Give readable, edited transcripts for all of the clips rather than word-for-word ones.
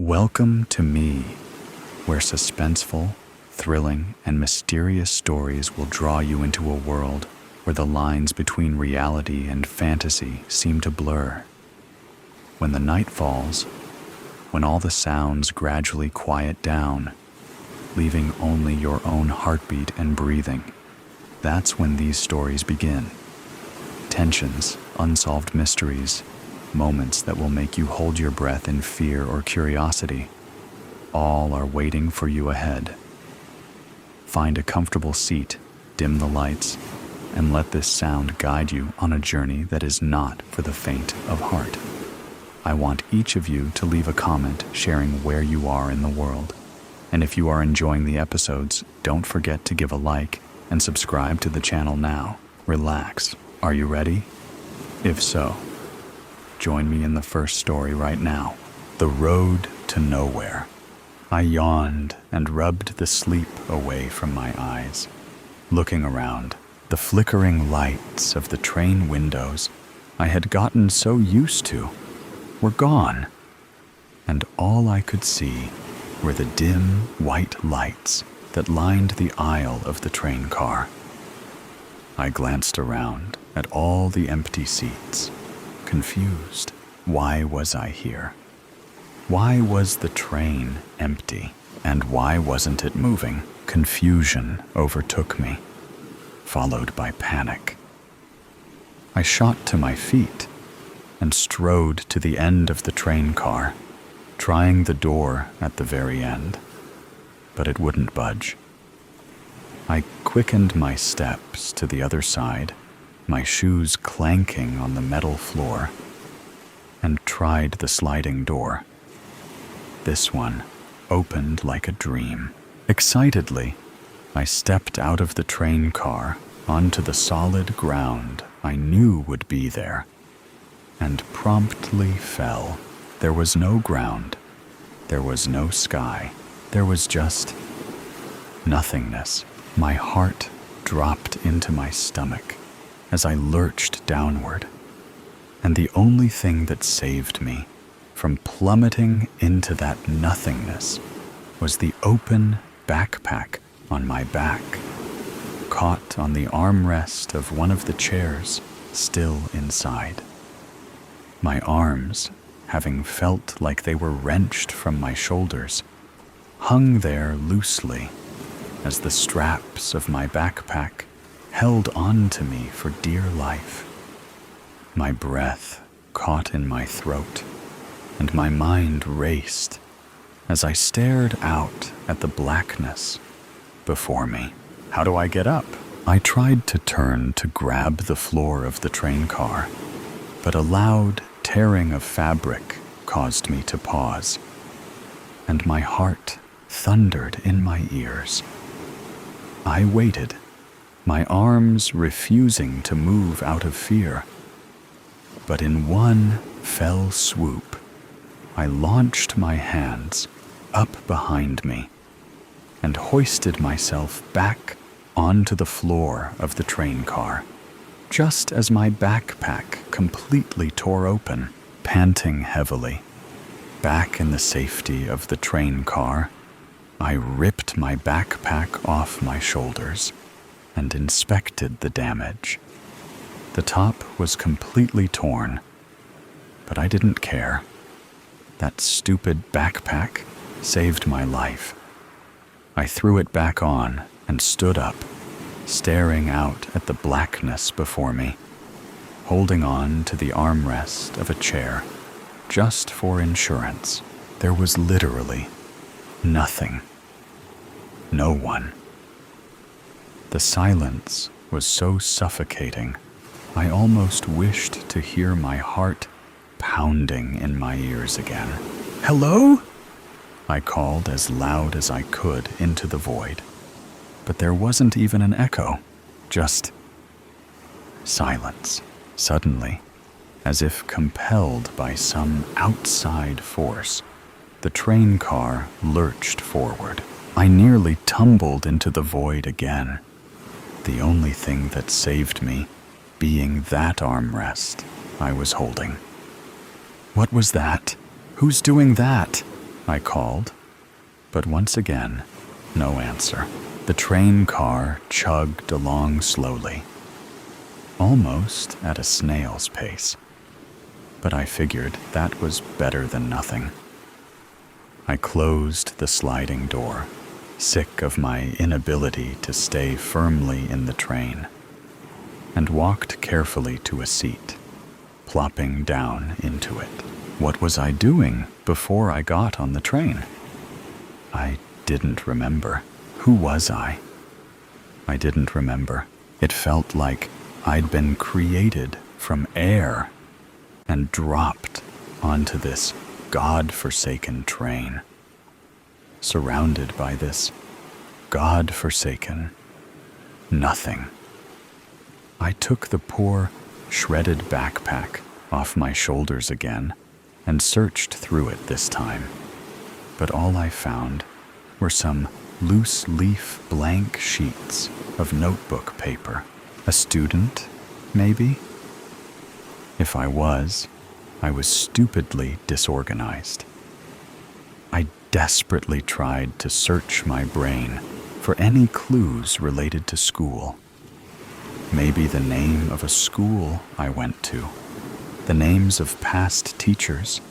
Welcome to me, where suspenseful, thrilling, and mysterious stories will draw you into a world where the lines between reality and fantasy seem to blur. When the night falls, when all the sounds gradually quiet down, leaving only your own heartbeat and breathing, that's when these stories begin. Tensions, unsolved mysteries, moments that will make you hold your breath in fear or curiosity, all are waiting for you ahead. Find a comfortable seat, dim the lights, and let this sound guide you on a journey that is not for the faint of heart. I want each of you to leave a comment sharing where you are in the world. And if you are enjoying the episodes, don't forget to give a like and subscribe to the channel now. Relax. Are you ready? If so, join me in the first story right now. The Road to Nowhere. I yawned and rubbed the sleep away from my eyes. Looking around, the flickering lights of the train windows I had gotten so used to were gone, and all I could see were the dim white lights that lined the aisle of the train car. I glanced around at all the empty seats, confused. Why was I here? Why was the train empty? And why wasn't it moving? Confusion overtook me, followed by panic. I shot to my feet and strode to the end of the train car, trying the door at the very end, but it wouldn't budge. I quickened my steps to the other side, my shoes clanking on the metal floor, and tried the sliding door. This one opened like a dream. Excitedly, I stepped out of the train car onto the solid ground I knew would be there, and promptly fell. There was no ground. There was no sky. There was just nothingness. My heart dropped into my stomach as I lurched downward, and the only thing that saved me from plummeting into that nothingness was the open backpack on my back, caught on the armrest of one of the chairs, still inside. My arms, having felt like they were wrenched from my shoulders, hung there loosely as the straps of my backpack held on to me for dear life. My breath caught in my throat, and my mind raced as I stared out at the blackness before me. How do I get up? I tried to turn to grab the floor of the train car, but a loud tearing of fabric caused me to pause, and my heart thundered in my ears. I waited, my arms refusing to move out of fear. But in one fell swoop, I launched my hands up behind me and hoisted myself back onto the floor of the train car, just as my backpack completely tore open. Panting heavily, back in the safety of the train car, I ripped my backpack off my shoulders and inspected the damage. The top was completely torn, but I didn't care. That stupid backpack saved my life. I threw it back on and stood up, staring out at the blackness before me, holding on to the armrest of a chair, just for insurance. There was literally nothing. No one. The silence was so suffocating, I almost wished to hear my heart pounding in my ears again. "Hello?" I called as loud as I could into the void, but there wasn't even an echo, just silence. Suddenly, as if compelled by some outside force, the train car lurched forward. I nearly tumbled into the void again, the only thing that saved me being that armrest I was holding. What was that? Who's doing that? I called, but once again, no answer. The train car chugged along slowly, almost at a snail's pace, but I figured that was better than nothing. I closed the sliding door, sick of my inability to stay firmly in the train, and walked carefully to a seat, plopping down into it. What was I doing before I got on the train? I didn't remember. Who was I? I didn't remember. It felt like I'd been created from air and dropped onto this God-forsaken train, surrounded by this God-forsaken nothing. I took the poor, shredded backpack off my shoulders again and searched through it this time, but all I found were some loose-leaf blank sheets of notebook paper. A student, maybe? If I was stupidly disorganized. I desperately tried to search my brain for any clues related to school. Maybe the name of a school I went to, the names of past teachers,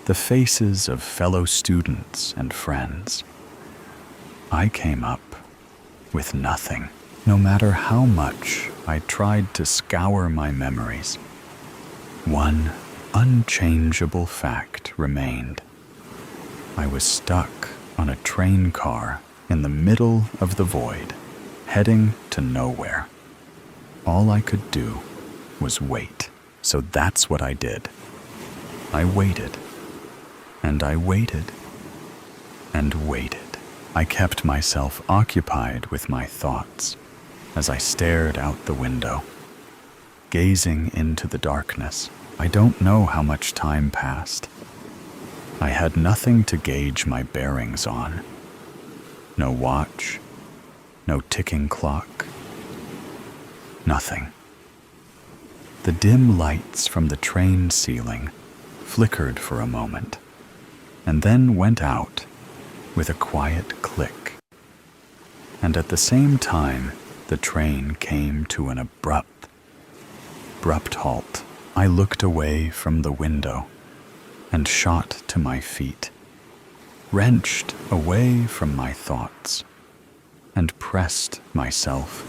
the faces of fellow students and friends. I came up with nothing. No matter how much I tried to scour my memories, one unchangeable fact remained. I was stuck on a train car in the middle of the void, heading to nowhere. All I could do was wait. So that's what I did. I waited, and I waited, and waited. I kept myself occupied with my thoughts as I stared out the window, gazing into the darkness. I don't know how much time passed. I had nothing to gauge my bearings on. No watch, no ticking clock, nothing. The dim lights from the train ceiling flickered for a moment, and then went out with a quiet click. And at the same time, the train came to an abrupt halt. I looked away from the window and shot to my feet, wrenched away from my thoughts, and pressed myself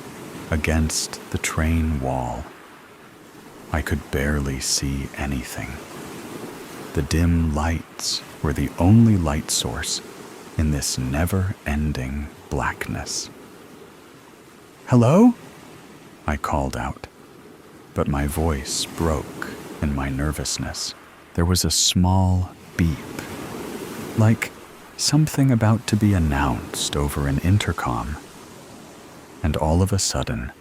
against the train wall. I could barely see anything. The dim lights were the only light source in this never-ending blackness. "Hello?" I called out, but my voice broke in my nervousness. There was a small beep, like something about to be announced over an intercom. And all of a sudden,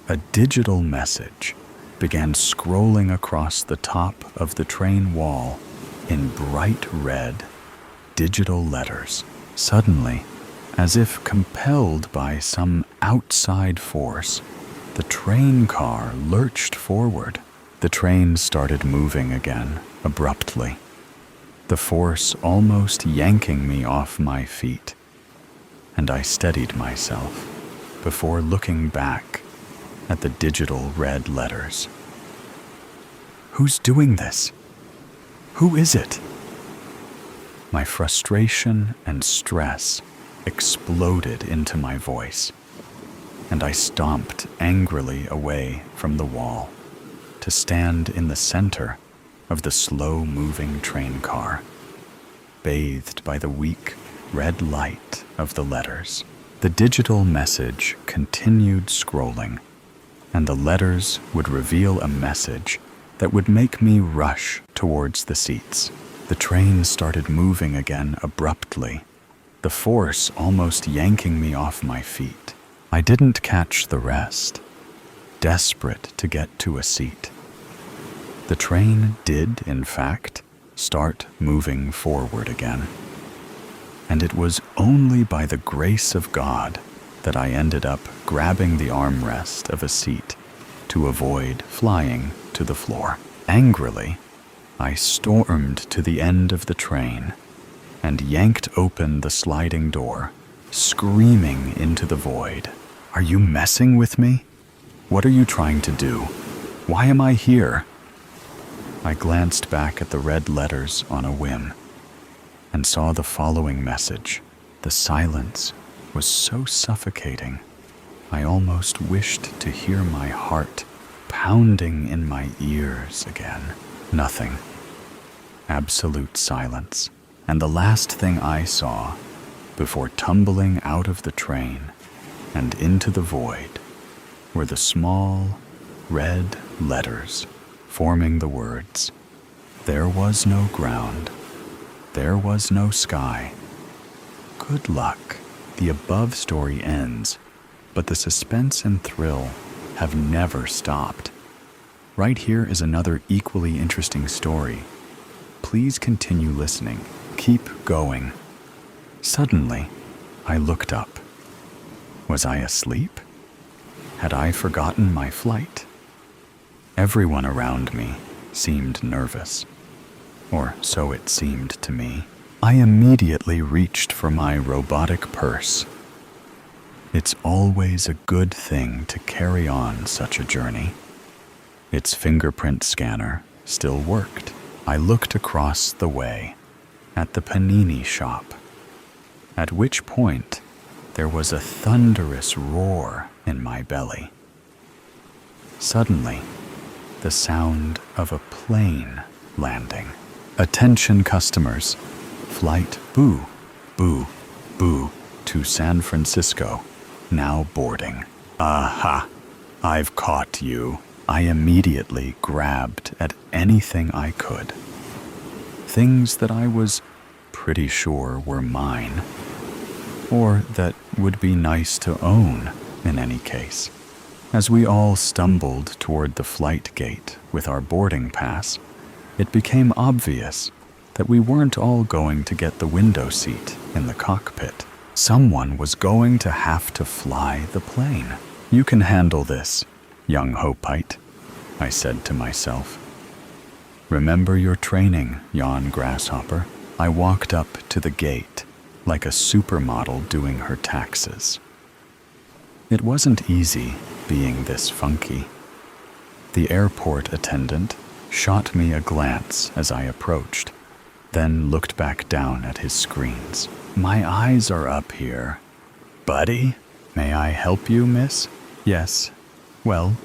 a digital message began scrolling across the top of the train wall in bright red, digital letters. Suddenly, as if compelled by some outside force, the train car lurched forward. The train started moving again, abruptly, the force almost yanking me off my feet, and I steadied myself before looking back at the digital red letters. Who's doing this? Who is it? My frustration and stress exploded into my voice, and I stomped angrily away from the wall to stand in the center of the slow-moving train car, bathed by the weak red light of the letters. The digital message continued scrolling, and the letters would reveal a message that would make me rush towards the seats. The train started moving again abruptly, the force almost yanking me off my feet. I didn't catch the rest, desperate to get to a seat. The train did, in fact, start moving forward again. And it was only by the grace of God that I ended up grabbing the armrest of a seat to avoid flying to the floor. Angrily, I stormed to the end of the train and yanked open the sliding door, screaming into the void. "Are you messing with me? What are you trying to do? Why am I here?" I glanced back at the red letters on a whim and saw the following message. The silence was so suffocating. I almost wished to hear my heart pounding in my ears again. Nothing. Absolute silence. And the last thing I saw before tumbling out of the train and into the void were the small red letters forming the words, "There was no ground. There was no sky. Good luck." The above story ends, but the suspense and thrill have never stopped. Right here is another equally interesting story. Please continue listening. Keep going. Suddenly, I looked up. Was I asleep? Had I forgotten my flight? Everyone around me seemed nervous, or so it seemed to me. I immediately reached for my robotic purse. It's always a good thing to carry on such a journey. Its fingerprint scanner still worked. I looked across the way at the panini shop, at which point there was a thunderous roar in my belly. Suddenly, the sound of a plane landing. "Attention customers, flight boo, boo, boo to San Francisco, now boarding." Aha, I've caught you. I immediately grabbed at anything I could. Things that I was pretty sure were mine, or that would be nice to own in any case. As we all stumbled toward the flight gate with our boarding pass, it became obvious that we weren't all going to get the window seat in the cockpit. Someone was going to have to fly the plane. "You can handle this, young Hopite," I said to myself. "Remember your training, yon grasshopper." I walked up to the gate like a supermodel doing her taxes. It wasn't easy being this funky. The airport attendant shot me a glance as I approached, then looked back down at his screens. "My eyes are up here. Buddy, may I help you, miss?" "Yes. Well,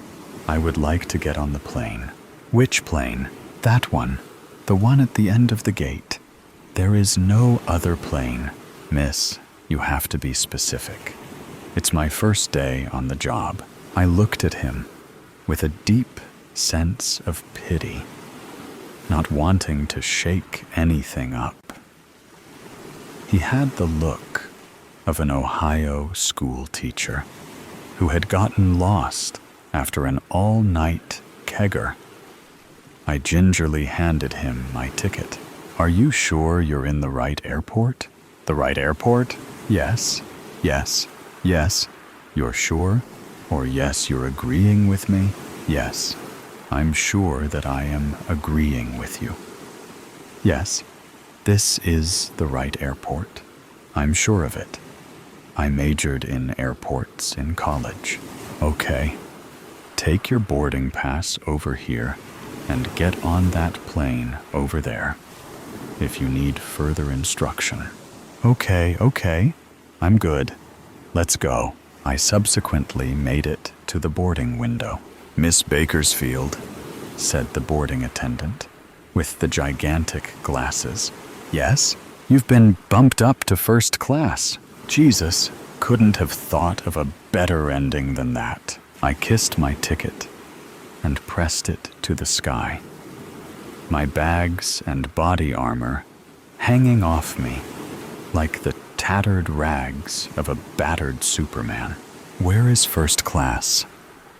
I would like to get on the plane." "Which plane?" "That one. The one at the end of the gate." "There is no other plane. Miss, you have to be specific. It's my first day on the job." I looked at him with a deep sense of pity, not wanting to shake anything up. He had the look of an Ohio school teacher who had gotten lost after an all-night kegger. I gingerly handed him my ticket. "Are you sure you're in the right airport?" "The right airport? Yes, yes, yes." "You're sure? Or yes, you're agreeing with me?" "Yes, I'm sure that I am agreeing with you." "Yes, this is the right airport. I'm sure of it. I majored in airports in college." "Okay, take your boarding pass over here and get on that plane over there if you need further instruction." Okay, I'm good. Let's go." I subsequently made it to the boarding window. "Miss Bakersfield," said the boarding attendant with the gigantic glasses. "Yes? You've been bumped up to first class. Jesus, couldn't have thought of a better ending than that." I kissed my ticket and pressed it to the sky, my bags and body armor hanging off me like the tattered rags of a battered Superman. "Where is first class?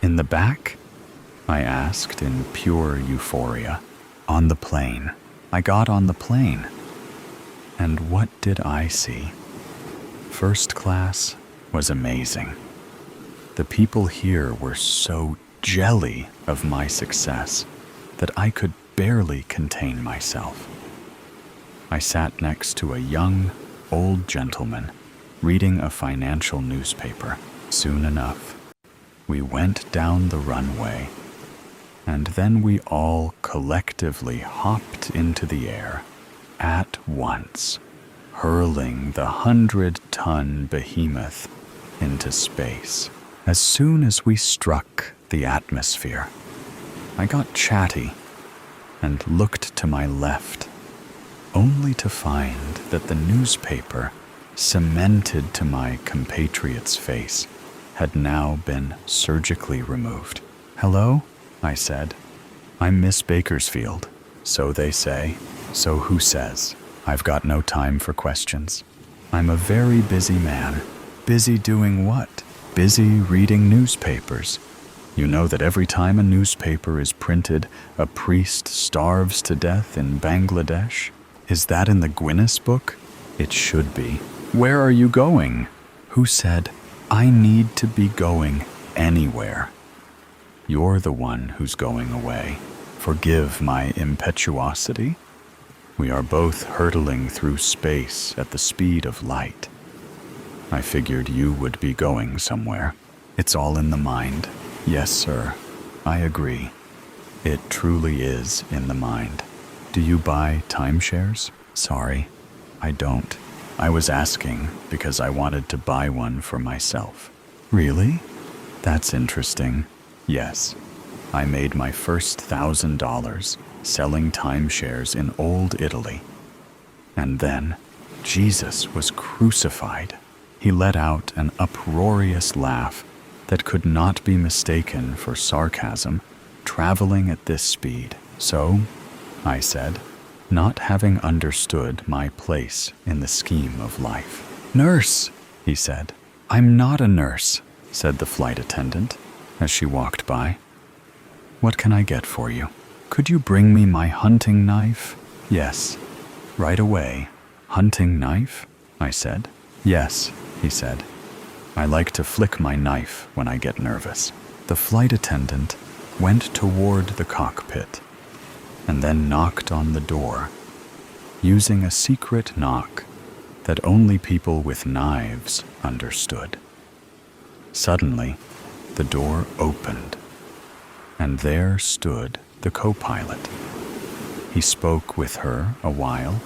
In the back?" I asked in pure euphoria. "On the plane." I got on the plane. And what did I see? First class was amazing. The people here were so jelly of my success that I could barely contain myself. I sat next to a young, old gentleman reading a financial newspaper. Soon enough, we went down the runway, and then we all collectively hopped into the air at once, hurling the 100-ton behemoth into space. As soon as we struck the atmosphere, I got chatty and looked to my left, only to find that the newspaper cemented to my compatriot's face had now been surgically removed. "Hello?" I said. "I'm Miss Bakersfield." "So they say." "So who says?" "I've got no time for questions. I'm a very busy man." "Busy doing what?" "Busy reading newspapers. You know that every time a newspaper is printed, a priest starves to death in Bangladesh? Is that in the Guinness Book? It should be. Where are you going?" "Who said I need to be going anywhere?" "You're the one who's going away. Forgive my impetuosity. We are both hurtling through space at the speed of light. I figured you would be going somewhere. It's all in the mind." "Yes, sir. I agree. It truly is in the mind." "Do you buy timeshares?" "Sorry, I don't. I was asking because I wanted to buy one for myself." "Really? That's interesting." "Yes. I made my first $1,000 selling timeshares in old Italy. And then Jesus was crucified." He let out an uproarious laugh that could not be mistaken for sarcasm, traveling at this speed. "So," I said, not having understood my place in the scheme of life. "Nurse," he said. "I'm not a nurse," said the flight attendant as she walked by. "What can I get for you?" "Could you bring me my hunting knife?" "Yes, right away." "Hunting knife?" I said. "Yes," he said. "I like to flick my knife when I get nervous." The flight attendant went toward the cockpit and then knocked on the door, using a secret knock that only people with knives understood. Suddenly, the door opened, and there stood the co-pilot. He spoke with her a while,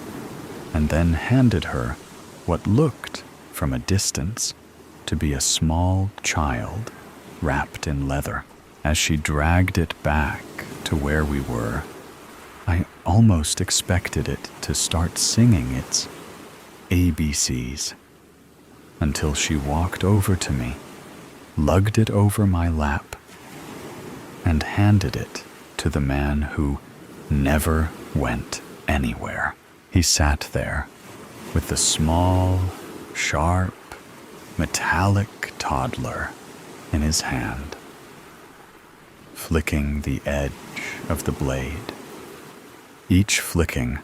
and then handed her what looked, from a distance, to be a small child wrapped in leather. As she dragged it back to where we were, I almost expected it to start singing its ABCs, until she walked over to me, lugged it over my lap, and handed it to the man who never went anywhere. He sat there with the small, sharp, metallic toddler in his hand, flicking the edge of the blade. Each flicking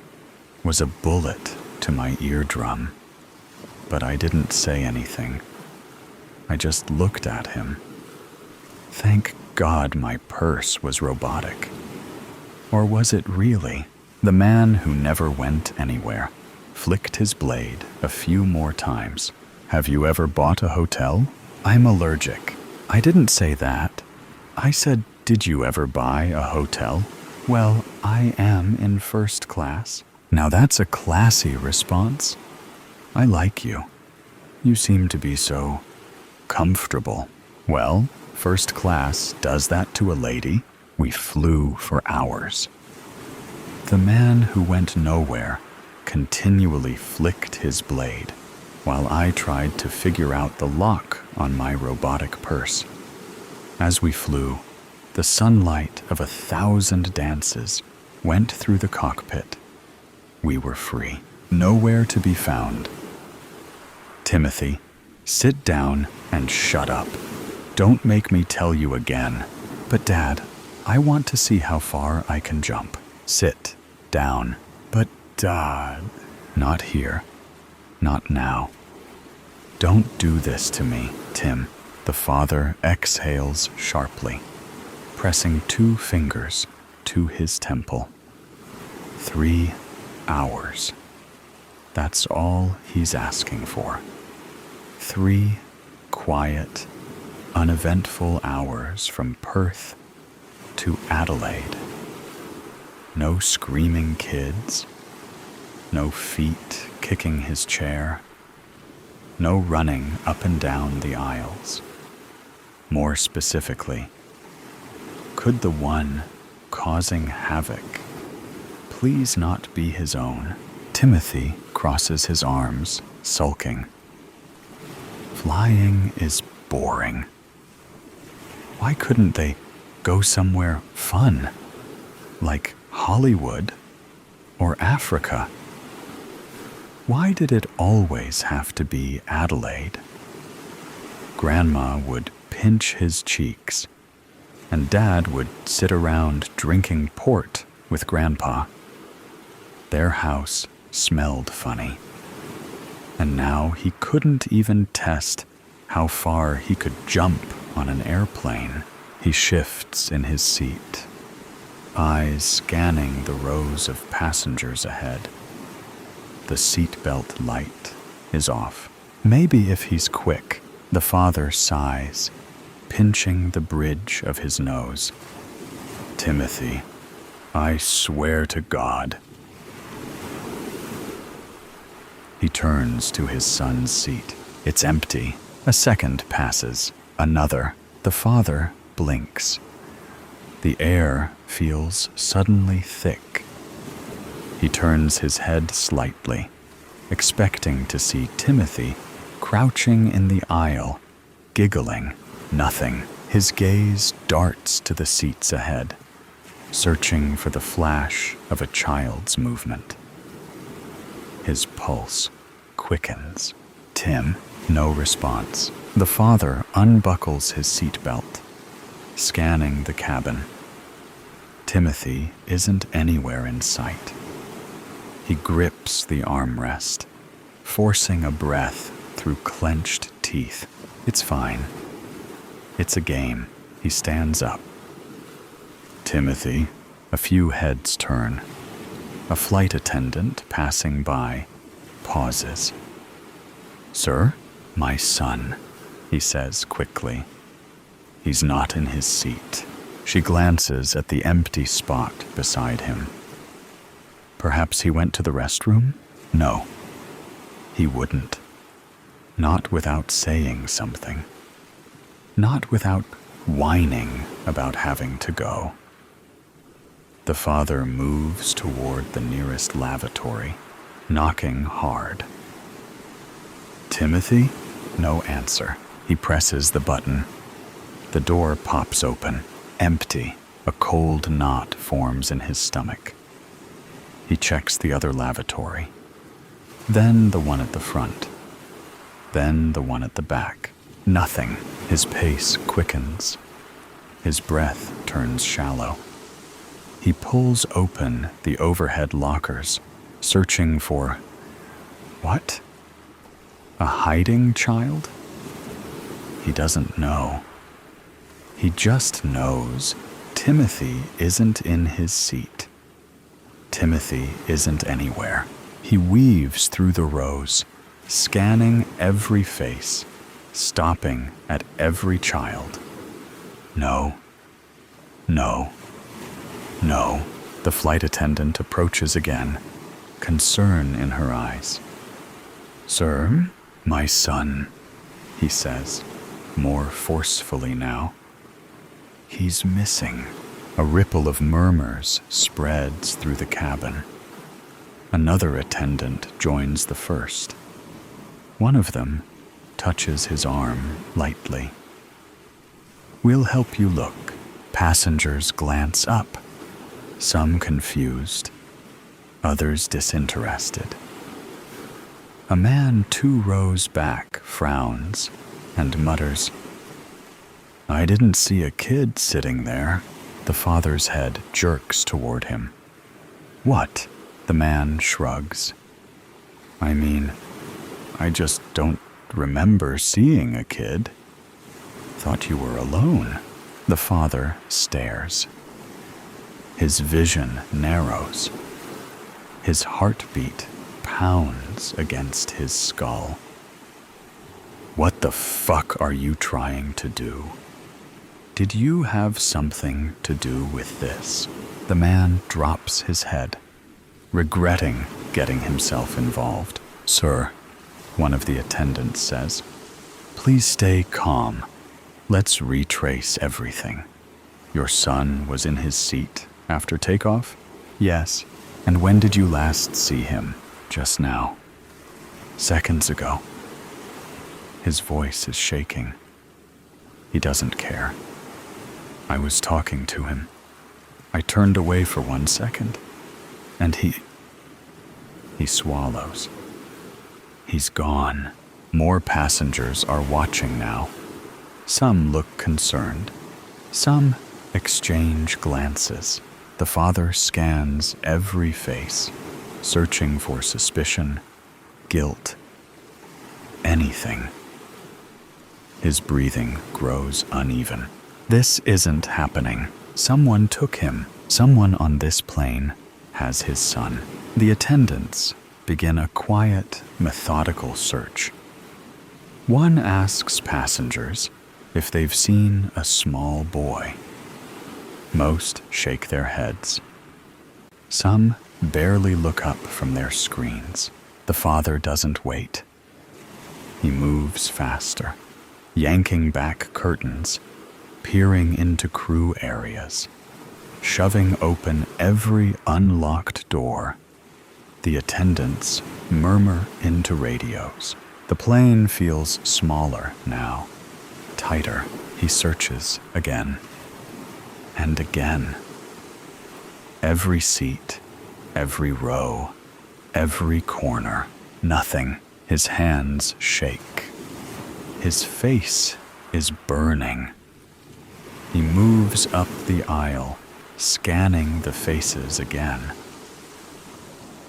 was a bullet to my eardrum, but I didn't say anything. I just looked at him. Thank God my purse was robotic. Or was it really? The man who never went anywhere flicked his blade a few more times. "Have you ever bought a hotel?" "I'm allergic." "I didn't say that. I said, did you ever buy a hotel?" "Well, I am in first class." "Now that's a classy response. I like you. You seem to be so comfortable." "Well, first class does that to a lady." We flew for hours. The man who went nowhere continually flicked his blade, while I tried to figure out the lock on my robotic purse. As we flew, the sunlight of 1,000 dances went through the cockpit. We were free, nowhere to be found. "Timothy, sit down and shut up. Don't make me tell you again." "But Dad, I want to see how far I can jump." "Sit down." "But Dad..." "Not here. Not now. Don't do this to me, Tim." The father exhales sharply, pressing 2 fingers to his temple. 3 hours. That's all he's asking for. 3 quiet, uneventful hours from Perth to Adelaide. No screaming kids, no feet kicking his chair, no running up and down the aisles. More specifically, could the one causing havoc please not be his own? Timothy crosses his arms, sulking. Flying is boring. Why couldn't they go somewhere fun, like Hollywood or Africa? Why did it always have to be Adelaide? Grandma would pinch his cheeks, and Dad would sit around drinking port with Grandpa. Their house smelled funny, and now he couldn't even test how far he could jump on an airplane. He shifts in his seat, eyes scanning the rows of passengers ahead. The seatbelt light is off. Maybe if he's quick, the father sighs, pinching the bridge of his nose. Timothy, I swear to God. He turns to his son's seat. It's empty. A second passes. Another. The father blinks. The air feels suddenly thick. He turns his head slightly, expecting to see Timothy crouching in the aisle, giggling. Nothing. His gaze darts to the seats ahead, searching for the flash of a child's movement. His pulse quickens. Tim, no response. The father unbuckles his seatbelt, scanning the cabin. Timothy isn't anywhere in sight. He grips the armrest, forcing a breath through clenched teeth. It's fine. It's a game. He stands up. Timothy, a few heads turn. A flight attendant passing by pauses. Sir, my son, he says quickly. He's not in his seat. She glances at the empty spot beside him. Perhaps he went to the restroom? No, he wouldn't. Not without saying something. Not without whining about having to go. The father moves toward the nearest lavatory, knocking hard. Timothy? No answer. He presses the button. The door pops open. Empty. A cold knot forms in his stomach. He checks the other lavatory. Then the one at the front. Then the one at the back. Nothing. His pace quickens. His breath turns shallow. He pulls open the overhead lockers, searching for... what? A hiding child? He doesn't know. He just knows Timothy isn't in his seat. Timothy isn't anywhere. He weaves through the rows, scanning every face, stopping at every child. No. No. No. The flight attendant approaches again, concern in her eyes. Sir, my son, he says, more forcefully now. He's missing. A ripple of murmurs spreads through the cabin. Another attendant joins the first. One of them touches his arm lightly. We'll help you look. Passengers glance up, some confused, others disinterested. A man 2 rows back frowns and mutters, I didn't see a kid sitting there. The father's head jerks toward him. What? The man shrugs. I mean, I just don't remember seeing a kid. Thought you were alone. The father stares. His vision narrows. His heartbeat pounds hands against his skull. "What the fuck are you trying to do? Did you have something to do with this?" The man drops his head, regretting getting himself involved. "Sir," one of the attendants says, "please stay calm. Let's retrace everything. Your son was in his seat after takeoff?" "Yes." "And when did you last see him?" "Just now. Seconds ago." His voice is shaking. He doesn't care. "I was talking to him. I turned away for 1 second, and he swallows. He's gone." More passengers are watching now. Some look concerned. Some exchange glances. The father scans every face, searching for suspicion, guilt, anything. His breathing grows uneven. This isn't happening. Someone took him. Someone on this plane has his son. The attendants begin a quiet, methodical search. One asks passengers if they've seen a small boy. Most shake their heads. Some barely look up from their screens. The father doesn't wait. He moves faster, yanking back curtains, peering into crew areas, shoving open every unlocked door. The attendants murmur into radios. The plane feels smaller now, tighter. He searches again and again. Every seat, every row, every corner, nothing. His hands shake. His face is burning. He moves up the aisle, scanning the faces again.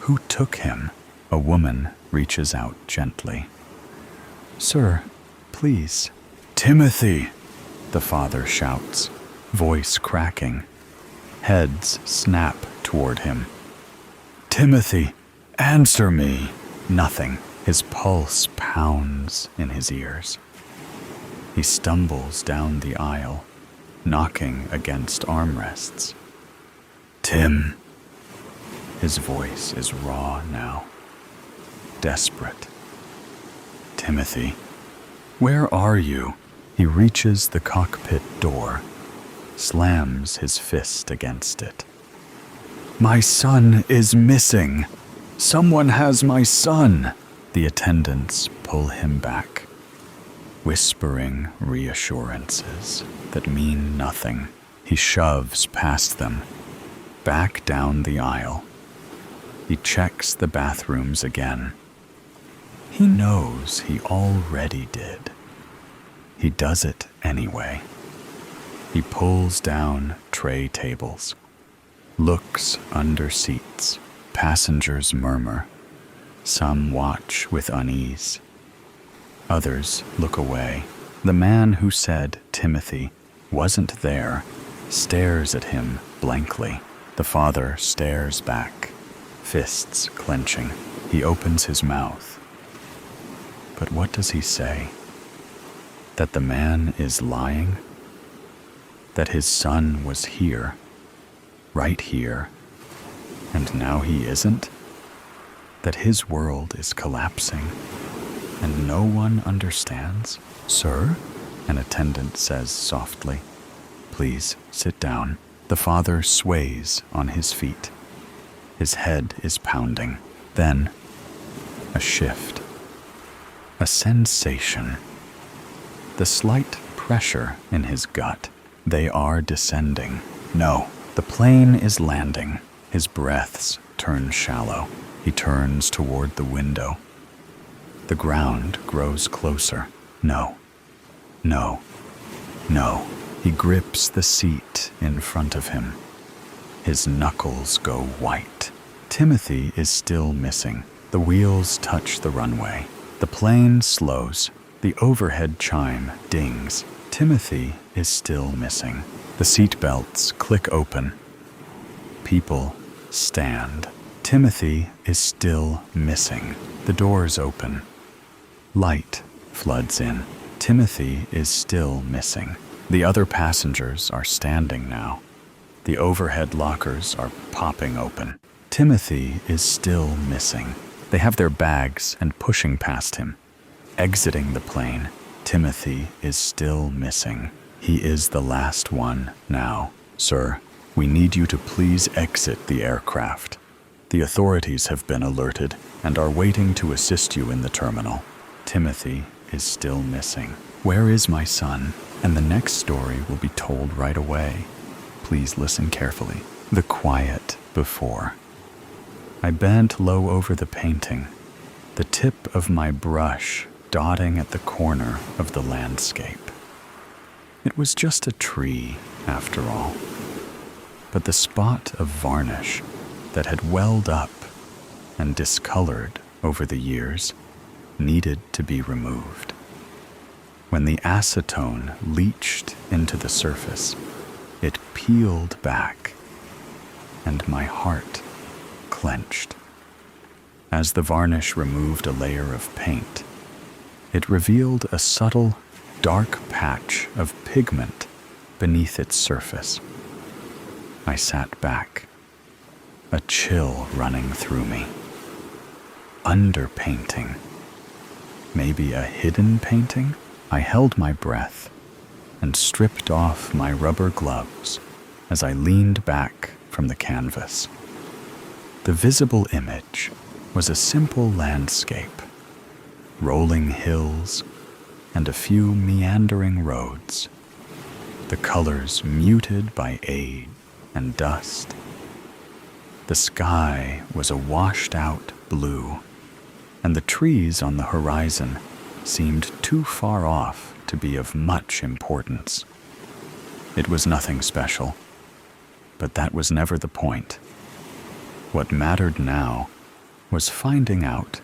Who took him? A woman reaches out gently. "Sir, please." "Timothy!" the father shouts, voice cracking. Heads snap toward him. "Timothy, answer me!" Nothing. His pulse pounds in his ears. He stumbles down the aisle, knocking against armrests. "Tim." His voice is raw now, desperate. "Timothy, where are you?" He reaches the cockpit door, slams his fist against it. "My son is missing! Someone has my son!" The attendants pull him back, whispering reassurances that mean nothing. He shoves past them, back down the aisle. He checks the bathrooms again. He knows he already did. He does it anyway. He pulls down tray tables, looks under seats. Passengers murmur. Some watch with unease. Others look away. The man who said Timothy wasn't there stares at him blankly. The father stares back, fists clenching. He opens his mouth. But what does he say? That the man is lying? That his son was here, right here, and now he isn't? That his world is collapsing, and no one understands? "Sir?" an attendant says softly. "Please sit down." The father sways on his feet. His head is pounding. Then, a shift. A sensation. The slight pressure in his gut. They are descending. No, the plane is landing. His breaths turn shallow. He turns toward the window. The ground grows closer. No, no, no. He grips the seat in front of him. His knuckles go white. Timothy is still missing. The wheels touch the runway. The plane slows. The overhead chime dings. Timothy is still missing. The seat belts click open. People stand. Timothy is still missing. The doors open. Light floods in. Timothy is still missing. The other passengers are standing now. The overhead lockers are popping open. Timothy is still missing. They have their bags and pushing past him. Exiting the plane, Timothy is still missing. He is the last one now. Sir, we need you to please exit the aircraft. The authorities have been alerted and are waiting to assist you in the terminal. Timothy is still missing. Where is my son? And the next story will be told right away. Please listen carefully. The quiet before. I bent low over the painting, the tip of my brush dotting at the corner of the landscape. It was just a tree, after all. But the spot of varnish that had welled up and discolored over the years needed to be removed. When the acetone leached into the surface, it peeled back, and my heart clenched. As the varnish removed a layer of paint, it revealed a subtle, dark patch of pigment beneath its surface. I sat back, a chill running through me. Underpainting. Maybe a hidden painting? I held my breath and stripped off my rubber gloves as I leaned back from the canvas. The visible image was a simple landscape, rolling hills and a few meandering roads, the colors muted by age and dust. The sky was a washed-out blue, and the trees on the horizon seemed too far off to be of much importance. It was nothing special, but that was never the point. What mattered now was finding out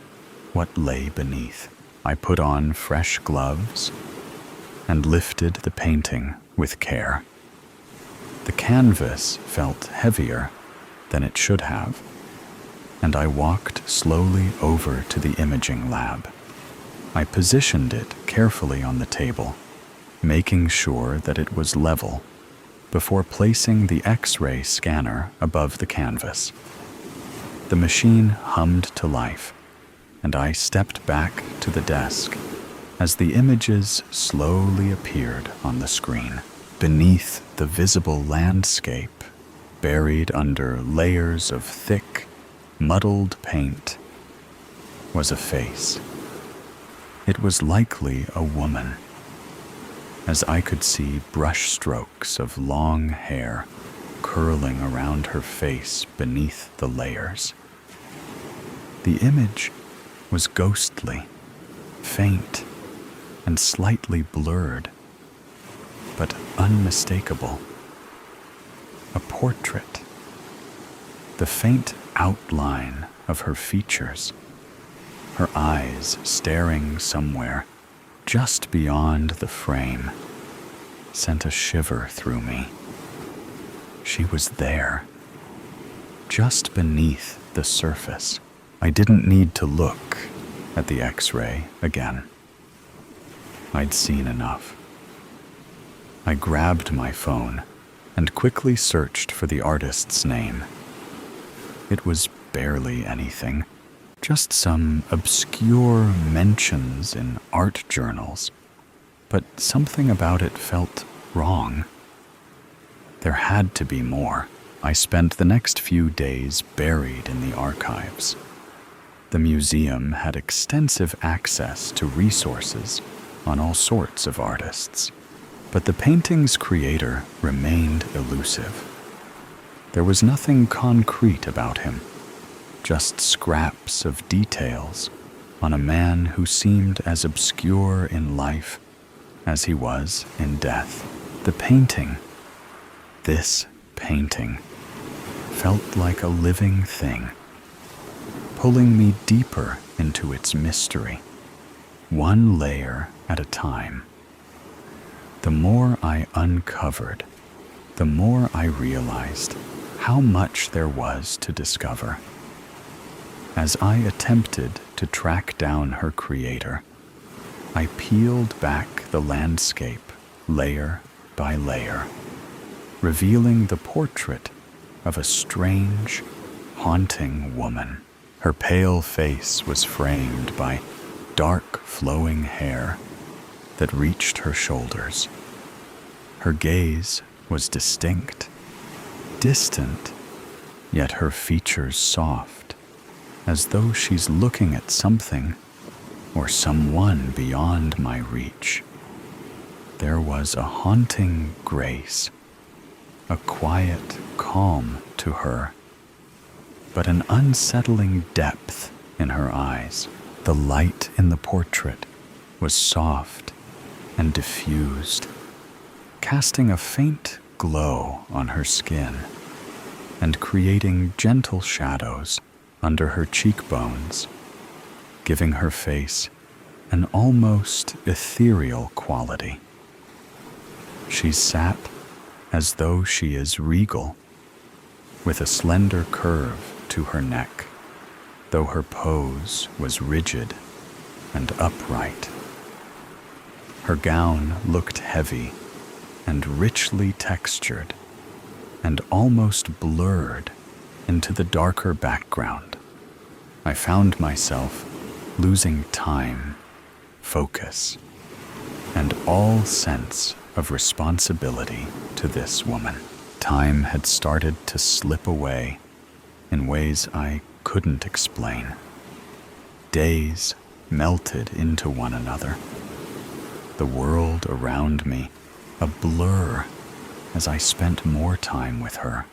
what lay beneath. I put on fresh gloves and lifted the painting with care. The canvas felt heavier than it should have, and I walked slowly over to the imaging lab. I positioned it carefully on the table, making sure that it was level, before placing the X-ray scanner above the canvas. The machine hummed to life, and I stepped back to the desk as the images slowly appeared on the screen. Beneath the visible landscape, buried under layers of thick, muddled paint, was a face. It was likely a woman, as I could see brush strokes of long hair curling around her face beneath the layers. The image was ghostly, faint, and slightly blurred, but unmistakable. A portrait. The faint outline of her features, her eyes staring somewhere just beyond the frame, sent a shiver through me. She was there, just beneath the surface. I didn't need to look at the X-ray again. I'd seen enough. I grabbed my phone and quickly searched for the artist's name. It was barely anything, just some obscure mentions in art journals, but something about it felt wrong. There had to be more. I spent the next few days buried in the archives. The museum had extensive access to resources on all sorts of artists, but the painting's creator remained elusive. There was nothing concrete about him, just scraps of details on a man who seemed as obscure in life as he was in death. The painting, this painting, felt like a living thing, pulling me deeper into its mystery, one layer at a time. The more I uncovered, the more I realized how much there was to discover. As I attempted to track down her creator, I peeled back the landscape layer by layer, revealing the portrait of a strange, haunting woman. Her pale face was framed by dark, flowing hair that reached her shoulders. Her gaze was distinct, distant, yet her features soft, as though she's looking at something or someone beyond my reach. There was a haunting grace, a quiet calm to her, but an unsettling depth in her eyes. The light in the portrait was soft and diffused, casting a faint glow on her skin and creating gentle shadows under her cheekbones, giving her face an almost ethereal quality. She sat as though she is regal, with a slender curve to her neck, though her pose was rigid and upright. Her gown looked heavy and richly textured, and almost blurred into the darker background. I found myself losing time, focus, and all sense of responsibility to this woman. Time had started to slip away in ways I couldn't explain. Days melted into one another, the world around me a blur as I spent more time with her.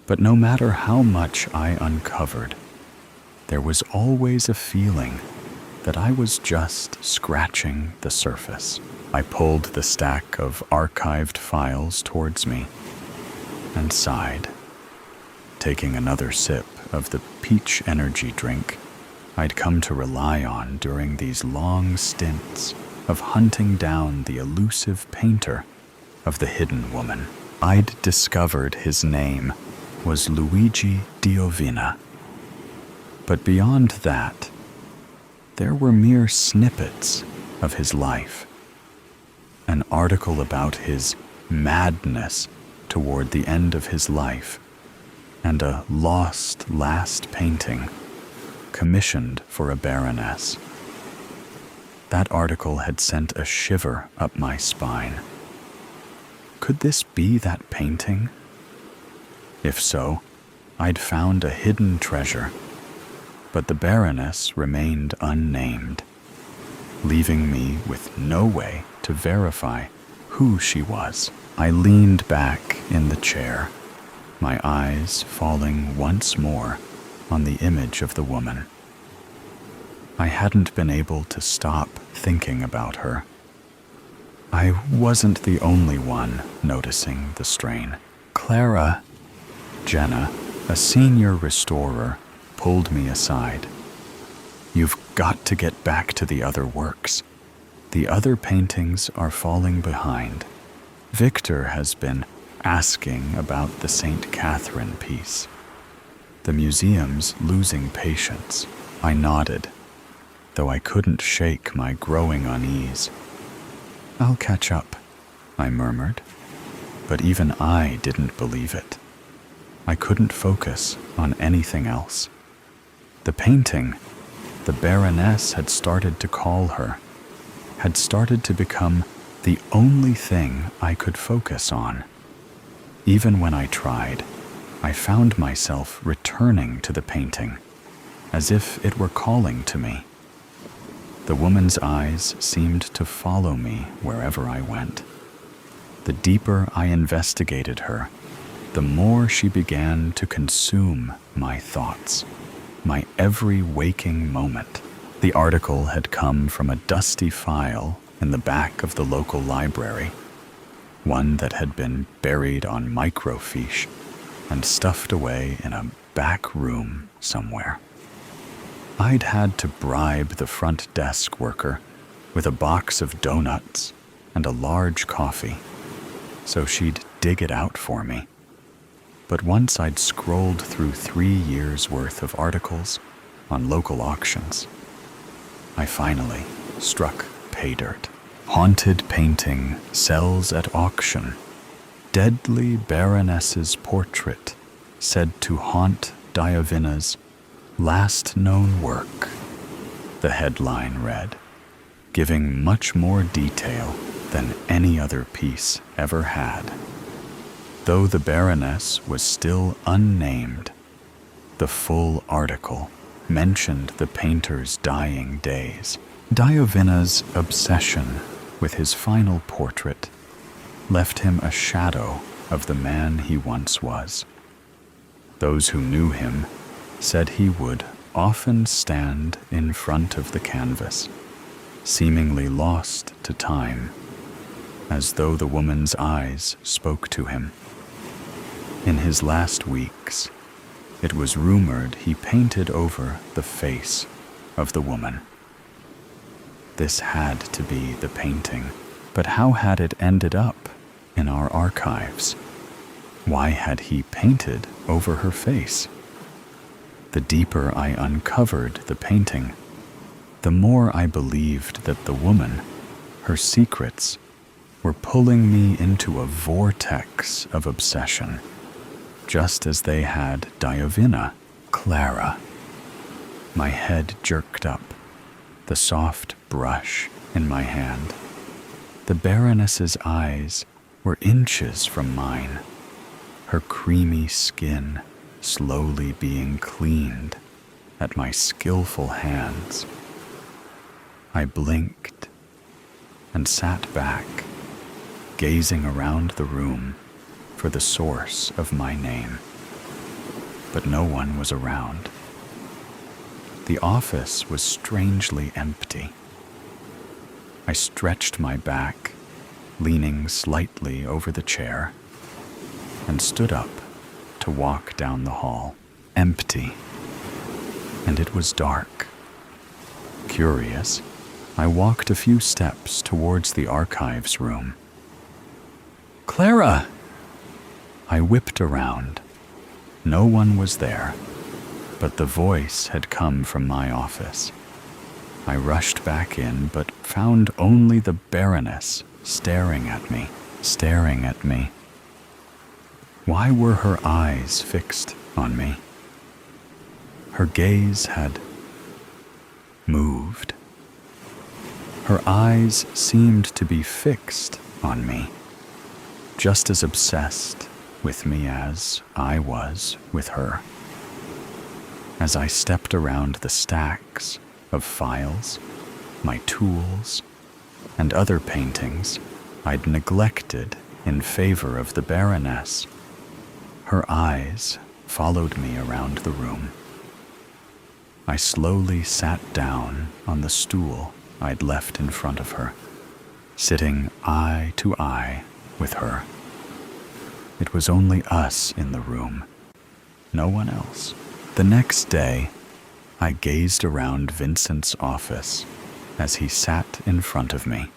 But no matter how much I uncovered, there was always a feeling that I was just scratching the surface. I pulled the stack of archived files towards me and sighed, taking another sip of the peach energy drink I'd come to rely on during these long stints of hunting down the elusive painter of the hidden woman. I'd discovered his name was Luigi Diovina. But beyond that, there were mere snippets of his life. An article about his madness toward the end of his life, and a lost last painting commissioned for a baroness. That article had sent a shiver up my spine. Could this be that painting? If so, I'd found a hidden treasure, but the baroness remained unnamed, leaving me with no way to verify who she was. I leaned back in the chair, my eyes falling once more on the image of the woman. I hadn't been able to stop thinking about her. I wasn't the only one noticing the strain. Clara, Jenna, a senior restorer, pulled me aside. "You've got to get back to the other works. The other paintings are falling behind. Victor has been asking about the St. Catherine piece. The museum's losing patience." I nodded, though I couldn't shake my growing unease. "I'll catch up," I murmured, but even I didn't believe it. I couldn't focus on anything else. The painting, the Baroness had started to call her, had started to become the only thing I could focus on. Even when I tried, I found myself returning to the painting, as if it were calling to me. The woman's eyes seemed to follow me wherever I went. The deeper I investigated her, the more she began to consume my thoughts, my every waking moment. The article had come from a dusty file in the back of the local library, one that had been buried on microfiche and stuffed away in a back room somewhere. I'd had to bribe the front desk worker with a box of donuts and a large coffee, so she'd dig it out for me. But once I'd scrolled through 3 years' worth of articles on local auctions, I finally struck pay dirt. Haunted painting sells at auction. Deadly Baroness's portrait said to haunt Diavina's last known work, the headline read, giving much more detail than any other piece ever had. Though the Baroness was still unnamed, the full article mentioned the painter's dying days. Diavina's obsession with his final portrait left him a shadow of the man he once was. Those who knew him said he would often stand in front of the canvas, seemingly lost to time, as though the woman's eyes spoke to him. In his last weeks, it was rumored he painted over the face of the woman. This had to be the painting, but how had it ended up in our archives? Why had he painted over her face? The deeper I uncovered the painting, the more I believed that the woman, her secrets, were pulling me into a vortex of obsession, just as they had Diavina, Clara. My head jerked up, the soft brush in my hand. The Baroness's eyes were inches from mine, her creamy skin slowly being cleaned at my skillful hands. I blinked and sat back, gazing around the room for the source of my name. But no one was around. The office was strangely empty. I stretched my back, leaning slightly over the chair, and stood up to walk down the hall. Empty. And it was dark. Curious, I walked a few steps towards the archives room. "Clara!" I whipped around. No one was there, but the voice had come from my office. I rushed back in, but found only the Baroness staring at me. Why were her eyes fixed on me? Her gaze had moved. Her eyes seemed to be fixed on me, just as obsessed with me as I was with her. As I stepped around the stacks of files, my tools, and other paintings I'd neglected in favor of the Baroness, her eyes followed me around the room. I slowly sat down on the stool I'd left in front of her, sitting eye to eye with her. It was only us in the room, no one else. The next day, I gazed around Vincent's office as he sat in front of me.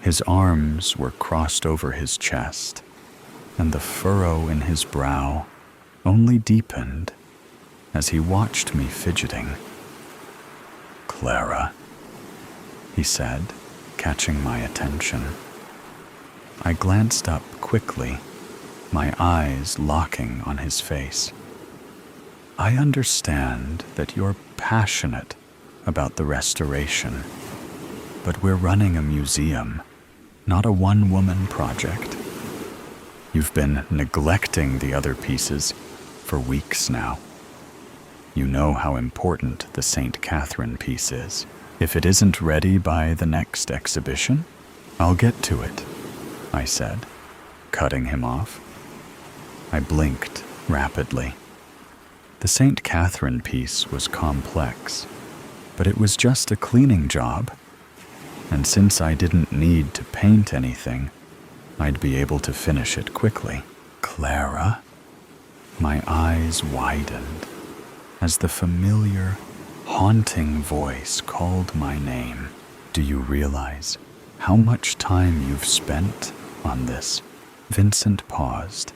His arms were crossed over his chest, and the furrow in his brow only deepened as he watched me fidgeting. "Clara," he said, catching my attention. I glanced up quickly, my eyes locking on his face. "I understand that you're passionate about the restoration, but we're running a museum, not a one-woman project. You've been neglecting the other pieces for weeks now. You know how important the St. Catherine piece is. If it isn't ready by the next exhibition, I'll get to it," I said, cutting him off. I blinked rapidly. The St. Catherine piece was complex, but it was just a cleaning job, and since I didn't need to paint anything, I'd be able to finish it quickly. "Clara?" My eyes widened as the familiar, haunting voice called my name. "Do you realize how much time you've spent on this?" Vincent paused,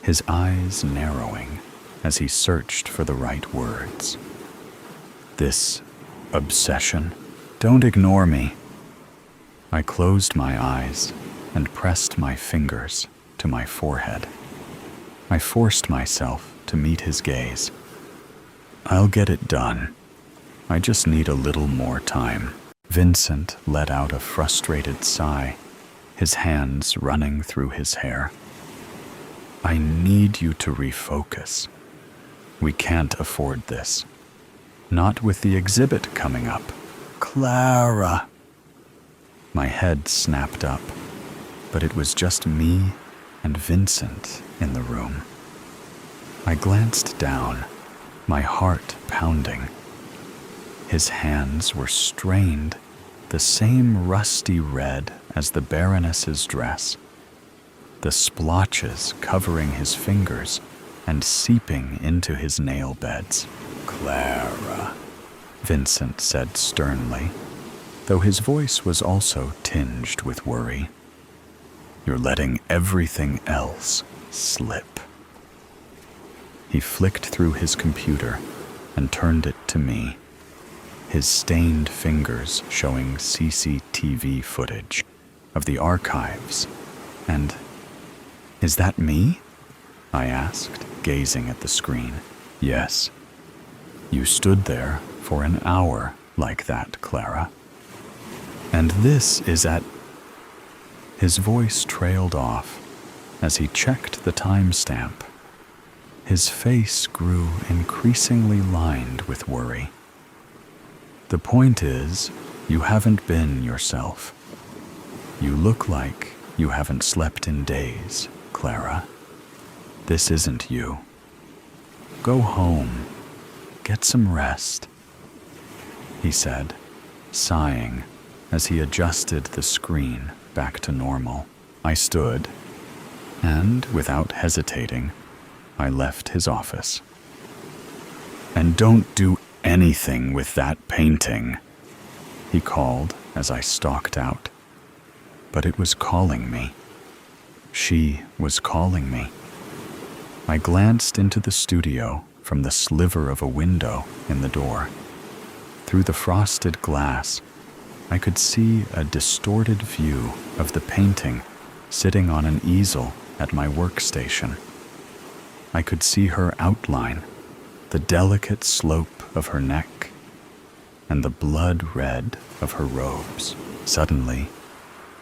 his eyes narrowing as he searched for the right words. This obsession. Don't ignore me. I closed my eyes and pressed my fingers to my forehead. I forced myself to meet his gaze. I'll get it done. I just need a little more time. Vincent let out a frustrated sigh, his hands running through his hair. I need you to refocus. We can't afford this. Not with the exhibit coming up. Clara! My head snapped up, but it was just me and Vincent in the room. I glanced down, my heart pounding. His hands were strained, the same rusty red as the Baroness's dress, the splotches covering his fingers and seeping into his nail beds. Clara, Vincent said sternly, though his voice was also tinged with worry. You're letting everything else slip. He flicked through his computer and turned it to me, his stained fingers showing CCTV footage of the archives. And, is that me? I asked, gazing at the screen. Yes. You stood there for an hour like that, Clara. And this is at... His voice trailed off as he checked the timestamp. His face grew increasingly lined with worry. The point is, you haven't been yourself. You look like you haven't slept in days, Clara. This isn't you. Go home. Get some rest, he said, sighing as he adjusted the screen back to normal. I stood, and without hesitating, I left his office. And don't do anything with that painting, he called as I stalked out. But it was calling me. She was calling me. I glanced into the studio from the sliver of a window in the door. Through the frosted glass, I could see a distorted view of the painting sitting on an easel at my workstation. I could see her outline, the delicate slope of her neck, and the blood red of her robes. Suddenly,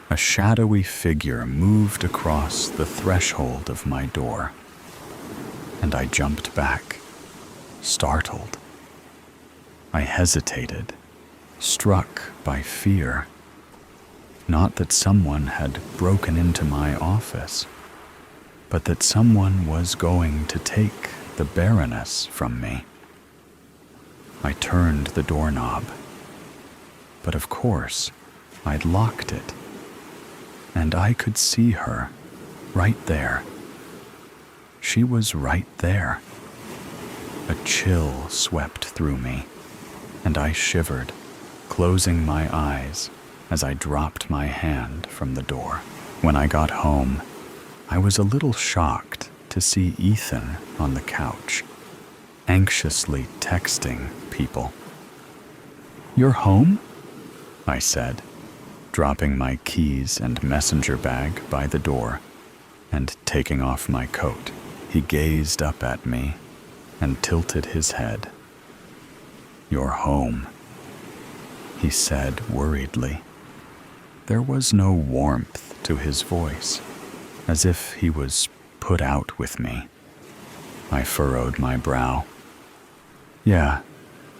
a shadowy figure moved across the threshold of my door, and I jumped back, startled. I hesitated, struck by fear. Not that someone had broken into my office, but that someone was going to take the Baroness from me. I turned the doorknob, but of course, I'd locked it, and I could see her right there. She was right there. A chill swept through me, and I shivered, closing my eyes as I dropped my hand from the door. When I got home, I was a little shocked to see Ethan on the couch, anxiously texting people. You're home? I said, dropping my keys and messenger bag by the door and taking off my coat. He gazed up at me and tilted his head. You're home, he said worriedly. There was no warmth to his voice, as if he was put out with me. I furrowed my brow. Yeah,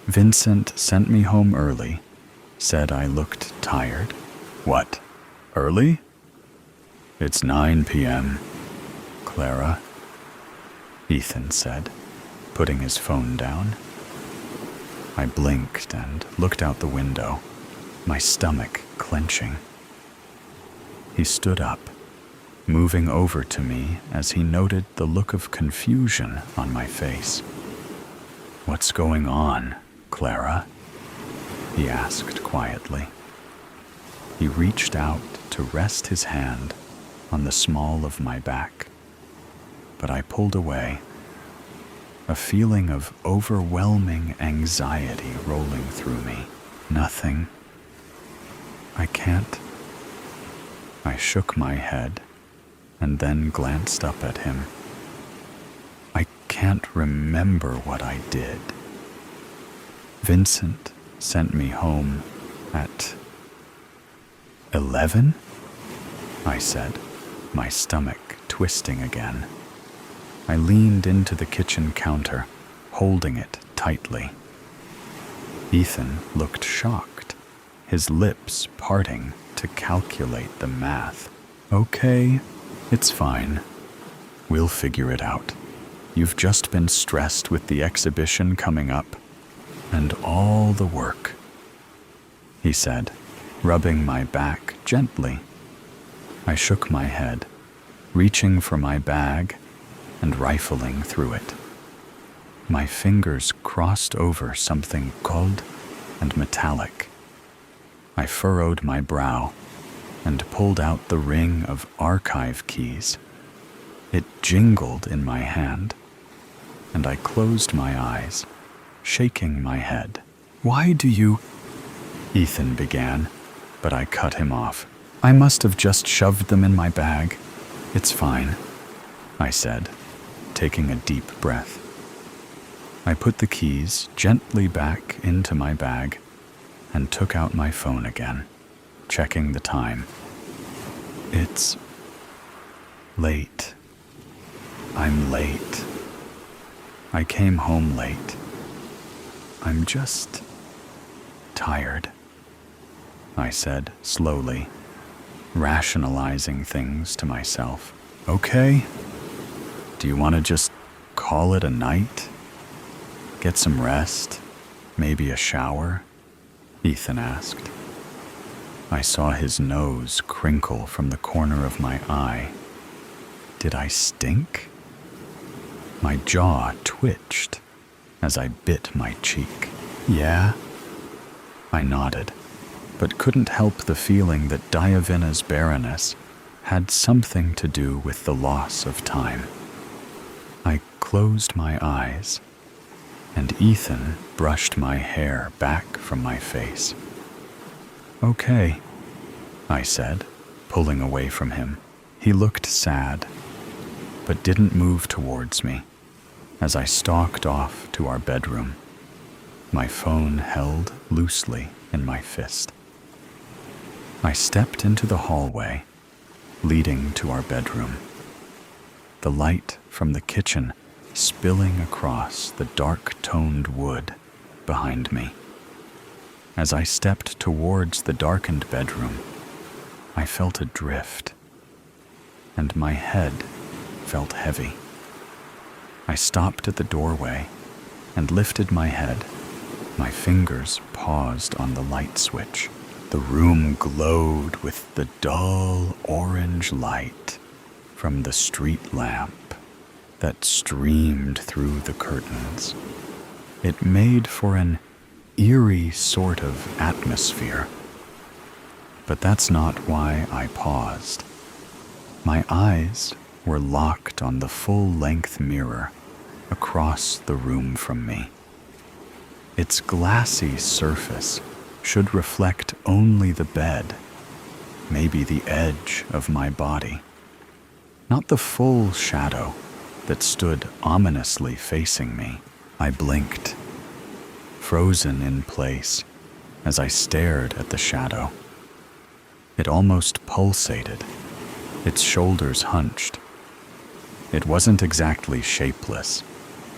Vincent sent me home early, said I looked tired. What, early? It's 9 p.m., Clara, Ethan said, putting his phone down. I blinked and looked out the window, my stomach clenching. He stood up, moving over to me as he noted the look of confusion on my face. What's going on, Clara? He asked quietly. He reached out to rest his hand on the small of my back. but I pulled away, a feeling of overwhelming anxiety rolling through me. Nothing. I can't. I shook my head and then glanced up at him. I can't remember what I did. Vincent sent me home at 11? I said, my stomach twisting again. I leaned into the kitchen counter, holding it tightly. Ethan looked shocked, his lips parting to calculate the math. Okay, it's fine. We'll figure it out. You've just been stressed with the exhibition coming up, and all the work, he said, rubbing my back gently. I shook my head, reaching for my bag and rifling through it. My fingers crossed over something gold and metallic. I furrowed my brow and pulled out the ring of archive keys. It jingled in my hand, and I closed my eyes, shaking my head. Why do you... Ethan began, but I cut him off. I must have just shoved them in my bag. It's fine, I said, taking a deep breath. I put the keys gently back into my bag and took out my phone again, checking the time. It's late. I'm late. I came home late. I'm just tired, I said slowly, rationalizing things to myself. Okay, do you want to just call it a night? Get some rest? Maybe a shower? Ethan asked. I saw his nose crinkle from the corner of my eye. Did I stink? My jaw twitched as I bit my cheek. Yeah? I nodded, but couldn't help the feeling that Diavina's barrenness had something to do with the loss of time. I closed my eyes, and Ethan brushed my hair back from my face. Okay, I said, pulling away from him. He looked sad, but didn't move towards me as I stalked off to our bedroom, my phone held loosely in my fist. I stepped into the hallway leading to our bedroom, the light from the kitchen spilling across the dark-toned wood behind me. As I stepped towards the darkened bedroom, I felt adrift, and my head felt heavy. I stopped at the doorway and lifted my head. My fingers paused on the light switch. The room glowed with the dull orange light from the street lamp that streamed through the curtains. It made for an eerie sort of atmosphere. But that's not why I paused. My eyes were locked on the full-length mirror across the room from me. Its glassy surface should reflect only the bed, maybe the edge of my body, not the full shadow that stood ominously facing me. I blinked, frozen in place as I stared at the shadow. It almost pulsated, its shoulders hunched. It wasn't exactly shapeless,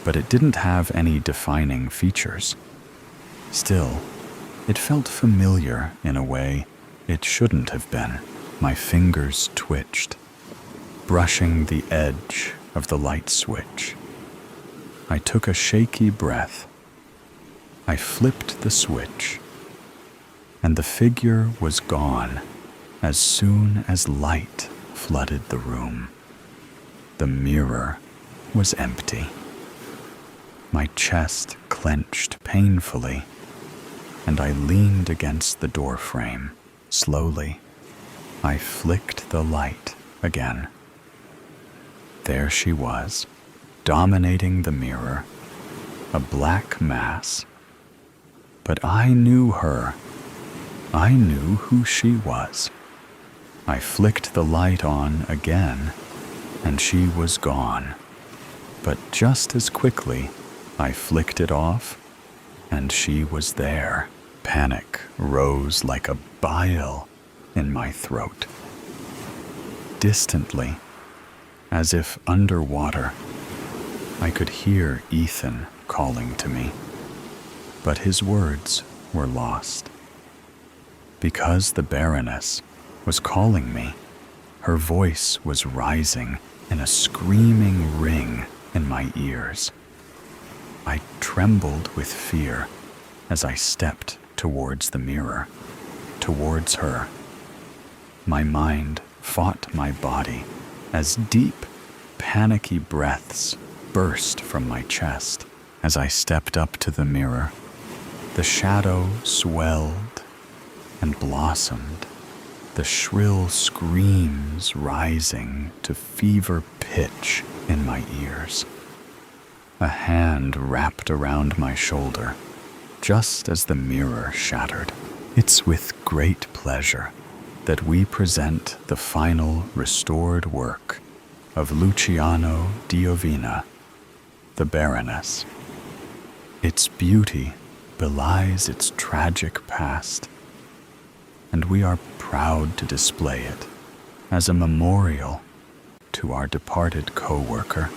but it didn't have any defining features. Still, it felt familiar in a way it shouldn't have been. My fingers twitched, brushing the edge of the light switch. I took a shaky breath. I flipped the switch, and the figure was gone as soon as light flooded the room. The mirror was empty. My chest clenched painfully, and I leaned against the doorframe. Slowly, I flicked the light again. There she was, dominating the mirror, a black mass. But I knew her. I knew who she was. I flicked the light on again, and she was gone. But just as quickly, I flicked it off, and she was there. Panic rose like a bile in my throat. Distantly, as if underwater, I could hear Ethan calling to me, but his words were lost. Because the Baroness was calling me, her voice was rising in a screaming ring in my ears. I trembled with fear as I stepped towards the mirror, towards her. My mind fought my body as deep, panicky breaths burst from my chest. As I stepped up to the mirror, the shadow swelled and blossomed, the shrill screams rising to fever pitch in my ears. A hand wrapped around my shoulder, just as the mirror shattered. It's with great pleasure that we present the final restored work of Luciano Diovina, the Baroness. Its beauty belies its tragic past, and we are proud to display it as a memorial to our departed co-worker.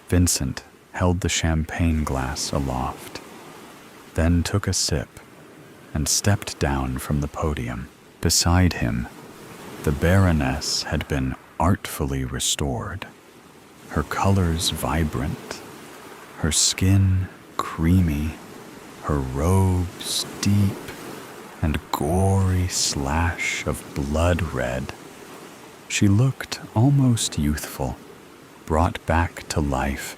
Vincent held the champagne glass aloft, then took a sip and stepped down from the podium. Beside him, the Baroness had been artfully restored, her colors vibrant, her skin creamy, her robes deep and gory slash of blood red. She looked almost youthful, brought back to life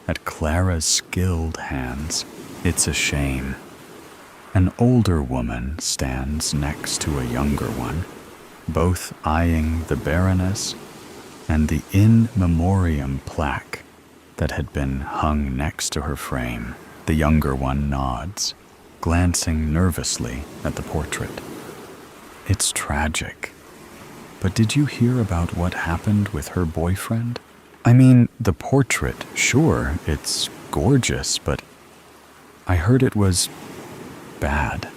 at Clara's skilled hands. It's a shame. An older woman stands next to a younger one, both eyeing the Baroness and the in memoriam plaque that had been hung next to her frame. The younger one nods, glancing nervously at the portrait. It's tragic. But did you hear about what happened with her boyfriend? I mean, the portrait, sure, it's gorgeous, but I heard it was bad.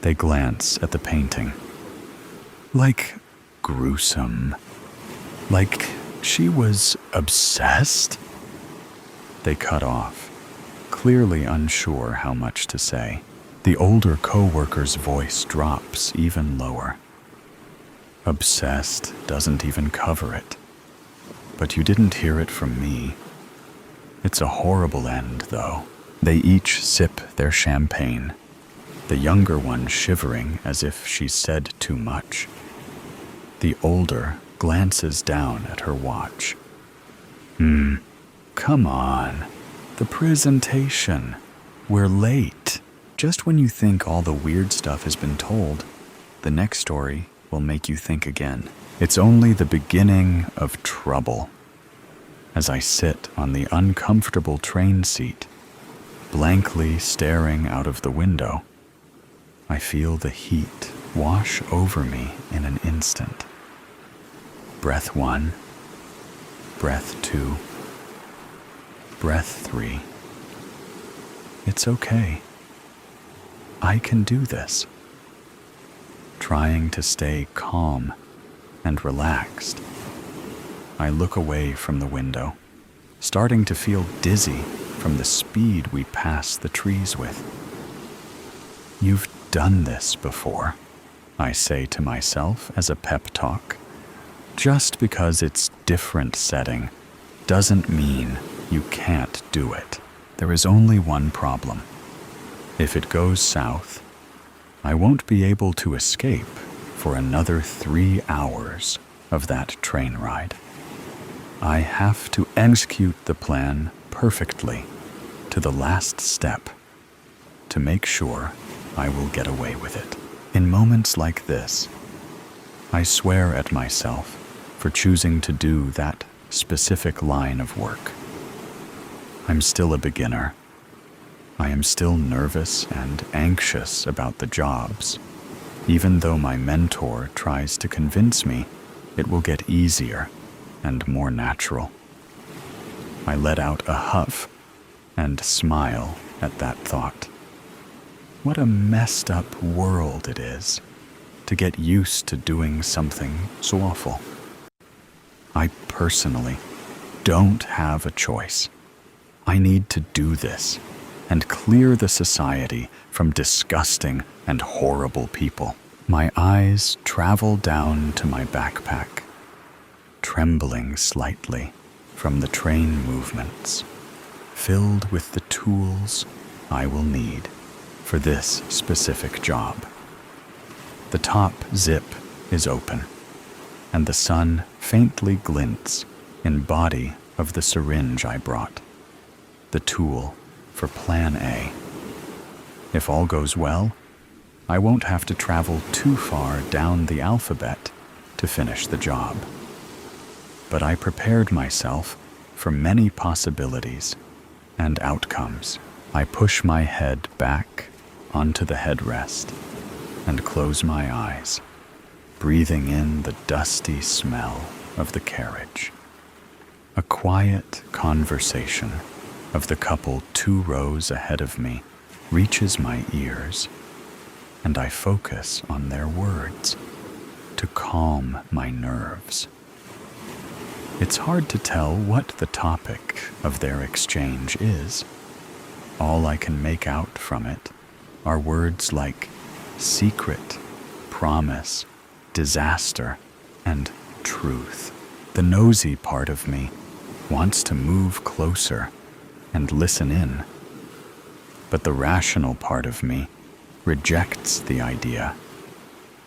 They glance at the painting. Like gruesome. Like she was obsessed? They cut off, clearly unsure how much to say. The older co-worker's voice drops even lower. Obsessed doesn't even cover it. But you didn't hear it from me. It's a horrible end, though. They each sip their champagne, the younger one shivering as if she said too much. The older glances down at her watch. Come on. The presentation. We're late. Just when you think all the weird stuff has been told, the next story will make you think again. It's only the beginning of trouble. As I sit on the uncomfortable train seat, blankly staring out of the window, I feel the heat wash over me in an instant. Breath 1, breath 2, breath 3. It's okay. I can do this. Trying to stay calm and relaxed, I look away from the window, starting to feel dizzy from the speed we pass the trees with. You've done this before, I say to myself as a pep talk. Just because it's different setting doesn't mean you can't do it. There is only one problem. If it goes south, I won't be able to escape for another 3 hours of that train ride. I have to execute the plan perfectly to the last step to make sure I will get away with it. In moments like this, I swear at myself for choosing to do that specific line of work. I'm still a beginner. I am still nervous and anxious about the jobs, even though my mentor tries to convince me it will get easier and more natural. I let out a huff and smile at that thought. What a messed up world it is to get used to doing something so awful. I personally don't have a choice. I need to do this and clear the society from disgusting and horrible people. My eyes travel down to my backpack, trembling slightly from the train movements, filled with the tools I will need for this specific job. The top zip is open, and the sun faintly glints in body of the syringe I brought, the tool for Plan A. If all goes well, I won't have to travel too far down the alphabet to finish the job. But I prepared myself for many possibilities and outcomes. I push my head back onto the headrest and close my eyes, breathing in the dusty smell of the carriage. A quiet conversation of the couple 2 rows ahead of me reaches my ears, and I focus on their words to calm my nerves. It's hard to tell what the topic of their exchange is. All I can make out from it are words like secret, promise, disaster, and truth. The nosy part of me wants to move closer and listen in, but the rational part of me rejects the idea,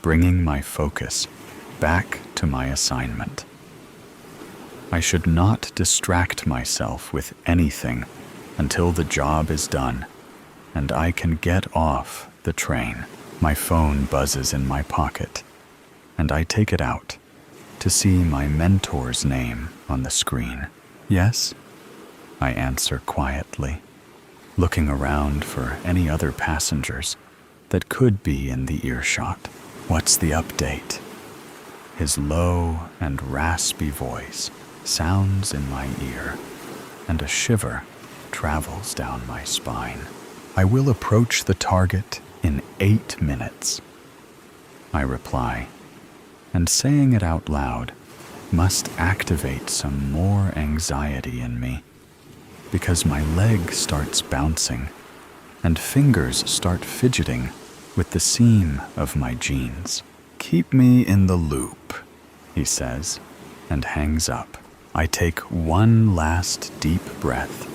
bringing my focus back to my assignment. I should not distract myself with anything until the job is done and I can get off the train. My phone buzzes in my pocket, and I take it out to see my mentor's name on the screen. Yes? I answer quietly, looking around for any other passengers that could be in the earshot. What's the update? His low and raspy voice sounds in my ear, and a shiver travels down my spine. I will approach the target in 8 minutes, I reply, and saying it out loud must activate some more anxiety in me, because my leg starts bouncing and fingers start fidgeting with the seam of my jeans. Keep me in the loop, he says, and hangs up. I take one last deep breath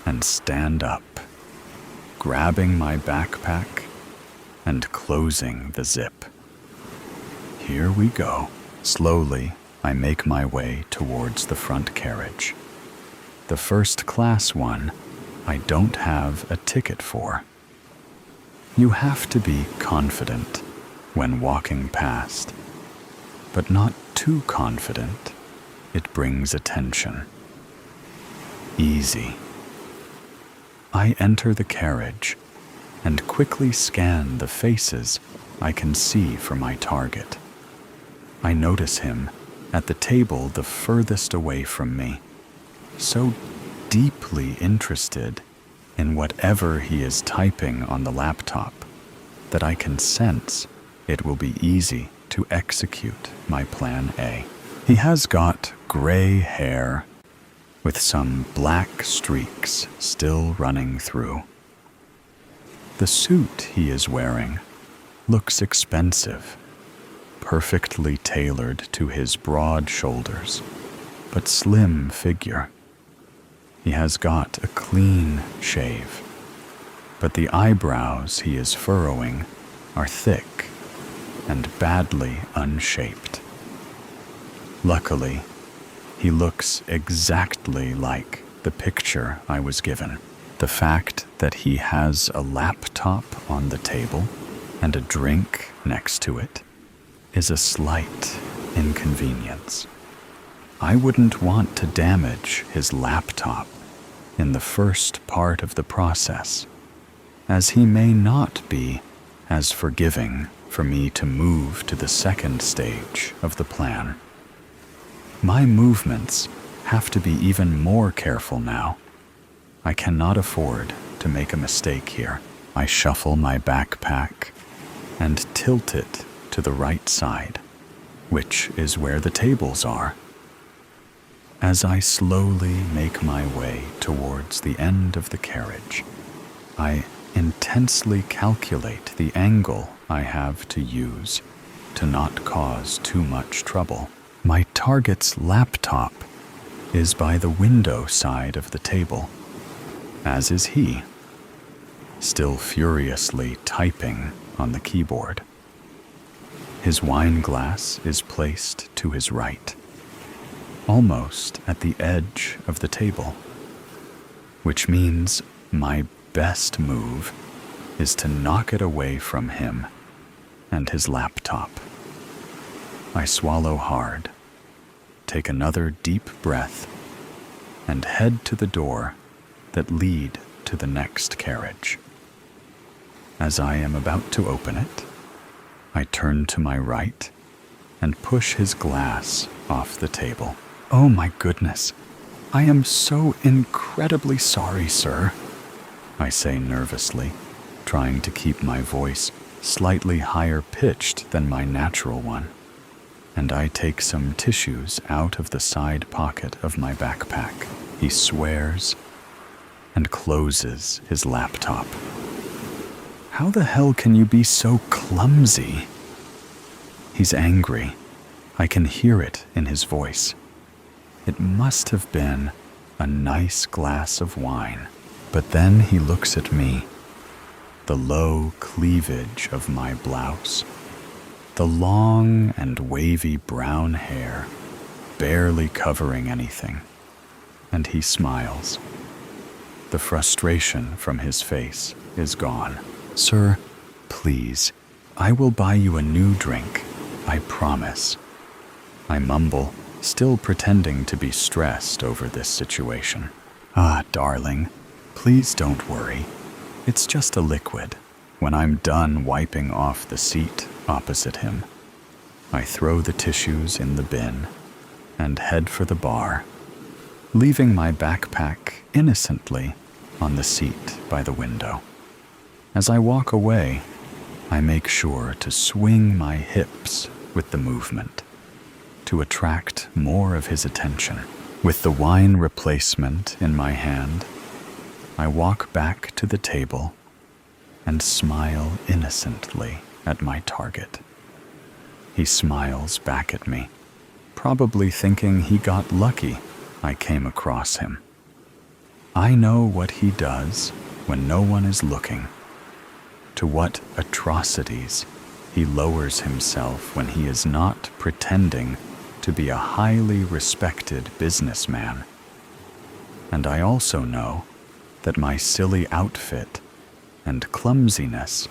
and stand up, grabbing my backpack and closing the zip. Here we go. Slowly, I make my way towards the front carriage. The first class one I don't have a ticket for. You have to be confident when walking past, but not too confident. It brings attention. Easy. I enter the carriage and quickly scan the faces I can see for my target. I notice him at the table the furthest away from me, so deeply interested in whatever he is typing on the laptop that I can sense it will be easy to execute my plan A. He has got gray hair with some black streaks still running through. The suit he is wearing looks expensive, perfectly tailored to his broad shoulders, but slim figure. He has got a clean shave, but the eyebrows he is furrowing are thick and badly unshaped. Luckily, he looks exactly like the picture I was given. The fact that he has a laptop on the table and a drink next to it is a slight inconvenience. I wouldn't want to damage his laptop in the first part of the process, as he may not be as forgiving for me to move to the second stage of the plan. My movements have to be even more careful now. I cannot afford to make a mistake here. I shuffle my backpack and tilt it to the right side, which is where the tables are. As I slowly make my way towards the end of the carriage, I intensely calculate the angle I have to use to not cause too much trouble. My target's laptop is by the window side of the table, as is he, still furiously typing on the keyboard. His wine glass is placed to his right, almost at the edge of the table, which means my best move is to knock it away from him and his laptop. I swallow hard, take another deep breath, and head to the door that lead to the next carriage. As I am about to open it, I turn to my right and push his glass off the table. Oh my goodness, I am so incredibly sorry, sir, I say nervously, trying to keep my voice slightly higher pitched than my natural one, and I take some tissues out of the side pocket of my backpack. He swears and closes his laptop. How the hell can you be so clumsy? He's angry. I can hear it in his voice. It must have been a nice glass of wine. But then he looks at me, the low cleavage of my blouse, the long and wavy brown hair barely covering anything, and he smiles. The frustration from his face is gone. Sir, please, I will buy you a new drink, I promise. I mumble, still pretending to be stressed over this situation. Ah, darling, please don't worry. It's just a liquid. When I'm done wiping off the seat opposite him, I throw the tissues in the bin and head for the bar, leaving my backpack innocently on the seat by the window. As I walk away, I make sure to swing my hips with the movement to attract more of his attention. With the wine replacement in my hand, I walk back to the table and smile innocently at my target. He smiles back at me, probably thinking he got lucky I came across him. I know what he does when no one is looking, to what atrocities he lowers himself when he is not pretending to be a highly respected businessman. And I also know that my silly outfit and clumsiness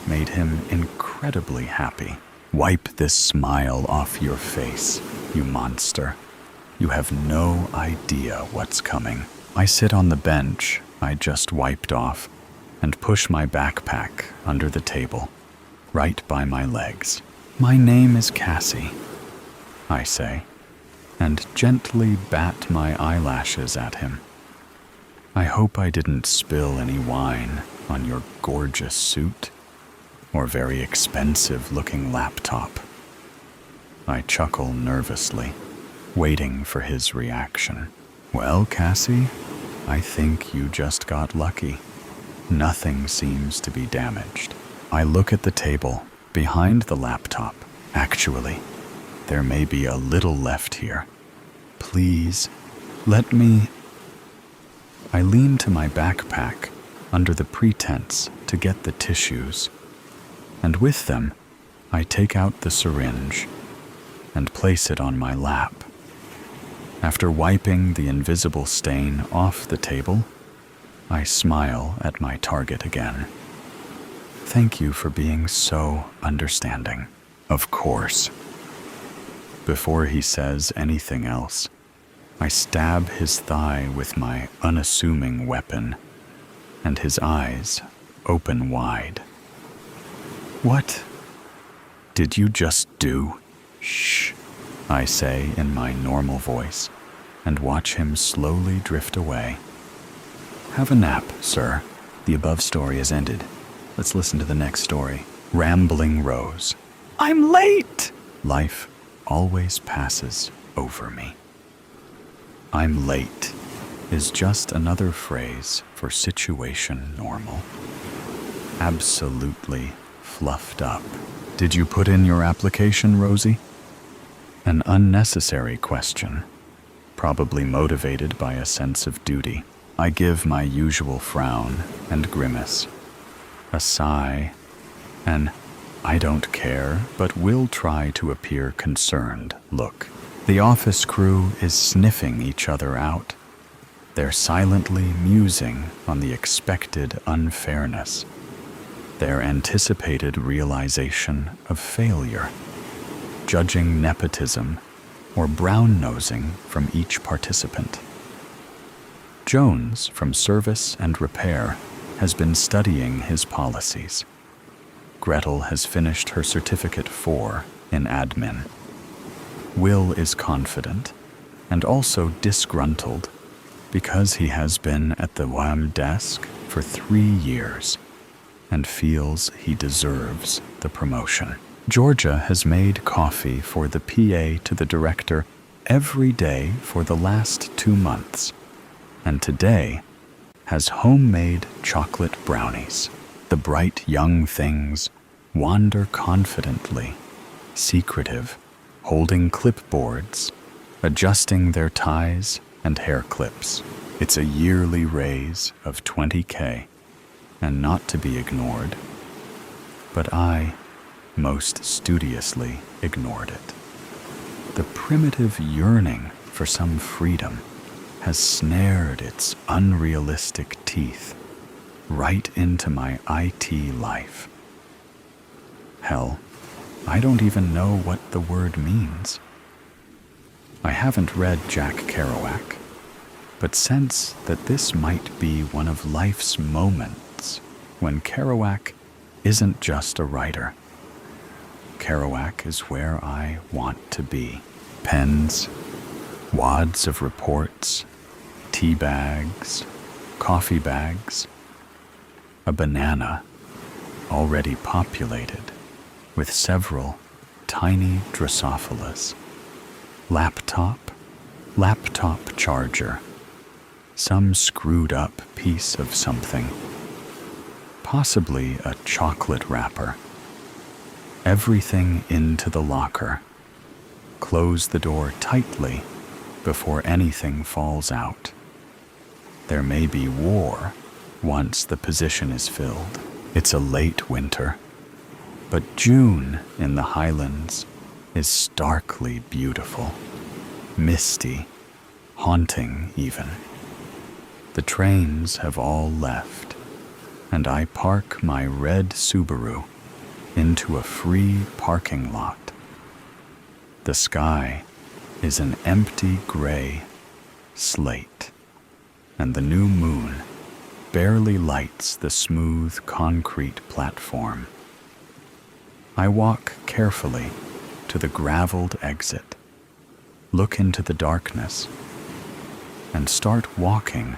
made him incredibly happy. Wipe this smile off your face, you monster. You have no idea what's coming. I sit on the bench I just wiped off and push my backpack under the table, right by my legs. My name is Cassie, I say, and gently bat my eyelashes at him. I hope I didn't spill any wine on your gorgeous suit or very expensive-looking laptop. I chuckle nervously, waiting for his reaction. Well, Cassie, I think you just got lucky. Nothing seems to be damaged. I look at the table behind the laptop. Actually, there may be a little left here. Please, let me... I lean to my backpack under the pretense to get the tissues, and with them, I take out the syringe and place it on my lap. After wiping the invisible stain off the table, I smile at my target again. Thank you for being so understanding. Of course. Before he says anything else, I stab his thigh with my unassuming weapon, and his eyes open wide. "What did you just do?" "Shh," I say in my normal voice, and watch him slowly drift away. "Have a nap, sir." The above story has ended. Let's listen to the next story. Rambling Rose. "I'm late!" Life always passes over me. "I'm late" is just another phrase for situation normal. Absolutely fluffed up. Did you put in your application, Rosie? An unnecessary question, probably motivated by a sense of duty. I give my usual frown and grimace, a sigh, an "I don't care, but will try to appear concerned" look. The office crew is sniffing each other out. They're silently musing on the expected unfairness, their anticipated realization of failure, judging nepotism or brown-nosing from each participant. Jones, from service and repair, has been studying his policies. Gretel has finished her Certificate 4 in admin. Will is confident and also disgruntled because he has been at the WAM desk for 3 years and feels he deserves the promotion. Georgia has made coffee for the PA to the director every day for the last 2 months, and today has homemade chocolate brownies. The bright young things wander confidently, secretive, holding clipboards, adjusting their ties and hair clips. It's a yearly raise of $20K, and not to be ignored. But I most studiously ignored it. The primitive yearning for some freedom has snared its unrealistic teeth right into my IT life. Hell, I don't even know what the word means. I haven't read Jack Kerouac, but sense that this might be one of life's moments when Kerouac isn't just a writer. Kerouac is where I want to be. Pens, wads of reports, tea bags, coffee bags, a banana already populated with several tiny Drosophilas, laptop charger, some screwed up piece of something, possibly a chocolate wrapper. Everything into the locker. Close the door tightly before anything falls out. There may be war once the position is filled. It's a late winter, but June in the Highlands is starkly beautiful, misty, haunting even. The trains have all left, and I park my red Subaru into a free parking lot. The sky is an empty gray slate, and the new moon barely lights the smooth concrete platform. I walk carefully to the graveled exit, look into the darkness, and start walking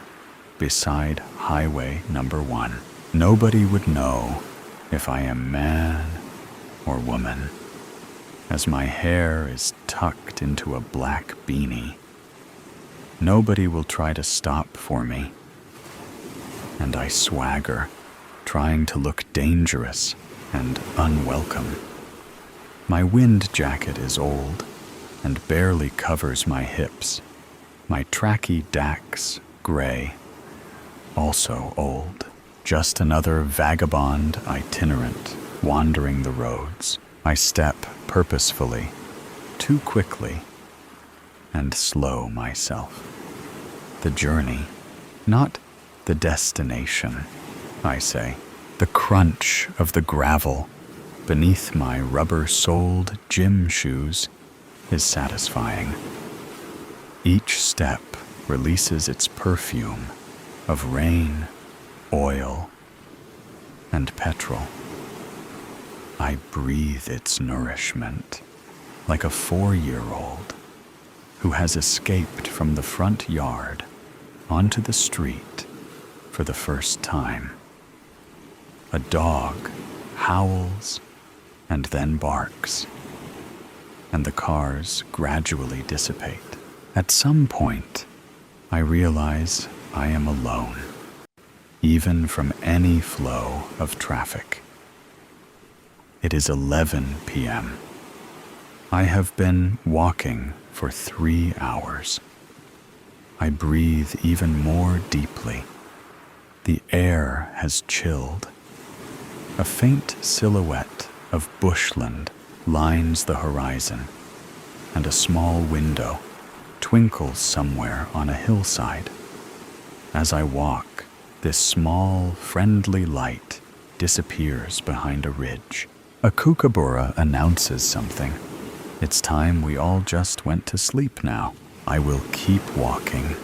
beside Highway number 1. Nobody would know if I am man or woman, as my hair is tucked into a black beanie. Nobody will try to stop for me, and I swagger, trying to look dangerous and unwelcome. My wind jacket is old and barely covers my hips. My tracky Dax, gray, also old. Just another vagabond itinerant wandering the roads. I step purposefully, too quickly, and slow myself. The journey, not the destination, I say. The crunch of the gravel beneath my rubber-soled gym shoes is satisfying. Each step releases its perfume of rain, oil, and petrol. I breathe its nourishment like a 4-year-old who has escaped from the front yard onto the street for the first time. A dog howls and then barks, and the cars gradually dissipate. At some point, I realize I am alone, even from any flow of traffic. It is 11 p.m. I have been walking for 3 hours. I breathe even more deeply. The air has chilled. A faint silhouette of bushland lines the horizon, and a small window twinkles somewhere on a hillside. As I walk, this small, friendly light disappears behind a ridge. A kookaburra announces something. It's time we all just went to sleep now. I will keep walking.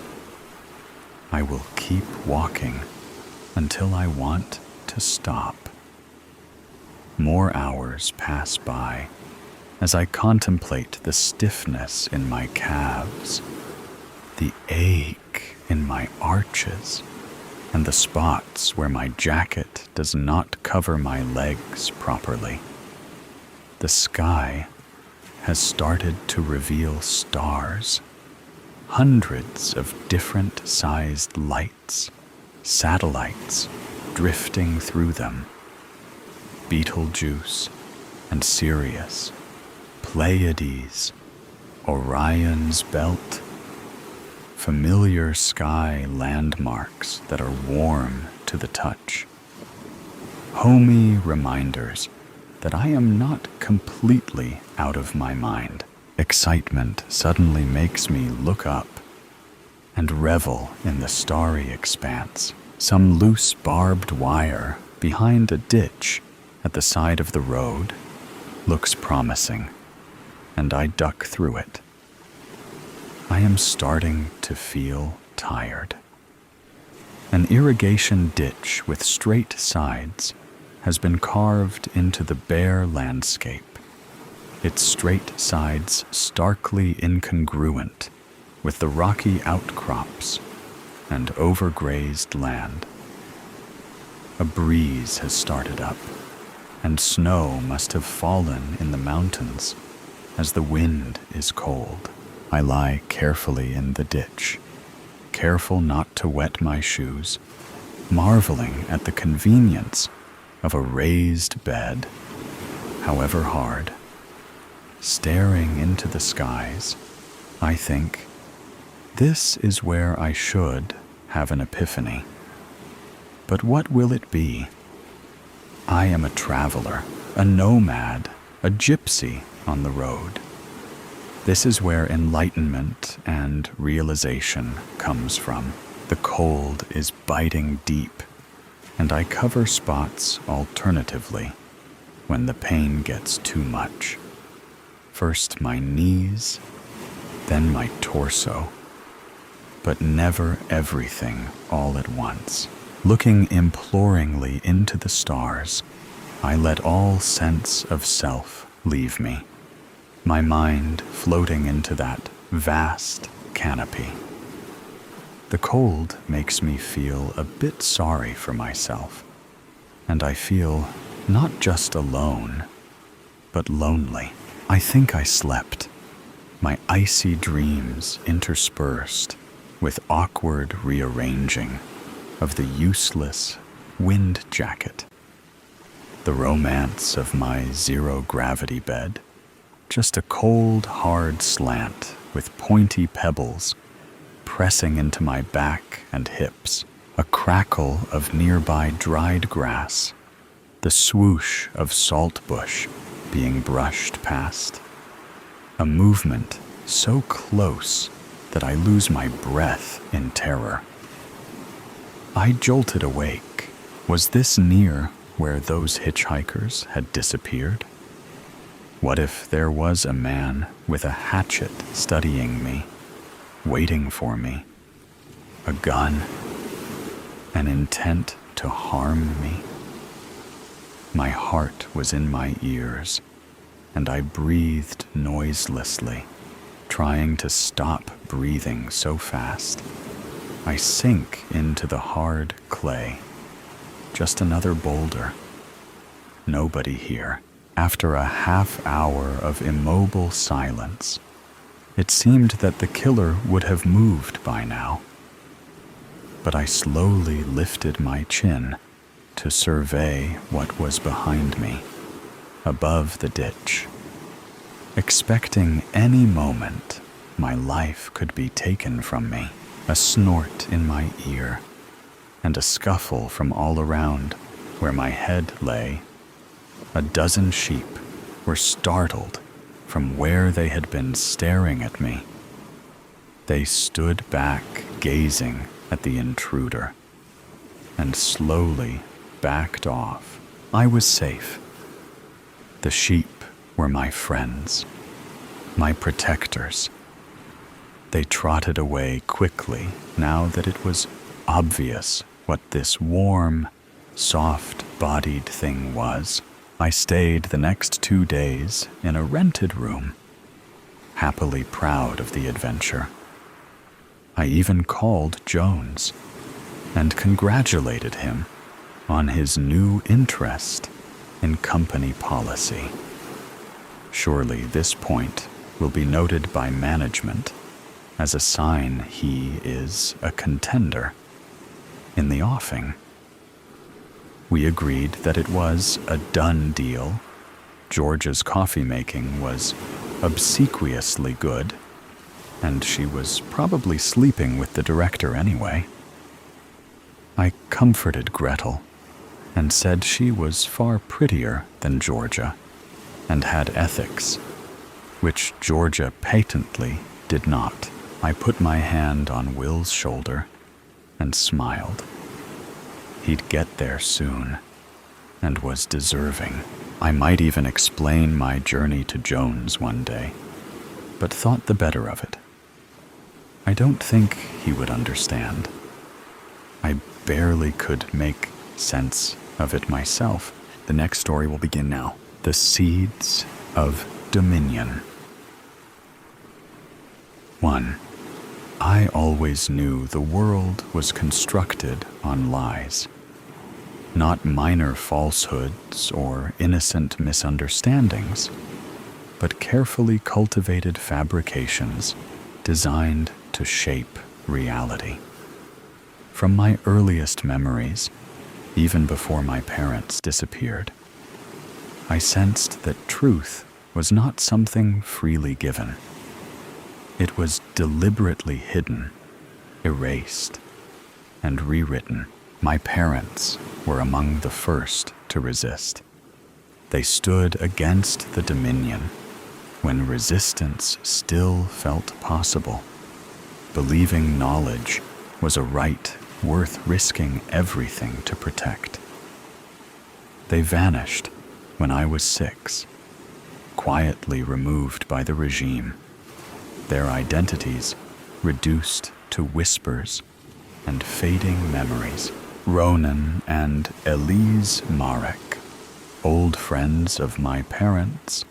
I will keep walking until I want to stop. More hours pass by as I contemplate the stiffness in my calves, the ache in my arches, and the spots where my jacket does not cover my legs properly. The sky has started to reveal stars, hundreds of different sized lights, satellites drifting through them. Betelgeuse and Sirius, Pleiades, Orion's belt, familiar sky landmarks that are warm to the touch. Homey reminders that I am not completely out of my mind. Excitement suddenly makes me look up and revel in the starry expanse. Some loose barbed wire behind a ditch at the side of the road looks promising, and I duck through it. I am starting to feel tired. An irrigation ditch with straight sides has been carved into the bare landscape, its straight sides starkly incongruent with the rocky outcrops and overgrazed land. A breeze has started up, and snow must have fallen in the mountains as the wind is cold. I lie carefully in the ditch, careful not to wet my shoes, marveling at the convenience of a raised bed, however hard. Staring into the skies, I think, this is where I should have an epiphany. But what will it be? I am a traveler, a nomad, a gypsy on the road. This is where enlightenment and realization comes from. The cold is biting deep, and I cover spots alternatively when the pain gets too much. First my knees, then my torso, but never everything all at once. Looking imploringly into the stars, I let all sense of self leave me, my mind floating into that vast canopy. The cold makes me feel a bit sorry for myself, and I feel not just alone, but lonely. I think I slept, my icy dreams interspersed with awkward rearranging of the useless wind jacket. The romance of my zero-gravity bed, just a cold, hard slant with pointy pebbles pressing into my back and hips, a crackle of nearby dried grass, the swoosh of saltbush being brushed past, a movement so close that I lose my breath in terror. I jolted awake. Was this near where those hitchhikers had disappeared? What if there was a man with a hatchet studying me, waiting for me, a gun, an intent to harm me? My heart was in my ears, and I breathed noiselessly, trying to stop breathing so fast. I sink into the hard clay. Just another boulder. Nobody here. After a half hour of immobile silence, it seemed that the killer would have moved by now. But I slowly lifted my chin to survey what was behind me, above the ditch, expecting any moment my life could be taken from me. A snort in my ear, and a scuffle from all around where my head lay. A dozen sheep were startled from where they had been staring at me. They stood back, gazing at the intruder, and slowly backed off. I was safe. The sheep were my friends, my protectors. They trotted away quickly now that it was obvious what this warm, soft-bodied thing was. I stayed the next 2 days in a rented room, happily proud of the adventure. I even called Jones and congratulated him on his new interest in company policy. Surely this point will be noted by management as a sign he is a contender in the offing. We agreed that it was a done deal. Georgia's coffee making was obsequiously good, and she was probably sleeping with the director anyway. I comforted Gretel and said she was far prettier than Georgia and had ethics, which Georgia patently did not. I put my hand on Will's shoulder and smiled. He'd get there soon, and was deserving. I might even explain my journey to Jones one day, but thought the better of it. I don't think he would understand. I barely could make sense of it myself. The next story will begin now. The Seeds of Dominion. 1. I always knew the world was constructed on lies. Not minor falsehoods or innocent misunderstandings, but carefully cultivated fabrications designed to shape reality. From my earliest memories, even before my parents disappeared, I sensed that truth was not something freely given. It was deliberately hidden, erased, and rewritten. My parents were among the first to resist. They stood against the Dominion when resistance still felt possible, believing knowledge was a right worth risking everything to protect. They vanished when I was 6, quietly removed by the regime, their identities reduced to whispers and fading memories. Ronan and Elise Marek, old friends of my parents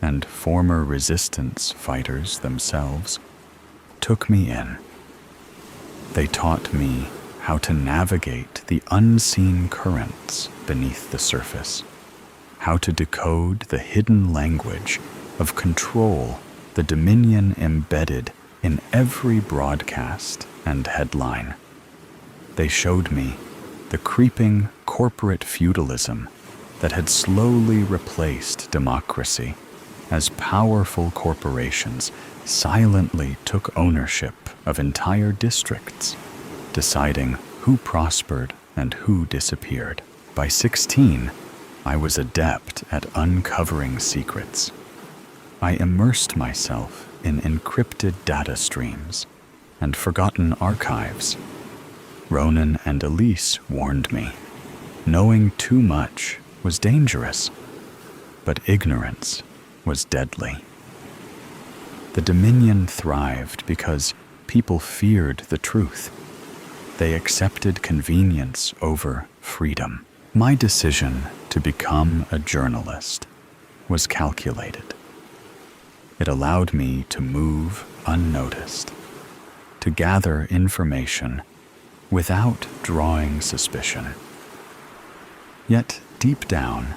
and former resistance fighters themselves, took me in. They taught me how to navigate the unseen currents beneath the surface, how to decode the hidden language of control the Dominion embedded in every broadcast and headline. They showed me the creeping corporate feudalism that had slowly replaced democracy as powerful corporations silently took ownership of entire districts, deciding who prospered and who disappeared. By 16, I was adept at uncovering secrets. I immersed myself in encrypted data streams and forgotten archives. Ronan and Elise warned me. Knowing too much was dangerous, but ignorance was deadly. The Dominion thrived because people feared the truth. They accepted convenience over freedom. My decision to become a journalist was calculated. It allowed me to move unnoticed, to gather information without drawing suspicion. Yet, deep down,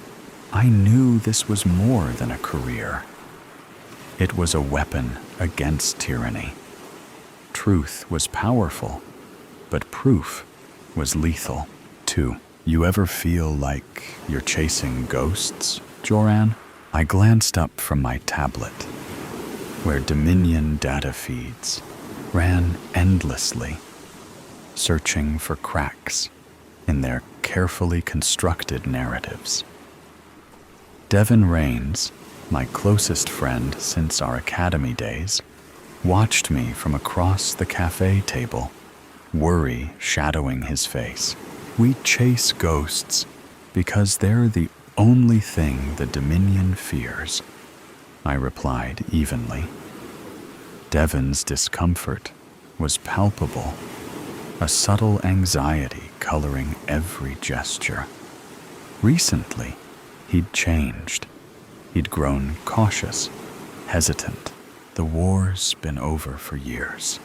I knew this was more than a career. It was a weapon against tyranny. Truth was powerful, but proof was lethal, too. You ever feel like you're chasing ghosts, Joran? I glanced up from my tablet, where Dominion data feeds ran endlessly, searching for cracks in their carefully constructed narratives. Devin Rains, my closest friend since our academy days, watched me from across the cafe table, worry shadowing his face. We chase ghosts because they're the only thing the Dominion fears, I replied evenly. Devin's discomfort was palpable, a subtle anxiety coloring every gesture. Recently, he'd changed. He'd grown cautious, hesitant. The war's been over for years,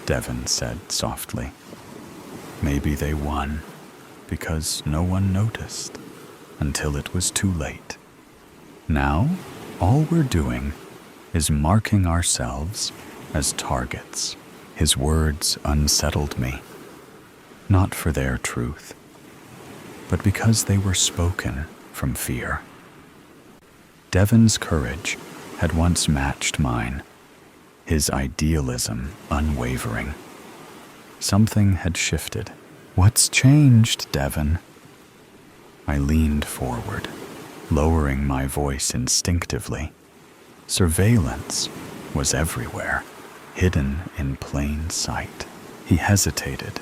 Devin said softly. Maybe they won because no one noticed until it was too late. Now, all we're doing is marking ourselves as targets. His words unsettled me, not for their truth, but because they were spoken from fear. Devin's courage had once matched mine, his idealism unwavering. Something had shifted. What's changed, Devin? I leaned forward, lowering my voice instinctively. Surveillance was everywhere, hidden in plain sight. He hesitated,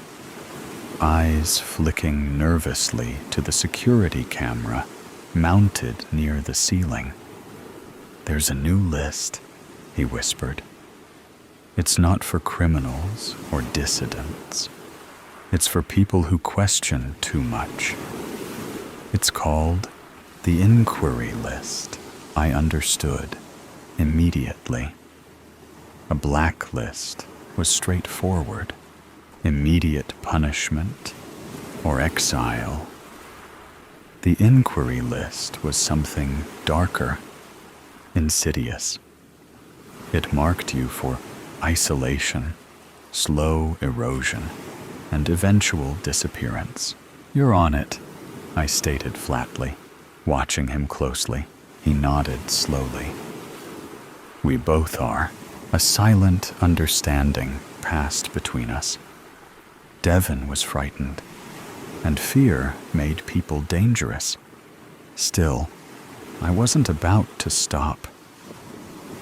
eyes flicking nervously to the security camera mounted near the ceiling. There's a new list, he whispered. It's not for criminals or dissidents. It's for people who question too much. It's called the Inquiry List. I understood immediately. A blacklist was straightforward. Immediate punishment or exile. The Inquiry List was something darker, insidious. It marked you for isolation, slow erosion, and eventual disappearance. You're on it, I stated flatly, watching him closely. He nodded slowly. We both are. A silent understanding passed between us. Devin was frightened, and fear made people dangerous. Still, I wasn't about to stop.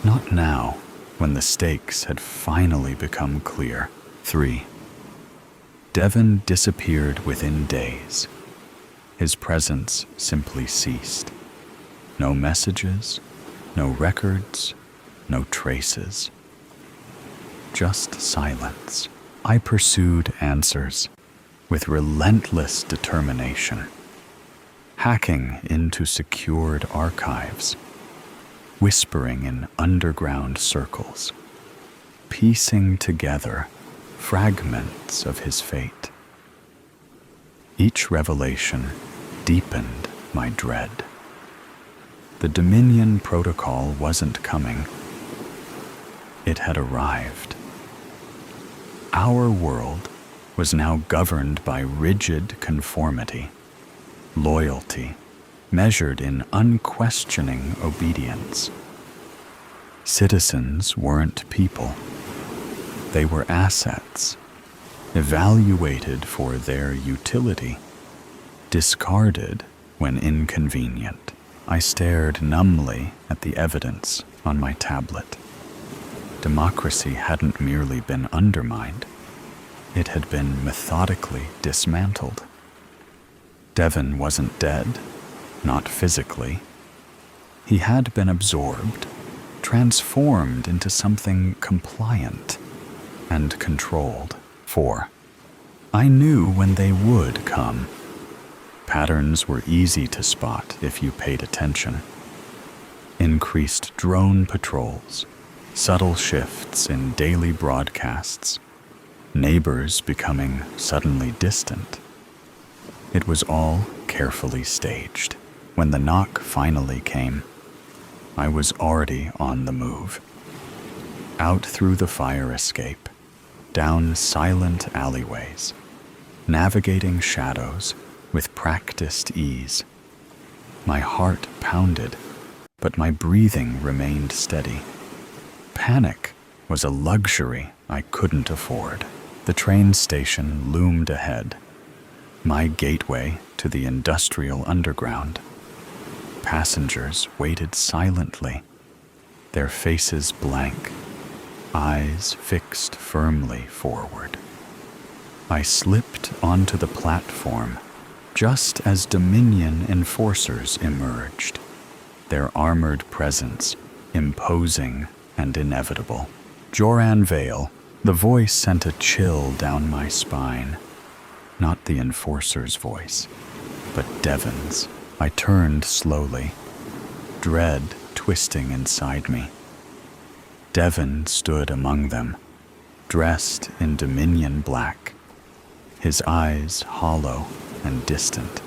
Not now, when the stakes had finally become clear. 3. Devin disappeared within days. His presence simply ceased. No messages, no records, no traces. Just silence. I pursued answers with relentless determination, hacking into secured archives, whispering in underground circles, piecing together fragments of his fate. Each revelation deepened my dread. The Dominion protocol wasn't coming. It had arrived. Our world was now governed by rigid conformity, loyalty, measured in unquestioning obedience. Citizens weren't people. They were assets, evaluated for their utility, discarded when inconvenient. I stared numbly at the evidence on my tablet. Democracy hadn't merely been undermined, it had been methodically dismantled. Devin wasn't dead, not physically, He had been absorbed, transformed into something compliant and controlled. 4. I knew when they would come. Patterns were easy to spot if you paid attention. Increased drone patrols, subtle shifts in daily broadcasts, neighbors becoming suddenly distant. It was all carefully staged. When the knock finally came, I was already on the move. Out through the fire escape, down silent alleyways, navigating shadows with practiced ease. My heart pounded, but my breathing remained steady. Panic was a luxury I couldn't afford. The train station loomed ahead, my gateway to the industrial underground. Passengers waited silently, their faces blank, eyes fixed firmly forward. I slipped onto the platform just as Dominion enforcers emerged, their armored presence imposing and inevitable. Joran Vale, the voice sent a chill down my spine. Not the enforcer's voice, but Devon's. I turned slowly, dread twisting inside me. Devon stood among them, dressed in Dominion black, his eyes hollow and distant.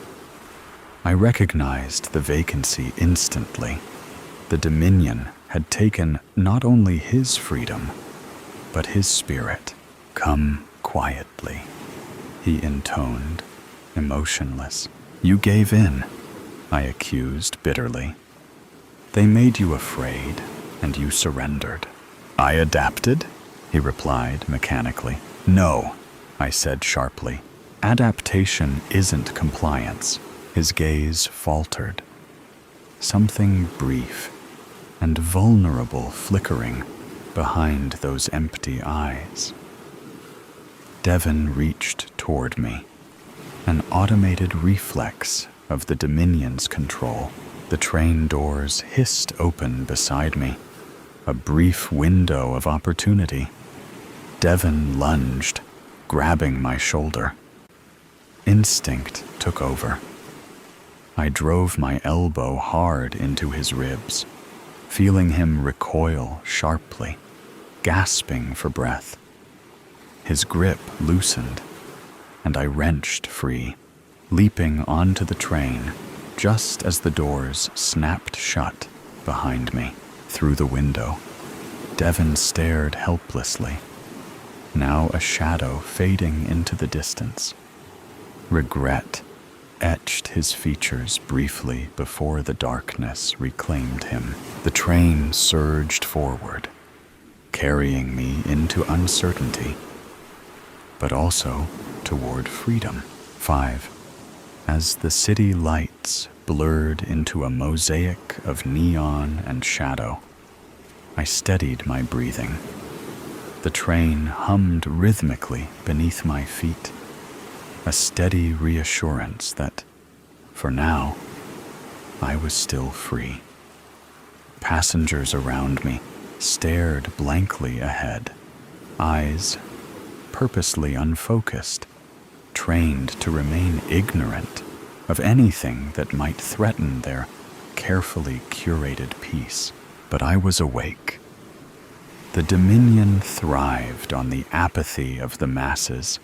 I recognized the vacancy instantly. The Dominion had taken not only his freedom, but his spirit. Come quietly, he intoned, emotionless. You gave in, I accused bitterly. They made you afraid, and you surrendered. I adapted, he replied mechanically. No, I said sharply. Adaptation isn't compliance. His gaze faltered. Something brief and vulnerable flickering behind those empty eyes. Devon reached toward me, an automated reflex of the Dominion's control. The train doors hissed open beside me, a brief window of opportunity. Devon lunged, grabbing my shoulder. Instinct took over. I drove my elbow hard into his ribs, feeling him recoil sharply, gasping for breath. His grip loosened, and I wrenched free, leaping onto the train just as the doors snapped shut behind me. Through the window, Devon stared helplessly, now a shadow fading into the distance. Regret etched his features briefly before the darkness reclaimed him. The train surged forward, carrying me into uncertainty, but also toward freedom. 5. As the city lights blurred into a mosaic of neon and shadow, I steadied my breathing. The train hummed rhythmically beneath my feet, a steady reassurance that, for now, I was still free. Passengers around me stared blankly ahead, eyes purposely unfocused, trained to remain ignorant of anything that might threaten their carefully curated peace. But I was awake. The Dominion thrived on the apathy of the masses,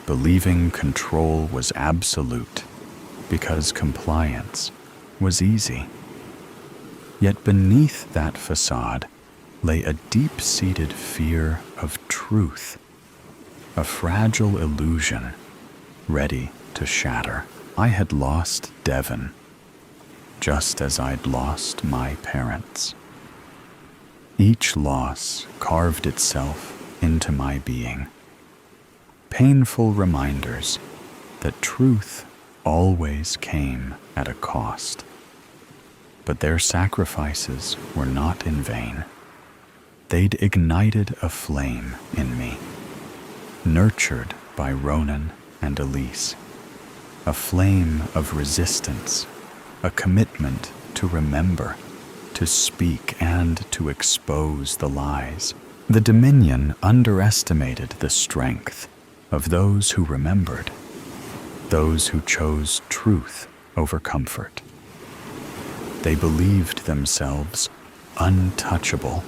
believing control was absolute because compliance was easy. Yet beneath that facade lay a deep-seated fear of truth, a fragile illusion ready to shatter. I had lost Devon, just as I'd lost my parents. Each loss carved itself into my being. Painful reminders that truth always came at a cost. But their sacrifices were not in vain. They'd ignited a flame in me, nurtured by Ronan and Elise, a flame of resistance, a commitment to remember, to speak and to expose the lies. The Dominion underestimated the strength of those who remembered, those who chose truth over comfort. They believed themselves untouchable,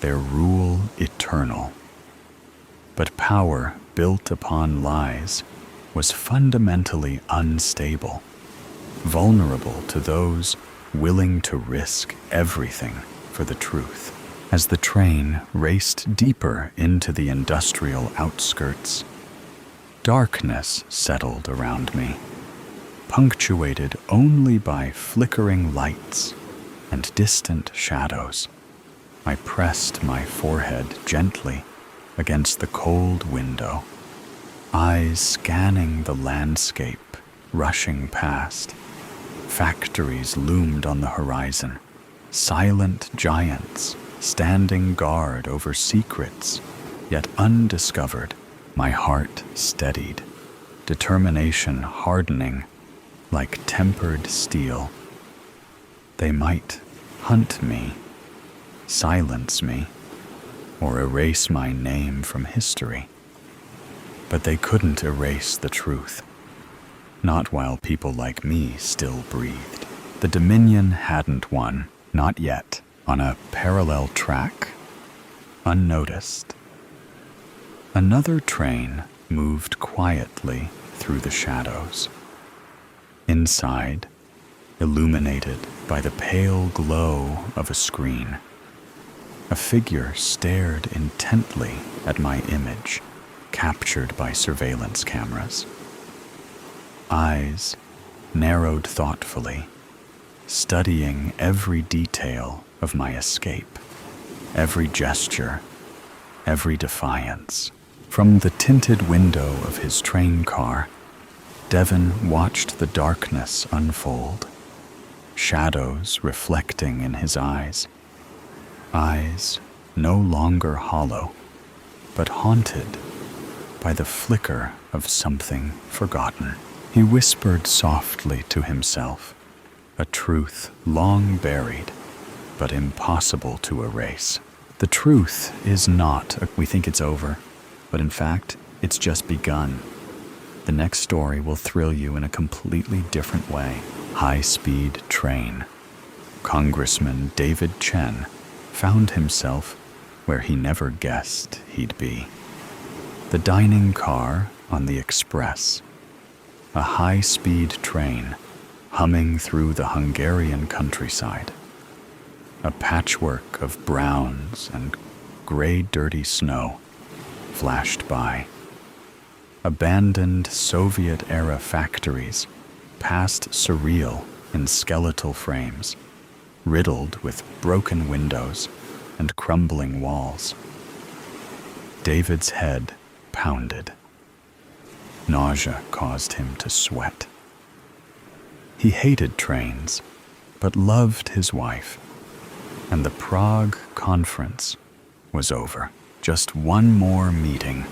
their rule eternal. But power built upon lies was fundamentally unstable, vulnerable to those willing to risk everything for the truth. As the train raced deeper into the industrial outskirts, darkness settled around me, punctuated only by flickering lights and distant shadows. I pressed my forehead gently against the cold window, eyes scanning the landscape rushing past. Factories loomed on the horizon, silent giants standing guard over secrets yet undiscovered. My heart steadied, determination hardening like tempered steel. They might hunt me, silence me, or erase my name from history, but they couldn't erase the truth. Not while people like me still breathed. The Dominion hadn't won, not yet. On a parallel track, unnoticed, another train moved quietly through the shadows. Inside, illuminated by the pale glow of a screen, a figure stared intently at my image, captured by surveillance cameras. Eyes narrowed thoughtfully, studying every detail of my escape, every gesture, every defiance. From the tinted window of his train car, Devon watched the darkness unfold, shadows reflecting in his eyes no longer hollow, but haunted by the flicker of something forgotten. He whispered softly to himself, a truth long buried, but impossible to erase. The truth is not, we think it's over, but in fact, it's just begun. The next story will thrill you in a completely different way. High-speed train. Congressman David Chen found himself where he never guessed he'd be. The dining car on the express. A high-speed train humming through the Hungarian countryside. A patchwork of browns and gray dirty snow flashed by. Abandoned Soviet-era factories passed surreal in skeletal frames, riddled with broken windows and crumbling walls. David's head pounded. Nausea caused him to sweat. He hated trains, but loved his wife. And the Prague conference was over. Just one more meeting,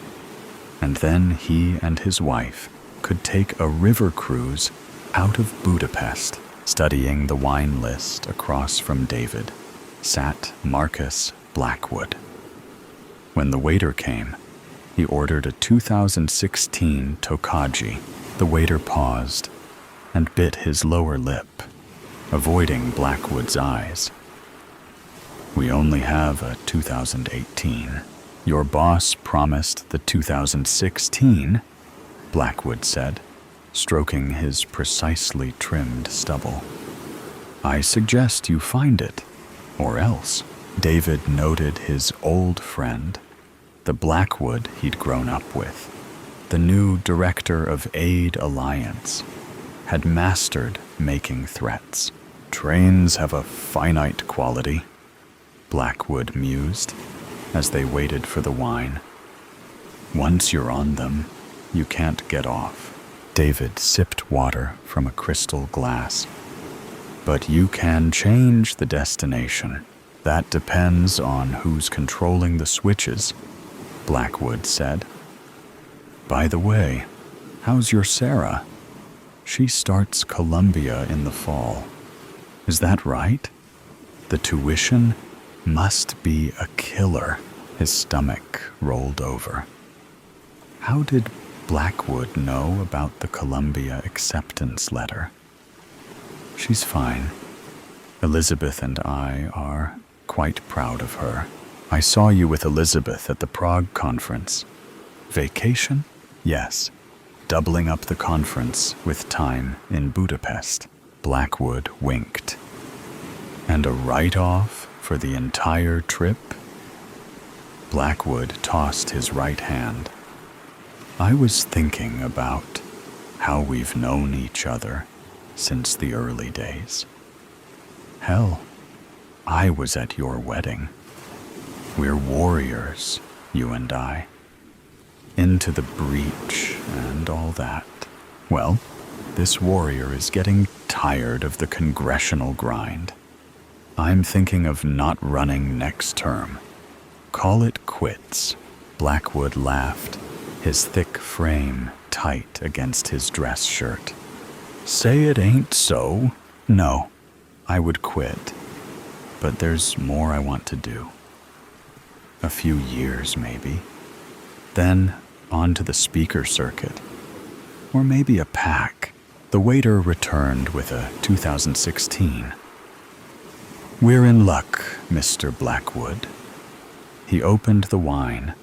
and then he and his wife could take a river cruise out of Budapest. Studying the wine list across from David sat Marcus Blackwood. When the waiter came, he ordered a 2016 Tokaji. The waiter paused and bit his lower lip, avoiding Blackwood's eyes. We only have a 2018. Your boss promised the 2016, Blackwood said, stroking his precisely trimmed stubble. I suggest you find it, or else. David noted his old friend, the Blackwood he'd grown up with, the new director of Aid Alliance, had mastered making threats. Trains have a finite quality, Blackwood mused as they waited for the wine. Once you're on them, you can't get off. David sipped water from a crystal glass. But you can change the destination. That depends on who's controlling the switches, Blackwood said. By the way, how's your Sarah? She starts Columbia in the fall. Is that right? The tuition must be a killer. His stomach rolled over. How did Blackwood know about the Columbia acceptance letter? She's fine. Elizabeth and I are quite proud of her. I saw you with Elizabeth at the Prague conference. Vacation? Yes. Doubling up the conference with time in Budapest. Blackwood winked. And a write-off for the entire trip? Blackwood tossed his right hand. I was thinking about how we've known each other since the early days. Hell, I was at your wedding. We're warriors, you and I. Into the breach and all that. Well, this warrior is getting tired of the congressional grind. I'm thinking of not running next term. Call it quits. Blackwood laughed, his thick frame tight against his dress shirt. Say it ain't so. No, I would quit. But there's more I want to do. A few years, maybe. Then on to the speaker circuit. Or maybe a pack. The waiter returned with a 2016. We're in luck, Mr. Blackwood. He opened the wine,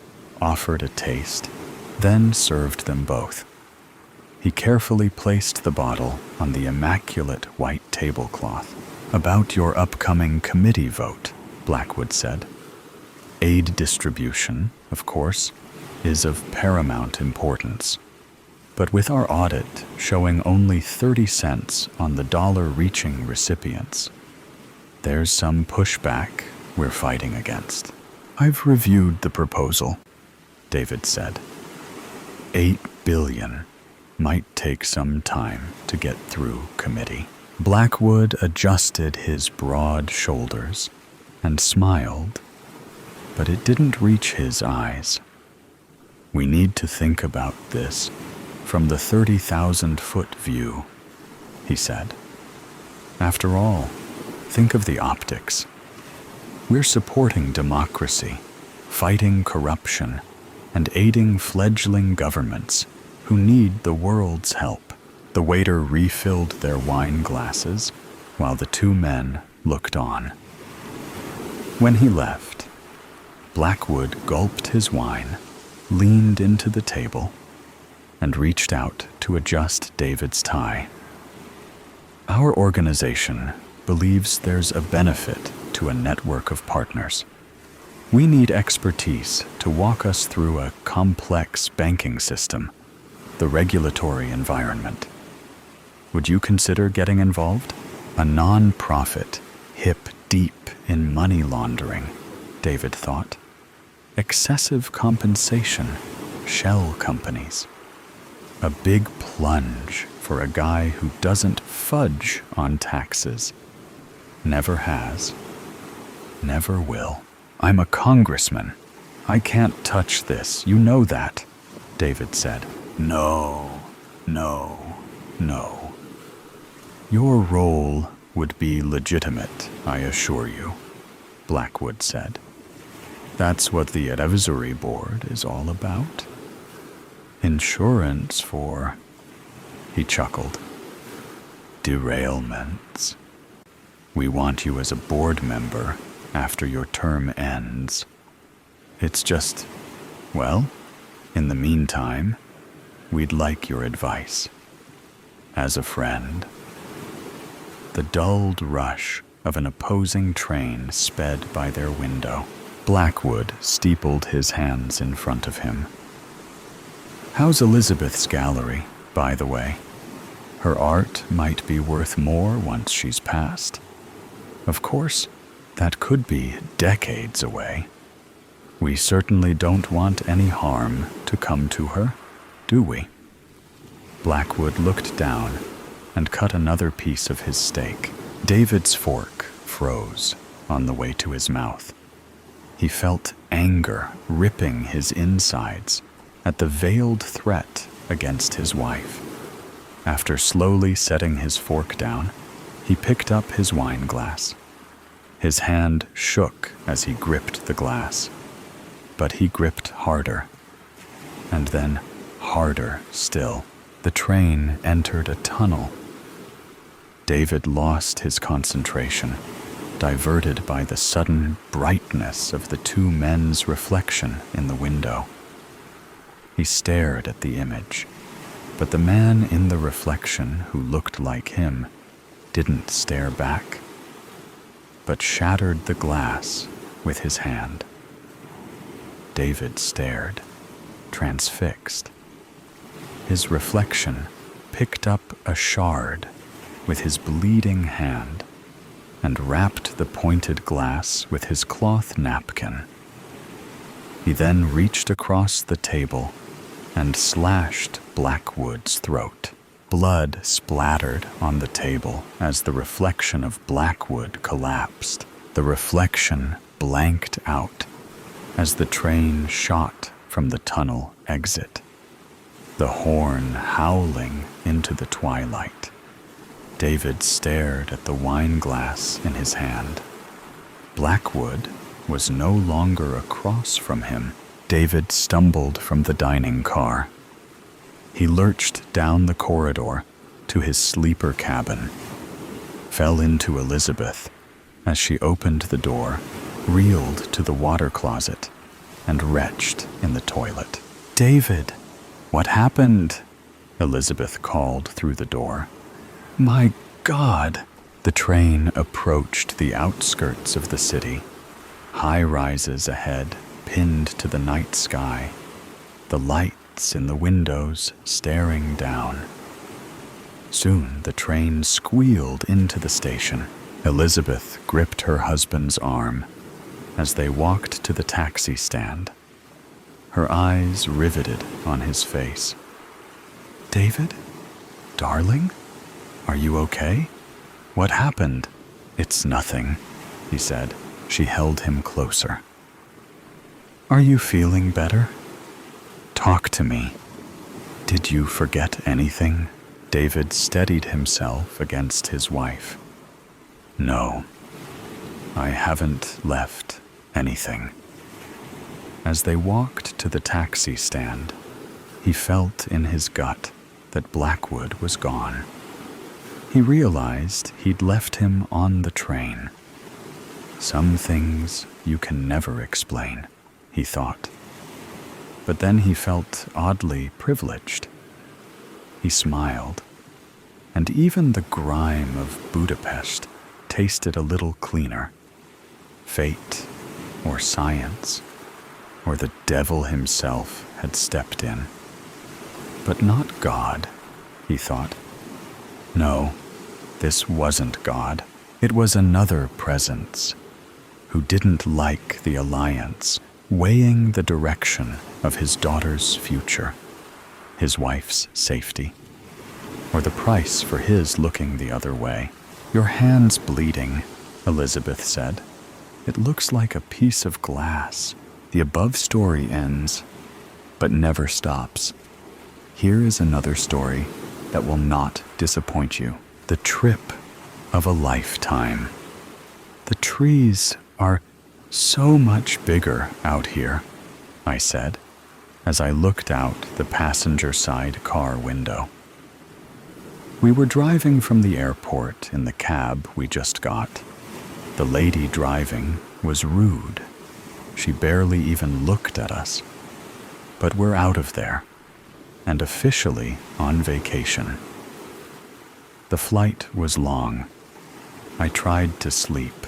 offered a taste, then served them both. He carefully placed the bottle on the immaculate white tablecloth. About your upcoming committee vote, Blackwood said. Aid distribution, of course, is of paramount importance. But with our audit showing only 30 cents on the dollar reaching recipients, there's some pushback we're fighting against. I've reviewed the proposal, David said. $8 billion might take some time to get through committee. Blackwood adjusted his broad shoulders and smiled, but it didn't reach his eyes. We need to think about this from the 30,000-foot view, he said. After all, think of the optics. We're supporting democracy, fighting corruption, and aiding fledgling governments who need the world's help. The waiter refilled their wine glasses while the two men looked on. When he left, Blackwood gulped his wine, leaned into the table, and reached out to adjust David's tie. Our organization believes there's a benefit to a network of partners. We need expertise to walk us through a complex banking system, the regulatory environment. Would you consider getting involved? A non-profit, hip deep in money laundering, David thought. Excessive compensation, shell companies. A big plunge for a guy who doesn't fudge on taxes. Never has. Never will. I'm a congressman. I can't touch this. You know that, David said. No. Your role would be legitimate, I assure you, Blackwood said. That's what the advisory board is all about. Insurance for, he chuckled, derailments. We want you as a board member after your term ends. It's just, well, in the meantime, we'd like your advice. As a friend. The dulled rush of an opposing train sped by their window. Blackwood steepled his hands in front of him. How's Elizabeth's gallery, by the way? Her art might be worth more once she's passed. Of course, that could be decades away. We certainly don't want any harm to come to her, do we? Blackwood looked down and cut another piece of his steak. David's fork froze on the way to his mouth. He felt anger ripping his insides at the veiled threat against his wife. After slowly setting his fork down, he picked up his wine glass. His hand shook as he gripped the glass, but he gripped harder, and then harder still. The train entered a tunnel. David lost his concentration, diverted by the sudden brightness of the two men's reflection in the window. He stared at the image, but the man in the reflection who looked like him didn't stare back, but shattered the glass with his hand. David stared, transfixed. His reflection picked up a shard with his bleeding hand and wrapped the pointed glass with his cloth napkin. He then reached across the table and slashed Blackwood's throat. Blood splattered on the table as the reflection of Blackwood collapsed. The reflection blanked out as the train shot from the tunnel exit, the horn howling into the twilight. David stared at the wine glass in his hand. Blackwood was no longer across from him. David stumbled from the dining car. He lurched down the corridor to his sleeper cabin, fell into Elizabeth as she opened the door, reeled to the water closet, and retched in the toilet. "David, what happened?" Elizabeth called through the door. "My God!" The train approached the outskirts of the city, high rises ahead, pinned to the night sky, the lights in the windows staring down. Soon the train squealed into the station. Elizabeth gripped her husband's arm as they walked to the taxi stand, her eyes riveted on his face. "David? Darling? Are you okay? What happened?" "It's nothing," he said. She held him closer. "Are you feeling better? Talk to me. Did you forget anything?" David steadied himself against his wife. "No, I haven't left anything." As they walked to the taxi stand, he felt in his gut that Blackwood was gone. He realized he'd left him on the train. Some things you can never explain, he thought. But then he felt oddly privileged. He smiled, and even the grime of Budapest tasted a little cleaner. Fate, or science, or the devil himself had stepped in. But not God, he thought. No, this wasn't God. It was another presence who didn't like the alliance, weighing the direction of his daughter's future, his wife's safety, or the price for his looking the other way. "Your hand's bleeding," Elizabeth said. "It looks like a piece of glass." The above story ends, but never stops. Here is another story that will not disappoint you. The trip of a lifetime. "The trees are so much bigger out here," I said, as I looked out the passenger side car window. We were driving from the airport in the cab we just got. The lady driving was rude. She barely even looked at us. But we're out of there, and officially on vacation. The flight was long. I tried to sleep,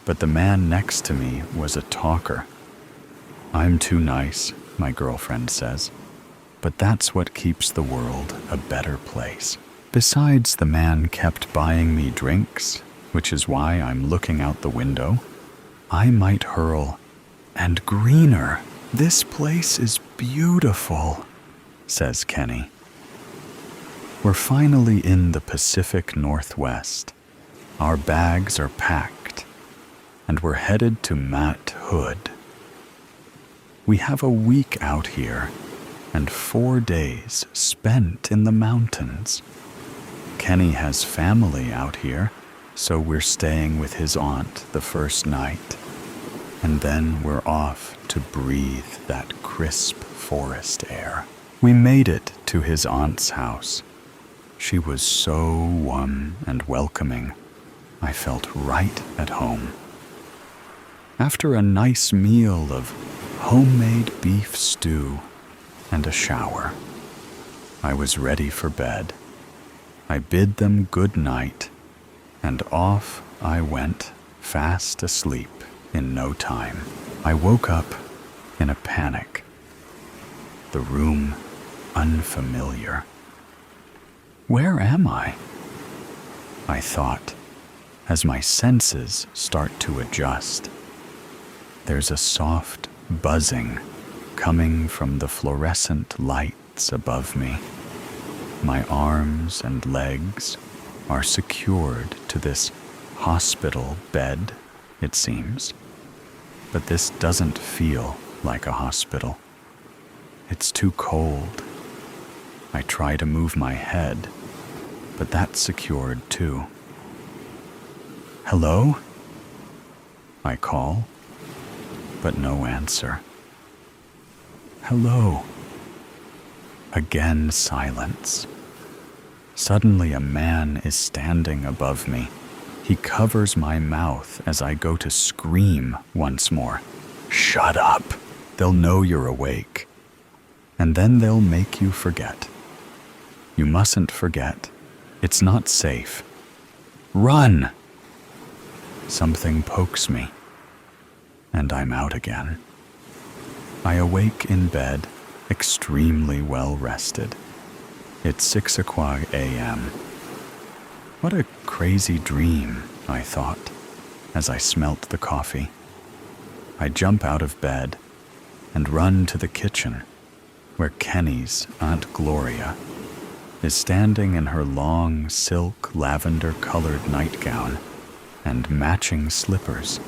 but the man next to me was a talker. "I'm too nice," my girlfriend says, "but that's what keeps the world a better place." Besides, the man kept buying me drinks, which is why I'm looking out the window. I might hurl, "And greener. This place is beautiful," says Kenny. We're finally in the Pacific Northwest. Our bags are packed, and we're headed to Mat Hood. We have a week out here, and 4 days spent in the mountains. Kenny has family out here, So we're staying with his aunt the first night, and then we're off to breathe that crisp forest air. We made it to his aunt's house. She was so warm and welcoming. I felt right at home. After a nice meal of homemade beef stew and a shower, I was ready for bed. I bid them good night, and off I went, fast asleep in no time. I woke up in a panic. The room unfamiliar. Where am I? I thought, as my senses start to adjust. There's a soft buzzing coming from the fluorescent lights above me. My arms and legs are secured to this hospital bed, it seems. But this doesn't feel like a hospital. It's too cold. I try to move my head, but that's secured too. Hello? I call, but no answer. Hello. Again silence. Suddenly a man is standing above me. He covers my mouth as I go to scream once more. Shut up! They'll know you're awake. And then they'll make you forget. You mustn't forget. It's not safe. Run! Something pokes me, and I'm out again. I awake in bed, extremely well rested. It's 6:00 a.m. What a crazy dream, I thought, as I smelt the coffee. I jump out of bed and run to the kitchen, where Kenny's Aunt Gloria is standing in her long silk lavender-colored nightgown and matching slippers.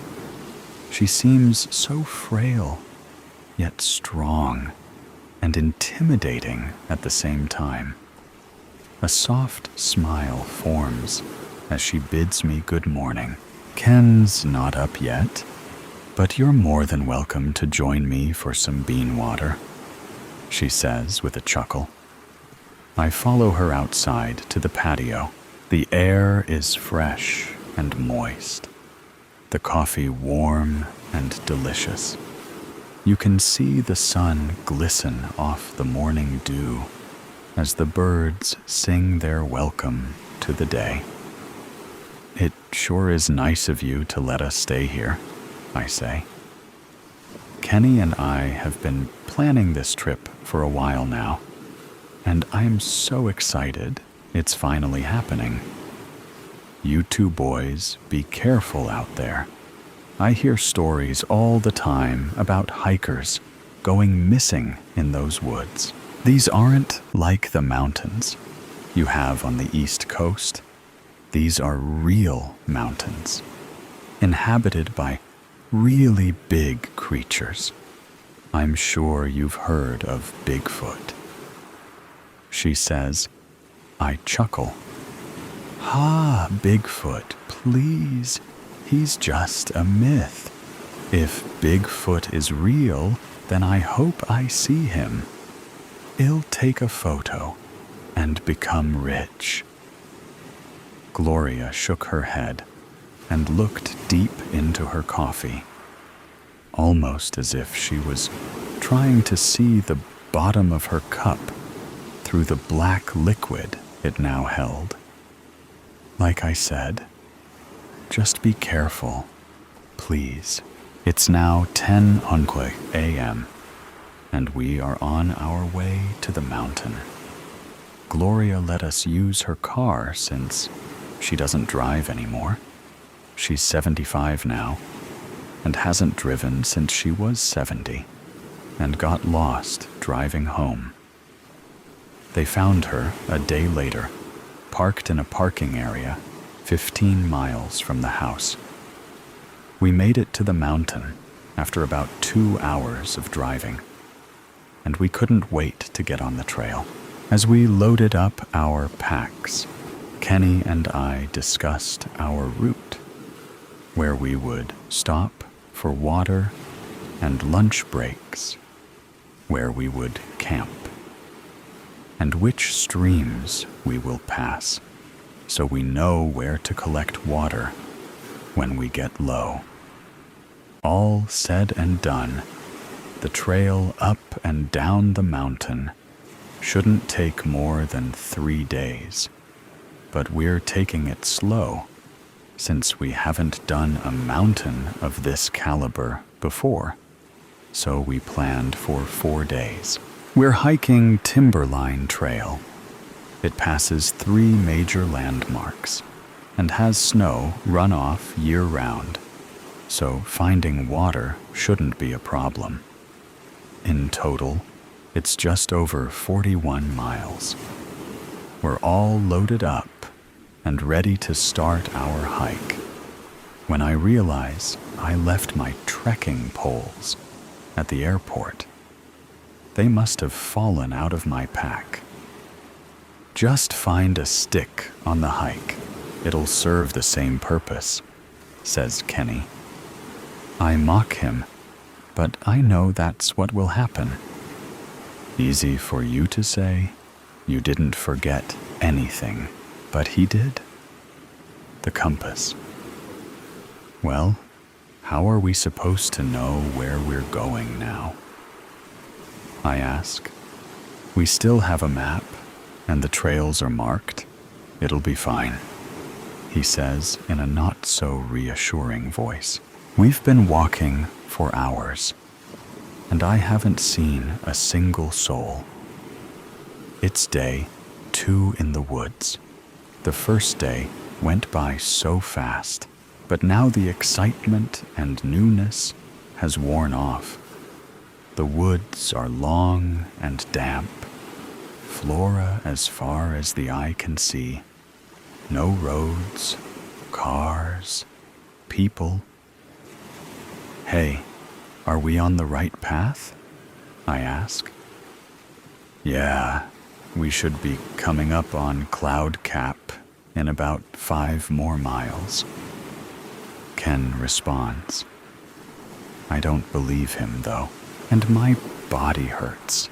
She seems so frail, yet strong and intimidating at the same time. A soft smile forms as she bids me good morning. Ken's not up yet, but you're more than welcome to join me for some bean water, she says with a chuckle. I follow her outside to the patio. The air is fresh and moist, the coffee warm and delicious. You can see the sun glisten off the morning dew as the birds sing their welcome to the day. It sure is nice of you to let us stay here, I say. Kenny and I have been planning this trip for a while now, and I'm so excited it's finally happening. You two boys, be careful out there. I hear stories all the time about hikers going missing in those woods. These aren't like the mountains you have on the East Coast. These are real mountains, inhabited by really big creatures. I'm sure you've heard of Bigfoot. She says. I chuckle. Ha, Bigfoot, please. He's just a myth. If Bigfoot is real, then I hope I see him. He'll take a photo and become rich. Gloria shook her head and looked deep into her coffee, almost as if she was trying to see the bottom of her cup through the black liquid it now held. Like I said, just be careful, please. It's now 10:00 a.m., and we are on our way to the mountain. Gloria let us use her car since she doesn't drive anymore. She's 75 now, and hasn't driven since she was 70, and got lost driving home. They found her a day later, parked in a parking area 15 miles from the house. We made it to the mountain after about 2 hours of driving, and we couldn't wait to get on the trail. As we loaded up our packs, Kenny and I discussed our route, where we would stop for water and lunch breaks, where we would camp, and which streams we will pass so we know where to collect water when we get low. All said and done, the trail up and down the mountain shouldn't take more than 3 days, but we're taking it slow since we haven't done a mountain of this caliber before, so we planned for 4 days. We're hiking Timberline Trail. It passes 3 major landmarks and has snow runoff year-round, so finding water shouldn't be a problem. In total, it's just over 41 miles. We're all loaded up and ready to start our hike when I realize I left my trekking poles at the airport. They must have fallen out of my pack. Just find a stick on the hike. It'll serve the same purpose, says Kenny. I mock him, but I know that's what will happen. Easy for you to say. You didn't forget anything, but he did. The compass. Well, how are we supposed to know where we're going now? I ask. We still have a map, and the trails are marked. It'll be fine, he says in a not-so-reassuring voice. We've been walking for hours, and I haven't seen a single soul. It's day 2 in the woods. The first day went by so fast, but now the excitement and newness has worn off. The woods are long and damp, flora as far as the eye can see. No roads, cars, people. Hey, are we on the right path? I ask. Yeah, we should be coming up on Cloud Cap in about 5 more miles. Ken responds. I don't believe him, though, and my body hurts.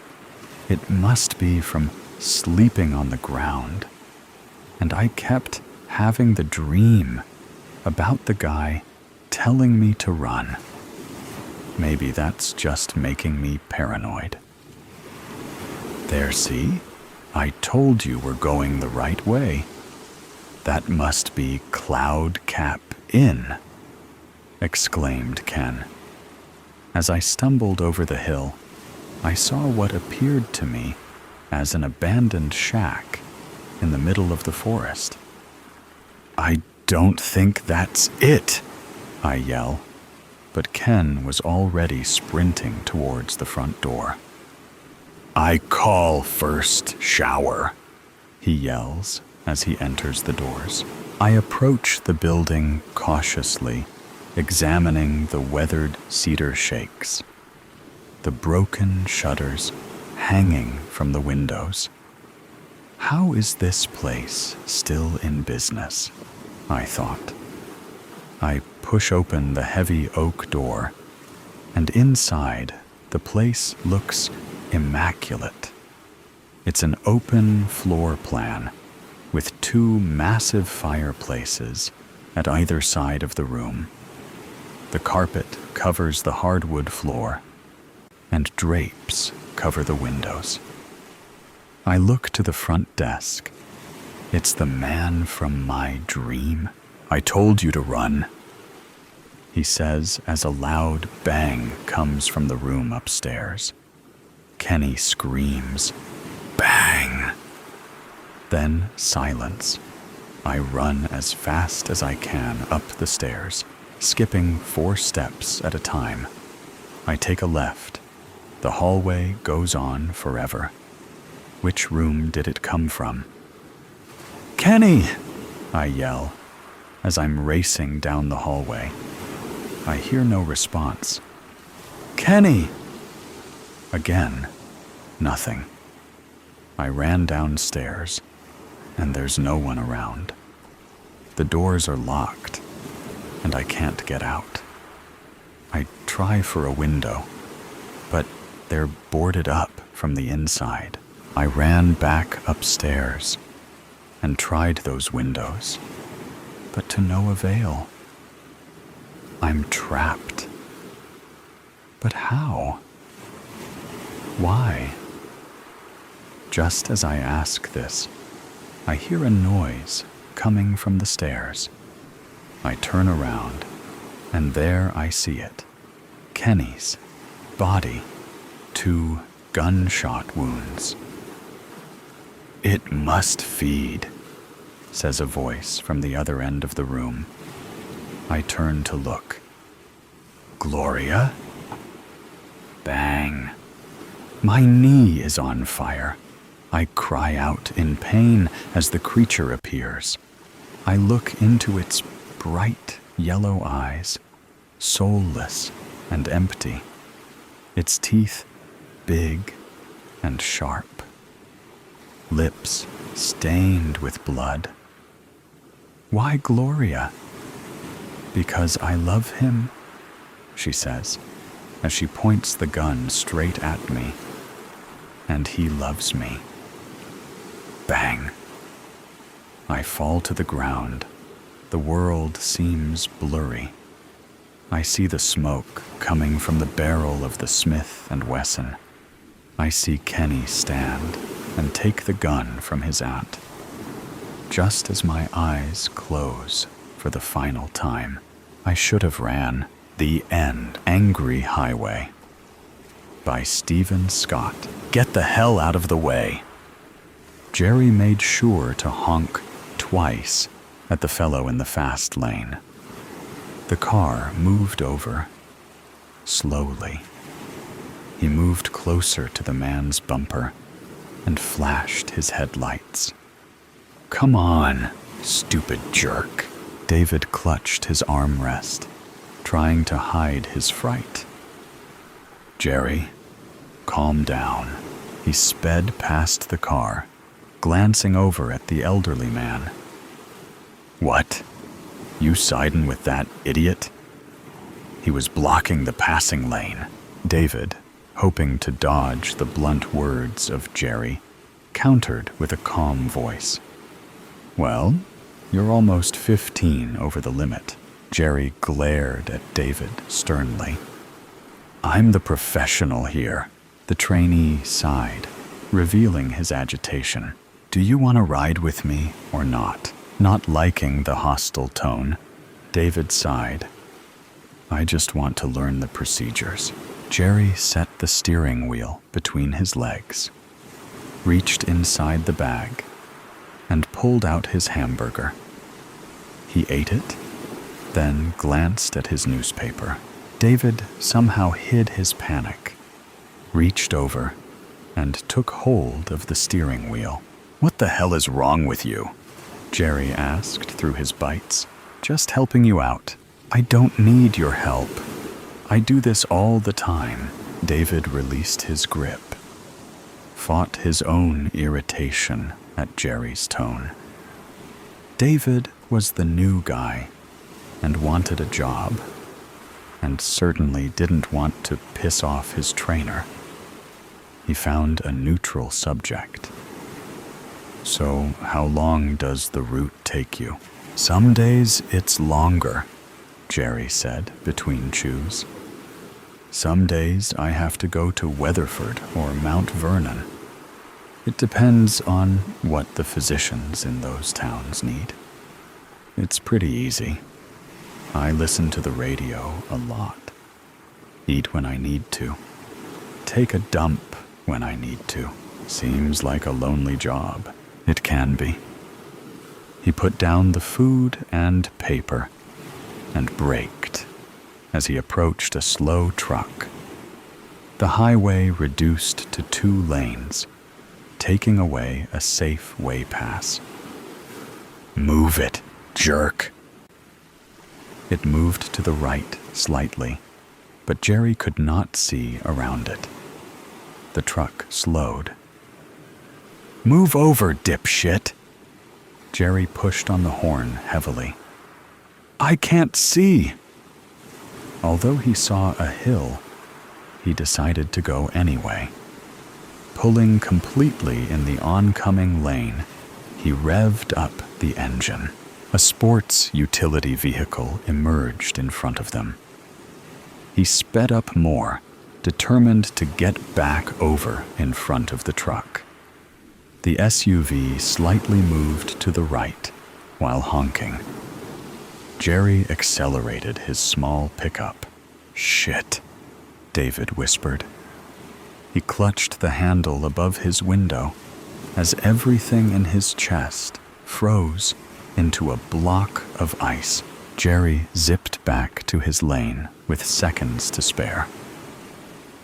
It must be from sleeping on the ground. And I kept having the dream about the guy telling me to run. Maybe that's just making me paranoid. There, see? I told you we're going the right way. That must be Cloud Cap Inn, exclaimed Ken. As I stumbled over the hill, I saw what appeared to me as an abandoned shack in the middle of the forest. I don't think that's it, I yell, but Ken was already sprinting towards the front door. I call first shower, he yells as he enters the doors. I approach the building cautiously, examining the weathered cedar shakes, the broken shutters hanging from the windows. How is this place still in business? I thought. I push open the heavy oak door, and inside, the place looks immaculate. It's an open floor plan with 2 massive fireplaces at either side of the room. The carpet covers the hardwood floor, and drapes cover the windows. I look to the front desk. It's the man from my dream. I told you to run, he says as a loud bang comes from the room upstairs. Kenny screams, bang! Then silence. I run as fast as I can up the stairs, skipping 4 steps at a time. I take a left. The hallway goes on forever. Which room did it come from? Kenny! I yell as I'm racing down the hallway. I hear no response. Kenny! Again, nothing. I ran downstairs, and there's no one around. The doors are locked, and I can't get out. I try for a window, but they're boarded up from the inside. I ran back upstairs and tried those windows, but to no avail. I'm trapped. But how? Why? Just as I ask this, I hear a noise coming from the stairs. I turn around, and there I see it. Kenny's body, 2 gunshot wounds. "It must feed," says a voice from the other end of the room. I turn to look. "Gloria?" Bang. My knee is on fire. I cry out in pain as the creature appears. I look into its bright yellow eyes, soulless and empty. Its teeth big and sharp. Lips stained with blood. Why Gloria? "Because I love him," she says, as she points the gun straight at me. "And he loves me." Bang. I fall to the ground. The world seems blurry. I see the smoke coming from the barrel of the Smith & Wesson. I see Kenny stand and take the gun from his aunt. Just as my eyes close for the final time, I should have ran. The End. Angry Highway by Stephen Scott. Get the hell out of the way. Jerry made sure to honk twice at the fellow in the fast lane. The car moved over, slowly. He moved closer to the man's bumper and flashed his headlights. "Come on, stupid jerk." David clutched his armrest, trying to hide his fright. "Jerry, calm down." He sped past the car, glancing over at the elderly man. "What? You siding with that idiot?" He was blocking the passing lane. David, hoping to dodge the blunt words of Jerry, countered with a calm voice. "Well, you're almost 15 over the limit." Jerry glared at David sternly. "I'm the professional here." The trainee sighed, revealing his agitation. "Do you want to ride with me or not?" Not liking the hostile tone, David sighed. "I just want to learn the procedures." Jerry set the steering wheel between his legs, reached inside the bag, and pulled out his hamburger. He ate it, then glanced at his newspaper. David somehow hid his panic, reached over, and took hold of the steering wheel. "What the hell is wrong with you?" Jerry asked through his bites. "Just helping you out. I don't need your help. I do this all the time." David released his grip, fought his own irritation at Jerry's tone. David was the new guy and wanted a job, and certainly didn't want to piss off his trainer. He found a neutral subject. "So how long does the route take you?" "Some days it's longer," Jerry said between chews. "Some days I have to go to Weatherford or Mount Vernon. It depends on what the physicians in those towns need. It's pretty easy. I listen to the radio a lot. Eat when I need to. Take a dump when I need to. Seems like a lonely job. It can be." He put down the food and paper and braked as he approached a slow truck. The highway reduced to 2 lanes, taking away a safe way pass. "Move it, jerk." It moved to the right slightly, but Jerry could not see around it. The truck slowed. "Move over, dipshit," Jerry pushed on the horn heavily. "I can't see!" Although he saw a hill, he decided to go anyway. Pulling completely in the oncoming lane, he revved up the engine. A sports utility vehicle emerged in front of them. He sped up more, determined to get back over in front of the truck. The SUV slightly moved to the right while honking. Jerry accelerated his small pickup. "Shit," David whispered. He clutched the handle above his window as everything in his chest froze into a block of ice. Jerry zipped back to his lane with seconds to spare.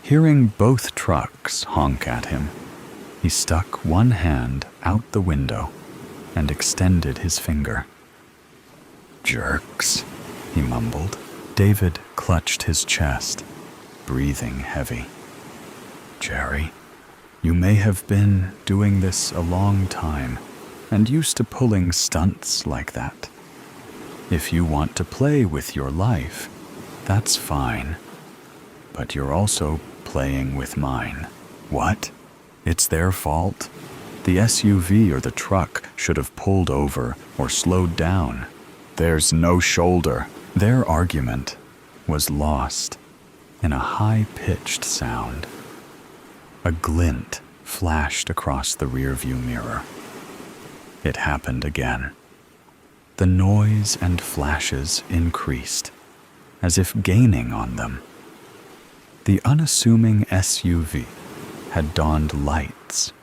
Hearing both trucks honk at him, he stuck one hand out the window and extended his finger. "Jerks," he mumbled. David clutched his chest, breathing heavy. "Jerry, you may have been doing this a long time and used to pulling stunts like that. If you want to play with your life, that's fine. But you're also playing with mine." "What? It's their fault? The SUV or the truck should have pulled over or slowed down. There's no shoulder." Their argument was lost in a high-pitched sound. A glint flashed across the rearview mirror. It happened again. The noise and flashes increased, as if gaining on them. The unassuming SUV had donned lights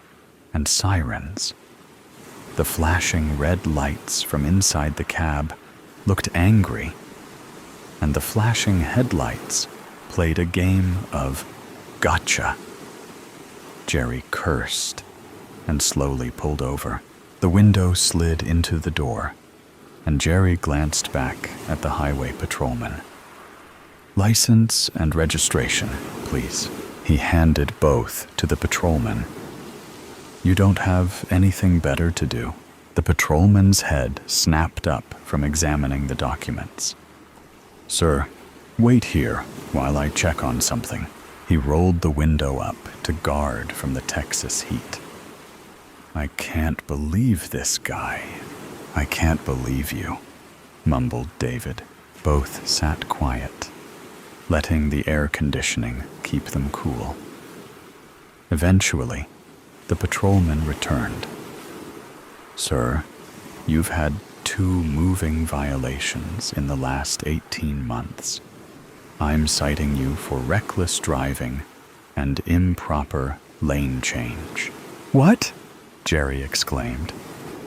and sirens. The flashing red lights from inside the cab looked angry, and the flashing headlights played a game of gotcha. Jerry cursed and slowly pulled over. The window slid into the door, and Jerry glanced back at the highway patrolman. "License and registration, please." He handed both to the patrolman. "You don't have anything better to do?" The patrolman's head snapped up from examining the documents. "Sir, wait here while I check on something." He rolled the window up to guard from the Texas heat. "I can't believe this guy. I can't believe you," mumbled David. Both sat quiet, letting the air conditioning keep them cool. Eventually, the patrolman returned. "Sir, you've had 2 moving violations in the last 18 months. I'm citing you for reckless driving and improper lane change." "What?" Jerry exclaimed.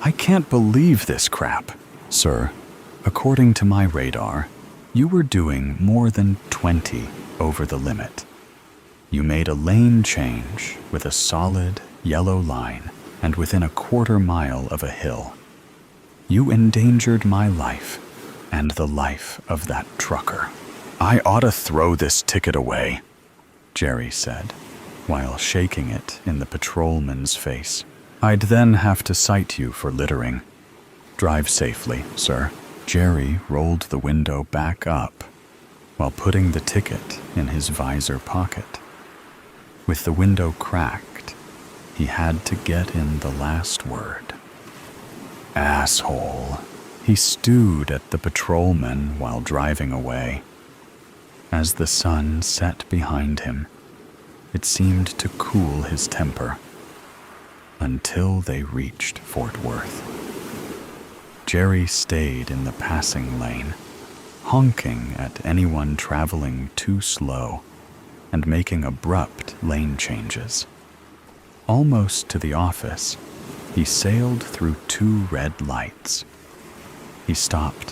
"I can't believe this crap." "Sir, according to my radar, you were doing more than 20 over the limit. You made a lane change with a solid yellow line and within a quarter-mile of a hill. You endangered my life and the life of that trucker." "I ought to throw this ticket away," Jerry said, while shaking it in the patrolman's face. "I'd then have to cite you for littering. Drive safely, sir." Jerry rolled the window back up while putting the ticket in his visor pocket. With the window cracked, he had to get in the last word. "Asshole." He stewed at the patrolman while driving away. As the sun set behind him, it seemed to cool his temper until they reached Fort Worth. Jerry stayed in the passing lane, honking at anyone traveling too slow and making abrupt lane changes. Almost to the office, he sailed through 2 red lights. He stopped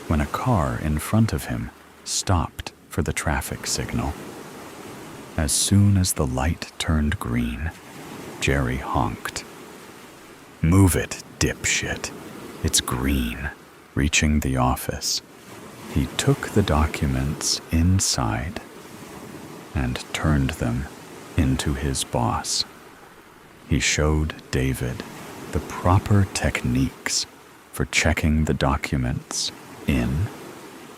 when a car in front of him stopped for the traffic signal. As soon as the light turned green, Jerry honked. "Move it, dipshit. It's green." Reaching the office, he took the documents inside and turned them into his boss. He showed David the proper techniques for checking the documents in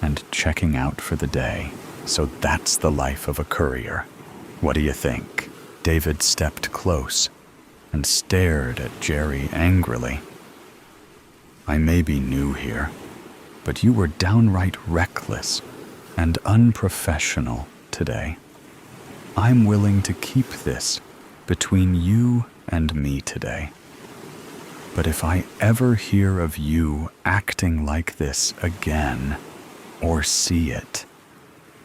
and checking out for the day. So that's the life of a courier. What do you think? David stepped close and stared at Jerry angrily. I may be new here, but you were downright reckless and unprofessional today. I'm willing to keep this between you and me today. But if I ever hear of you acting like this again, or see it,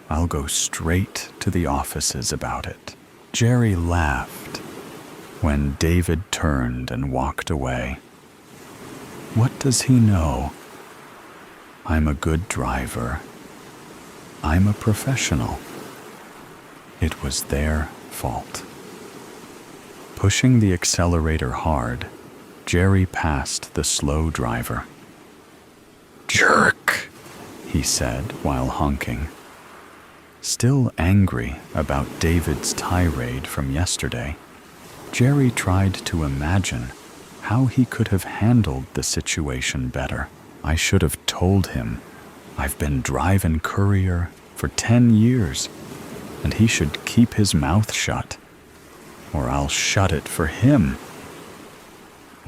I'll go straight to the offices about it. Jerry laughed when David turned and walked away. What does he know? I'm a good driver. I'm a professional. It was their fault. Pushing the accelerator hard, Jerry passed the slow driver. Jerk, he said while honking. Still angry about David's tirade from yesterday, Jerry tried to imagine how he could have handled the situation better. I should have told him I've been driving courier for 10 years, and he should keep his mouth shut, or I'll shut it for him.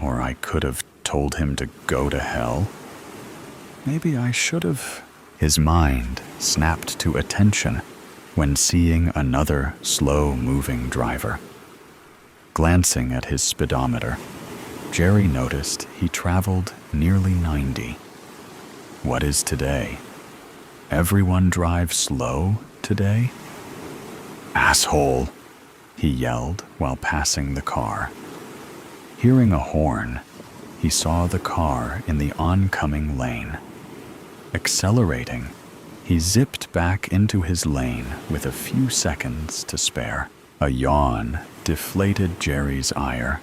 Or I could have told him to go to hell. Maybe I should have. His mind snapped to attention when seeing another slow-moving driver. Glancing at his speedometer, Jerry noticed he traveled nearly 90. What is today? Everyone drives slow today? Asshole, he yelled while passing the car. Hearing a horn, he saw the car in the oncoming lane. Accelerating, he zipped back into his lane with a few seconds to spare. A yawn deflated Jerry's ire.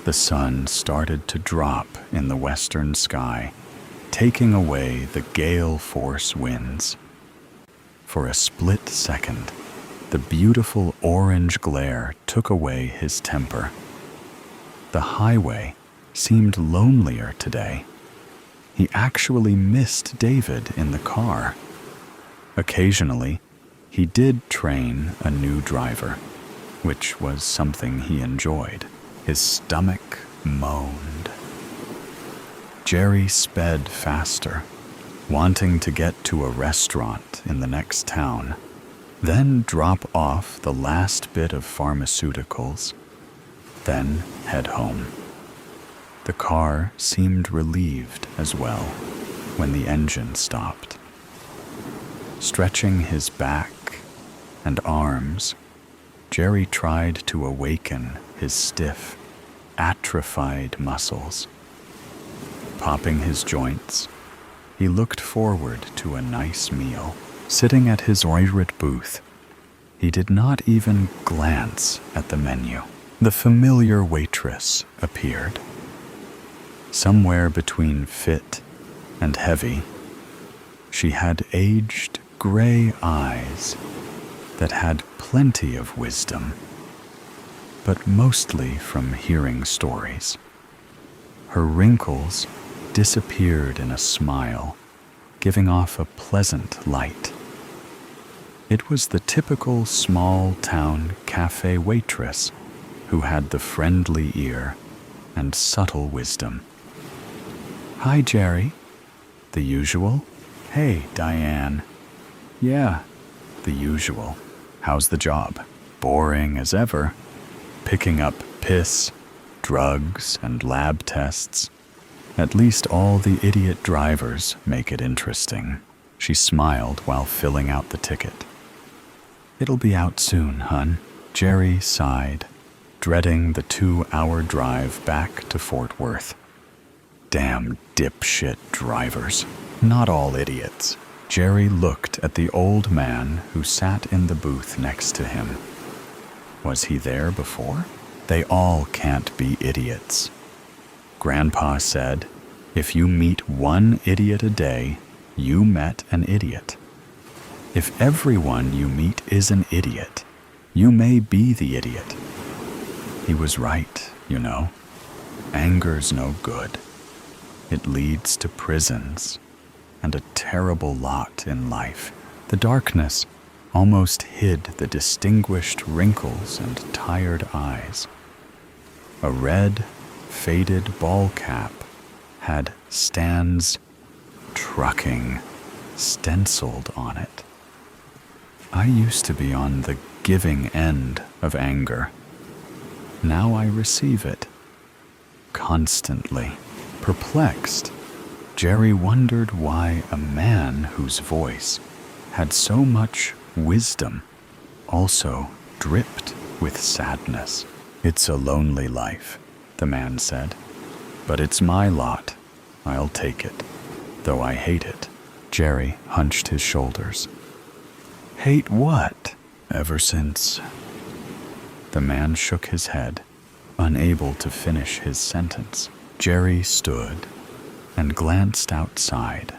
The sun started to drop in the western sky, taking away the gale force winds. For a split second, the beautiful orange glare took away his temper. The highway seemed lonelier today. He actually missed David in the car. Occasionally, he did train a new driver, which was something he enjoyed. His stomach moaned. Jerry sped faster, wanting to get to a restaurant in the next town, then drop off the last bit of pharmaceuticals, then head home. The car seemed relieved as well when the engine stopped. Stretching his back and arms, Jerry tried to awaken his stiff, atrophied muscles. Popping his joints, he looked forward to a nice meal. Sitting at his favorite booth, he did not even glance at the menu. The familiar waitress appeared. Somewhere between fit and heavy, she had aged gray eyes that had plenty of wisdom, but mostly from hearing stories. Her wrinkles disappeared in a smile, giving off a pleasant light. It was the typical small-town cafe waitress who had the friendly ear and subtle wisdom. Hi, Jerry. The usual? Hey, Diane. Yeah, the usual. How's the job? Boring as ever. Picking up piss, drugs, and lab tests. At least all the idiot drivers make it interesting. She smiled while filling out the ticket. It'll be out soon, hun. Jerry sighed, dreading the 2-hour drive back to Fort Worth. Damn dipshit drivers. Not all idiots. Jerry looked at the old man who sat in the booth next to him. Was he there before? They all can't be idiots. Grandpa said, if you meet one idiot a day, you met an idiot. If everyone you meet is an idiot, you may be the idiot. He was right, you know. Anger's no good. It leads to prisons and a terrible lot in life. The darkness almost hid the distinguished wrinkles and tired eyes. A red, faded ball cap had "Stands Trucking" stenciled on it. I used to be on the giving end of anger. Now I receive it. Constantly. Perplexed, Jerry wondered why a man whose voice had so much wisdom also dripped with sadness. "It's a lonely life," the man said, "but it's my lot. I'll take it, though I hate it." Jerry hunched his shoulders. "Hate what?" "Ever since..." The man shook his head, unable to finish his sentence. Jerry stood and glanced outside,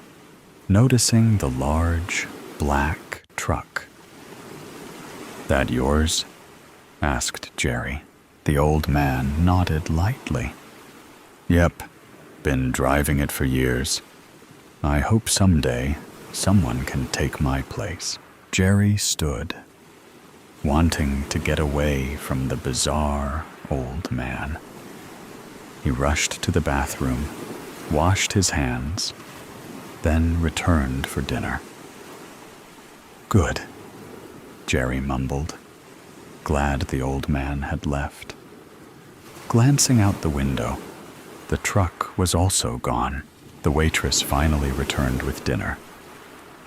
noticing the large, black truck. "That yours?" asked Jerry. The old man nodded lightly. "Yep, been driving it for years. I hope someday someone can take my place." Jerry stood, wanting to get away from the bizarre old man. He rushed to the bathroom, washed his hands, then returned for dinner. "Good," Jerry mumbled, glad the old man had left. Glancing out the window, the truck was also gone. The waitress finally returned with dinner.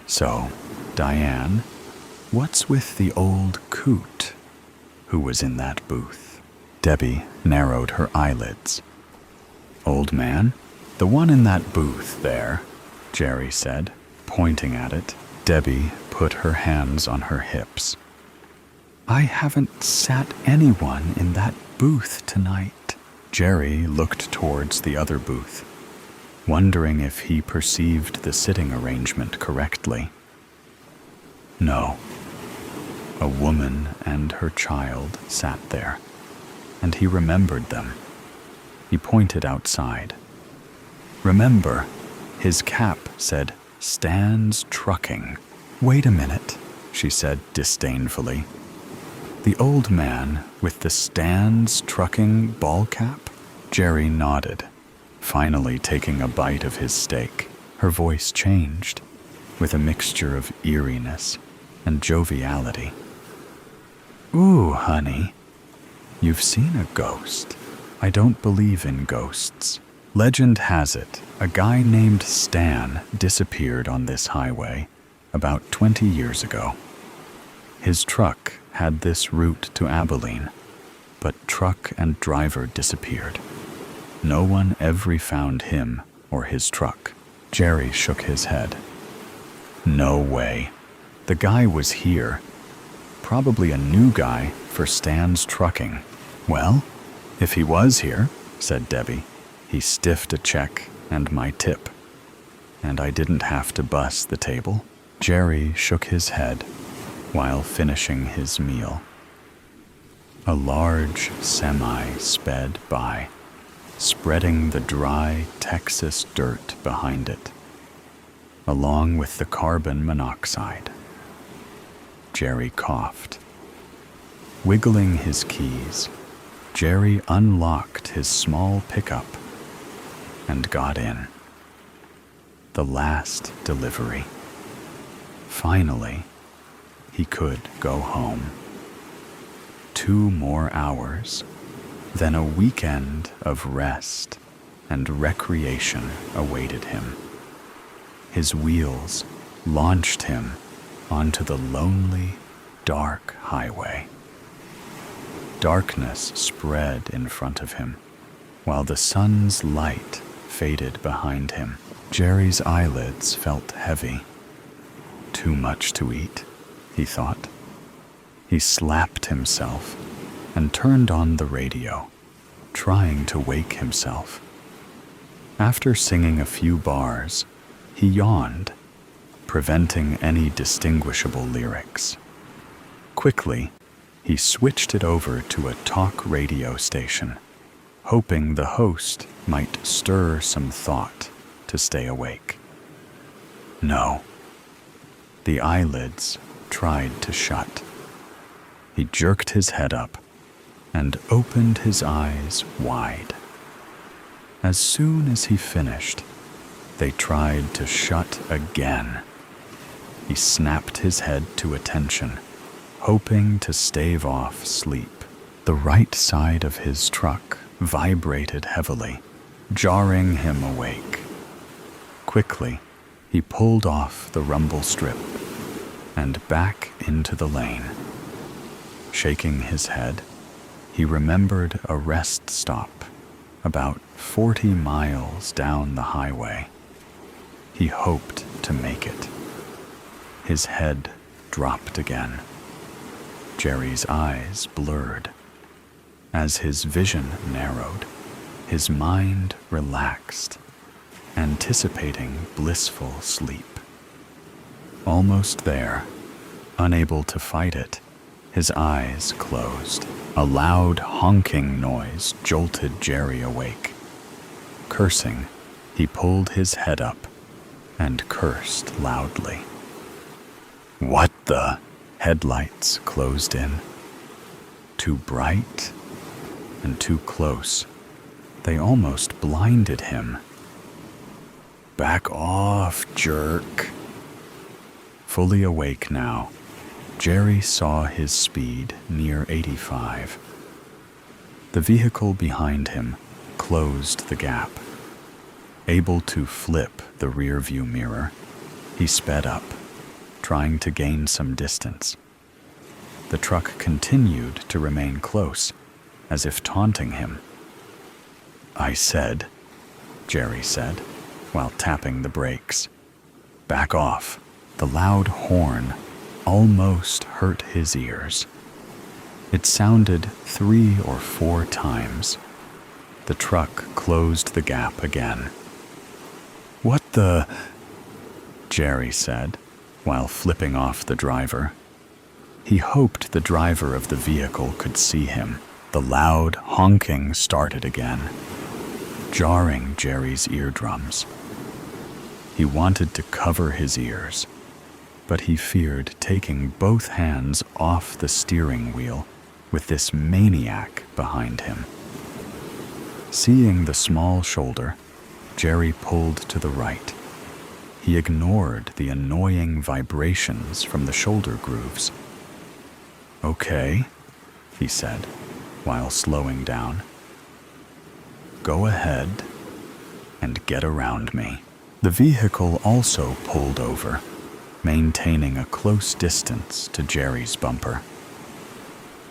"So, Diane, what's with the old coot who was in that booth?" Debbie narrowed her eyelids. "Old man? The one in that booth there," Jerry said, pointing at it. Debbie put her hands on her hips. "I haven't sat anyone in that booth tonight." Jerry looked towards the other booth, wondering if he perceived the sitting arrangement correctly. No. A woman and her child sat there, and he remembered them. He pointed outside. Remember, his cap said, "Stands Trucking." "Wait a minute," she said disdainfully. "The old man with the Stands Trucking ball cap?" Jerry nodded, finally taking a bite of his steak. Her voice changed, with a mixture of eeriness and joviality. "Ooh, honey, you've seen a ghost." "I don't believe in ghosts. Legend has it, a guy named Stan disappeared on this highway about 20 years ago. His truck had this route to Abilene, but truck and driver disappeared. No one ever found him or his truck." Jerry shook his head. "No way. The guy was here. Probably a new guy for Stan's Trucking." "Well, if he was here," said Debbie, "he stiffed a check and my tip. And I didn't have to bus the table." Jerry shook his head while finishing his meal. A large semi sped by, spreading the dry Texas dirt behind it, along with the carbon monoxide. Jerry coughed. Wiggling his keys, Jerry unlocked his small pickup and got in. The last delivery. Finally, he could go home. 2 more hours, then a weekend of rest and recreation awaited him. His wheels launched him onto the lonely, dark highway. Darkness spread in front of him, while the sun's light faded behind him. Jerry's eyelids felt heavy. Too much to eat, he thought. He slapped himself and turned on the radio, trying to wake himself. After singing a few bars, he yawned, preventing any distinguishable lyrics. Quickly, he switched it over to a talk radio station, hoping the host might stir some thought to stay awake. No. The eyelids tried to shut. He jerked his head up and opened his eyes wide. As soon as he finished, they tried to shut again. He snapped his head to attention, hoping to stave off sleep. The right side of his truck vibrated heavily, jarring him awake. Quickly, he pulled off the rumble strip and back into the lane. Shaking his head, he remembered a rest stop about 40 miles down the highway. He hoped to make it. His head dropped again. Jerry's eyes blurred. As his vision narrowed, his mind relaxed, anticipating blissful sleep. Almost there, unable to fight it, his eyes closed. A loud honking noise jolted Jerry awake. Cursing, he pulled his head up and cursed loudly. What the? Headlights closed in. Too bright and too close. They almost blinded him. Back off, jerk. Fully awake now, Jerry saw his speed near 85. The vehicle behind him closed the gap. Able to flip the rearview mirror, he sped up, trying to gain some distance. The truck continued to remain close, as if taunting him. I said, Jerry said, while tapping the brakes. Back off. The loud horn almost hurt his ears. It sounded 3 or 4 times. The truck closed the gap again. What the? Jerry said, while flipping off the driver. He hoped the driver of the vehicle could see him. The loud honking started again, jarring Jerry's eardrums. He wanted to cover his ears, but he feared taking both hands off the steering wheel with this maniac behind him. Seeing the small shoulder, Jerry pulled to the right. He ignored the annoying vibrations from the shoulder grooves. Okay, he said, while slowing down. Go ahead and get around me. The vehicle also pulled over, maintaining a close distance to Jerry's bumper.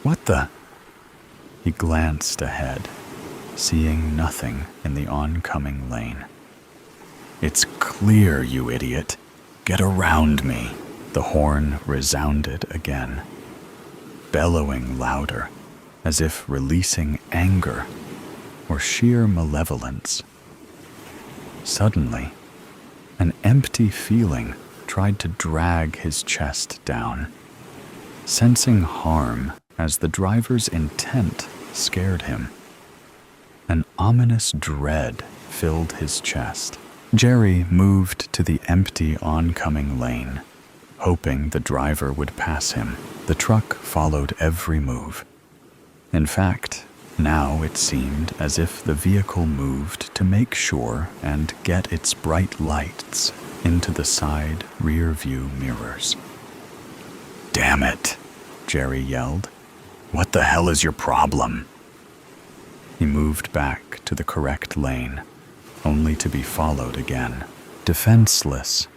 What the? He glanced ahead, seeing nothing in the oncoming lane. It's clear, you idiot. Get around me. The horn resounded again, bellowing louder, as if releasing anger or sheer malevolence. Suddenly, an empty feeling tried to drag his chest down. Sensing harm as the driver's intent scared him, an ominous dread filled his chest. Jerry moved to the empty oncoming lane, hoping the driver would pass him. The truck followed every move. In fact, now it seemed as if the vehicle moved to make sure and get its bright lights into the side rear view mirrors. Damn it, Jerry yelled. What the hell is your problem? He moved back to the correct lane, only to be followed again. Defenseless,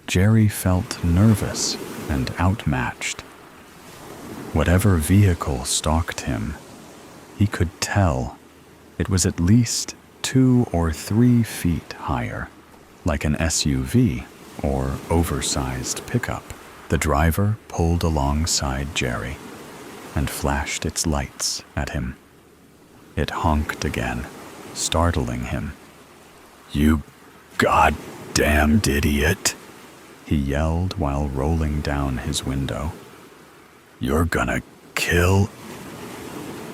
Jerry felt nervous and outmatched. Whatever vehicle stalked him, he could tell it was at least 2 or 3 feet higher, like an SUV or oversized pickup. The driver pulled alongside Jerry and flashed its lights at him. It honked again, startling him. You goddamned idiot, he yelled while rolling down his window. You're gonna kill...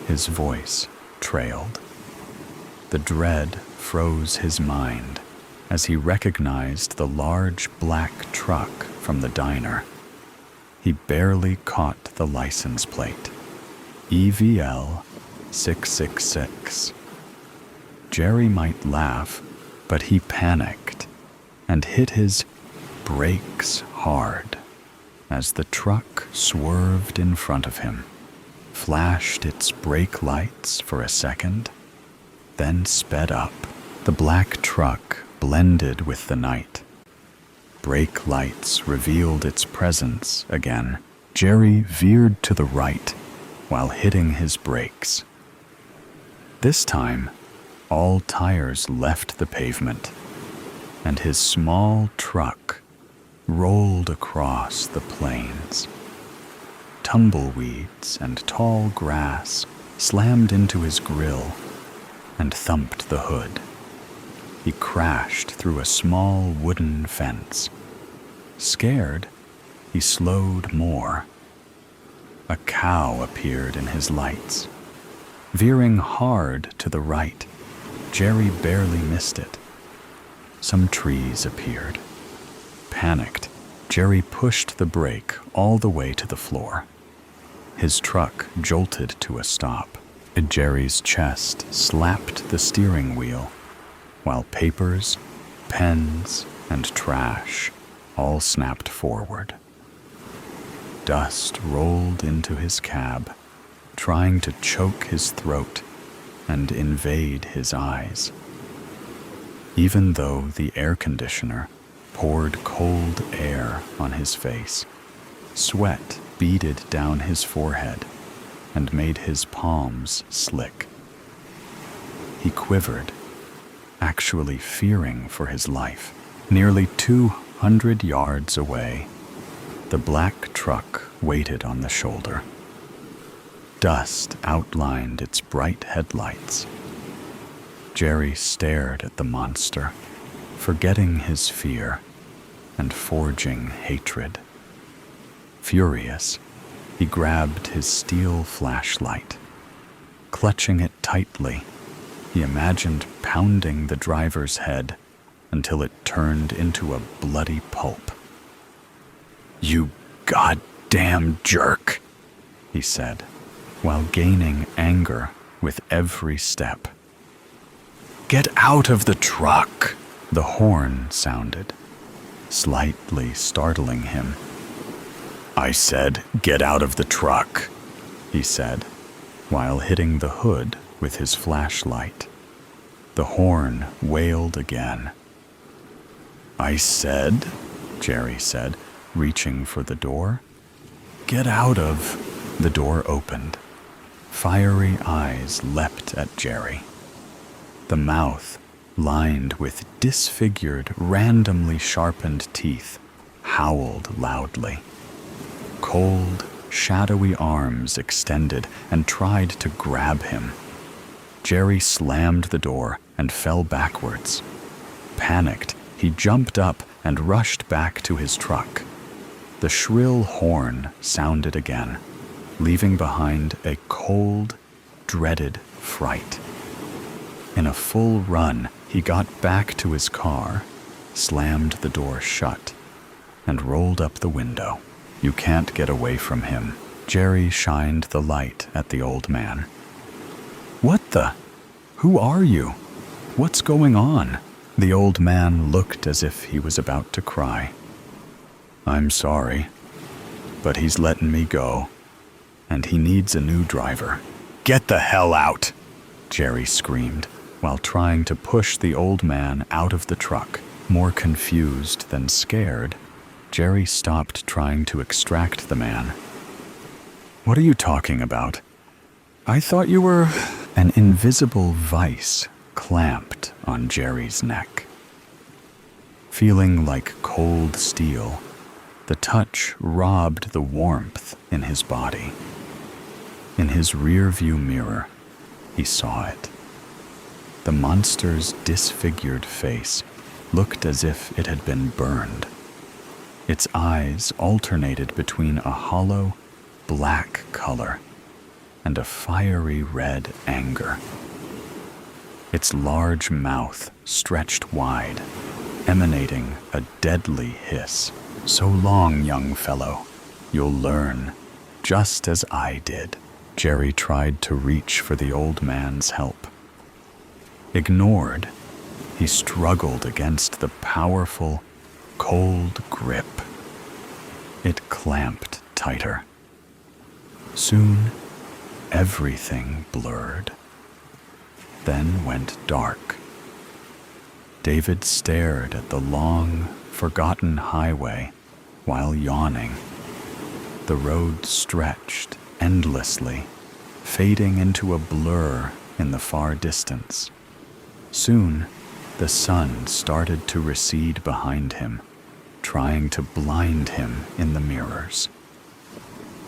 His voice trailed. The dread froze his mind as he recognized the large black truck from the diner. He barely caught the license plate. EVL 666. Jerry might laugh, but he panicked and hit his brakes hard as the truck swerved in front of him, flashed its brake lights for a second, then sped up. The black truck blended with the night. Brake lights revealed its presence again. Jerry veered to the right while hitting his brakes. This time, all tires left the pavement, and his small truck rolled across the plains. Tumbleweeds and tall grass slammed into his grille and thumped the hood. He crashed through a small wooden fence. Scared, he slowed more. A cow appeared in his lights. Veering hard to the right, Jerry barely missed it. Some trees appeared. Panicked, Jerry pushed the brake all the way to the floor. His truck jolted to a stop. Jerry's chest slapped the steering wheel, while papers, pens, and trash all snapped forward. Dust rolled into his cab, trying to choke his throat and invade his eyes. Even though the air conditioner poured cold air on his face, sweat beaded down his forehead and made his palms slick. He quivered, actually fearing for his life. Nearly 200 yards away, the black truck waited on the shoulder. Dust outlined its bright headlights. Jerry stared at the monster, forgetting his fear and forging hatred. Furious, he grabbed his steel flashlight. Clutching it tightly, he imagined pounding the driver's head until it turned into a bloody pulp. "You goddamn jerk," he said, while gaining anger with every step. "Get out of the truck!" The horn sounded, slightly startling him. "I said, get out of the truck," he said, while hitting the hood with his flashlight. The horn wailed again. "I said," Jerry said, reaching for the door. "Get out of..." The door opened. Fiery eyes leapt at Jerry. The mouth, lined with disfigured, randomly sharpened teeth, howled loudly. Cold, shadowy arms extended and tried to grab him. Jerry slammed the door and fell backwards. Panicked, he jumped up and rushed back to his truck. The shrill horn sounded again, leaving behind a cold, dreaded fright. In a full run, he got back to his car, slammed the door shut, and rolled up the window. "You can't get away from him." Jerry shined the light at the old man. "What the? Who are you? What's going on?" The old man looked as if he was about to cry. "I'm sorry, but he's letting me go, and he needs a new driver." "Get the hell out!" Jerry screamed, while trying to push the old man out of the truck. More confused than scared, Jerry stopped trying to extract the man. "What are you talking about? I thought you were..." An invisible vice clamped on Jerry's neck. Feeling like cold steel, the touch robbed the warmth in his body. In his rear-view mirror, he saw it. The monster's disfigured face looked as if it had been burned. Its eyes alternated between a hollow, black color and a fiery red anger. Its large mouth stretched wide, emanating a deadly hiss. "So long, young fellow. You'll learn, just as I did." Jerry tried to reach for the old man's help. Ignored, he struggled against the powerful, cold grip. It clamped tighter. Soon, everything blurred, then went dark. David stared at the long, forgotten highway while yawning. The road stretched endlessly, fading into a blur in the far distance. Soon, the sun started to recede behind him, trying to blind him in the mirrors.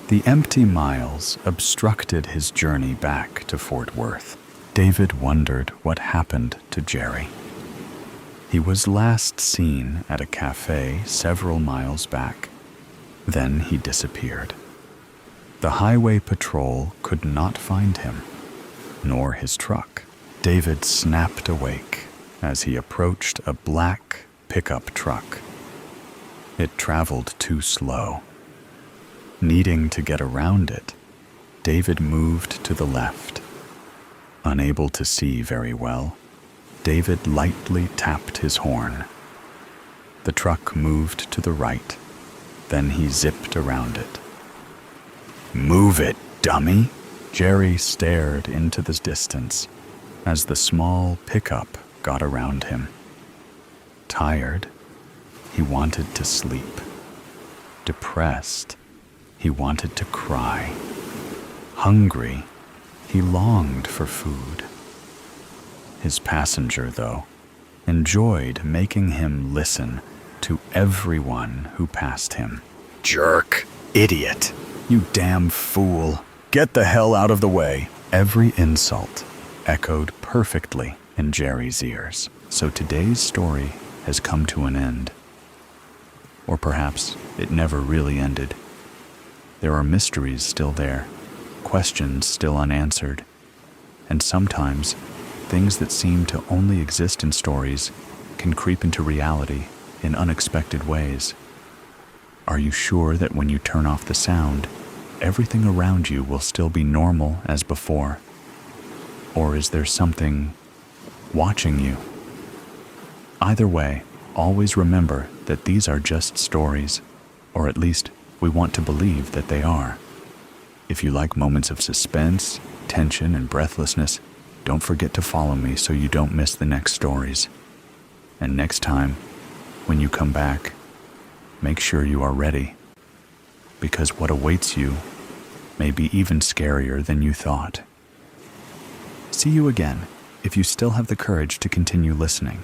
The empty miles obstructed his journey back to Fort Worth. David wondered what happened to Jerry. He was last seen at a cafe several miles back. Then he disappeared. The highway patrol could not find him, nor his truck. David snapped awake as he approached a black pickup truck. It traveled too slow. Needing to get around it, David moved to the left. Unable to see very well, David lightly tapped his horn. The truck moved to the right, then he zipped around it. "Move it, dummy!" Jerry stared into the distance as the small pickup got around him. Tired, he wanted to sleep. Depressed, he wanted to cry. Hungry, he longed for food. His passenger, though, enjoyed making him listen to everyone who passed him. "Jerk! Idiot! You damn fool! Get the hell out of the way!" Every insult echoed perfectly in Jerry's ears. So today's story has come to an end. Or perhaps it never really ended. There are mysteries still there, questions still unanswered, and sometimes things that seem to only exist in stories can creep into reality in unexpected ways. Are you sure that when you turn off the sound, everything around you will still be normal as before? Or is there something watching you? Either way, always remember that these are just stories, or at least we want to believe that they are. If you like moments of suspense, tension, and breathlessness, don't forget to follow me so you don't miss the next stories. And next time, when you come back, make sure you are ready, because what awaits you may be even scarier than you thought. See you again if you still have the courage to continue listening.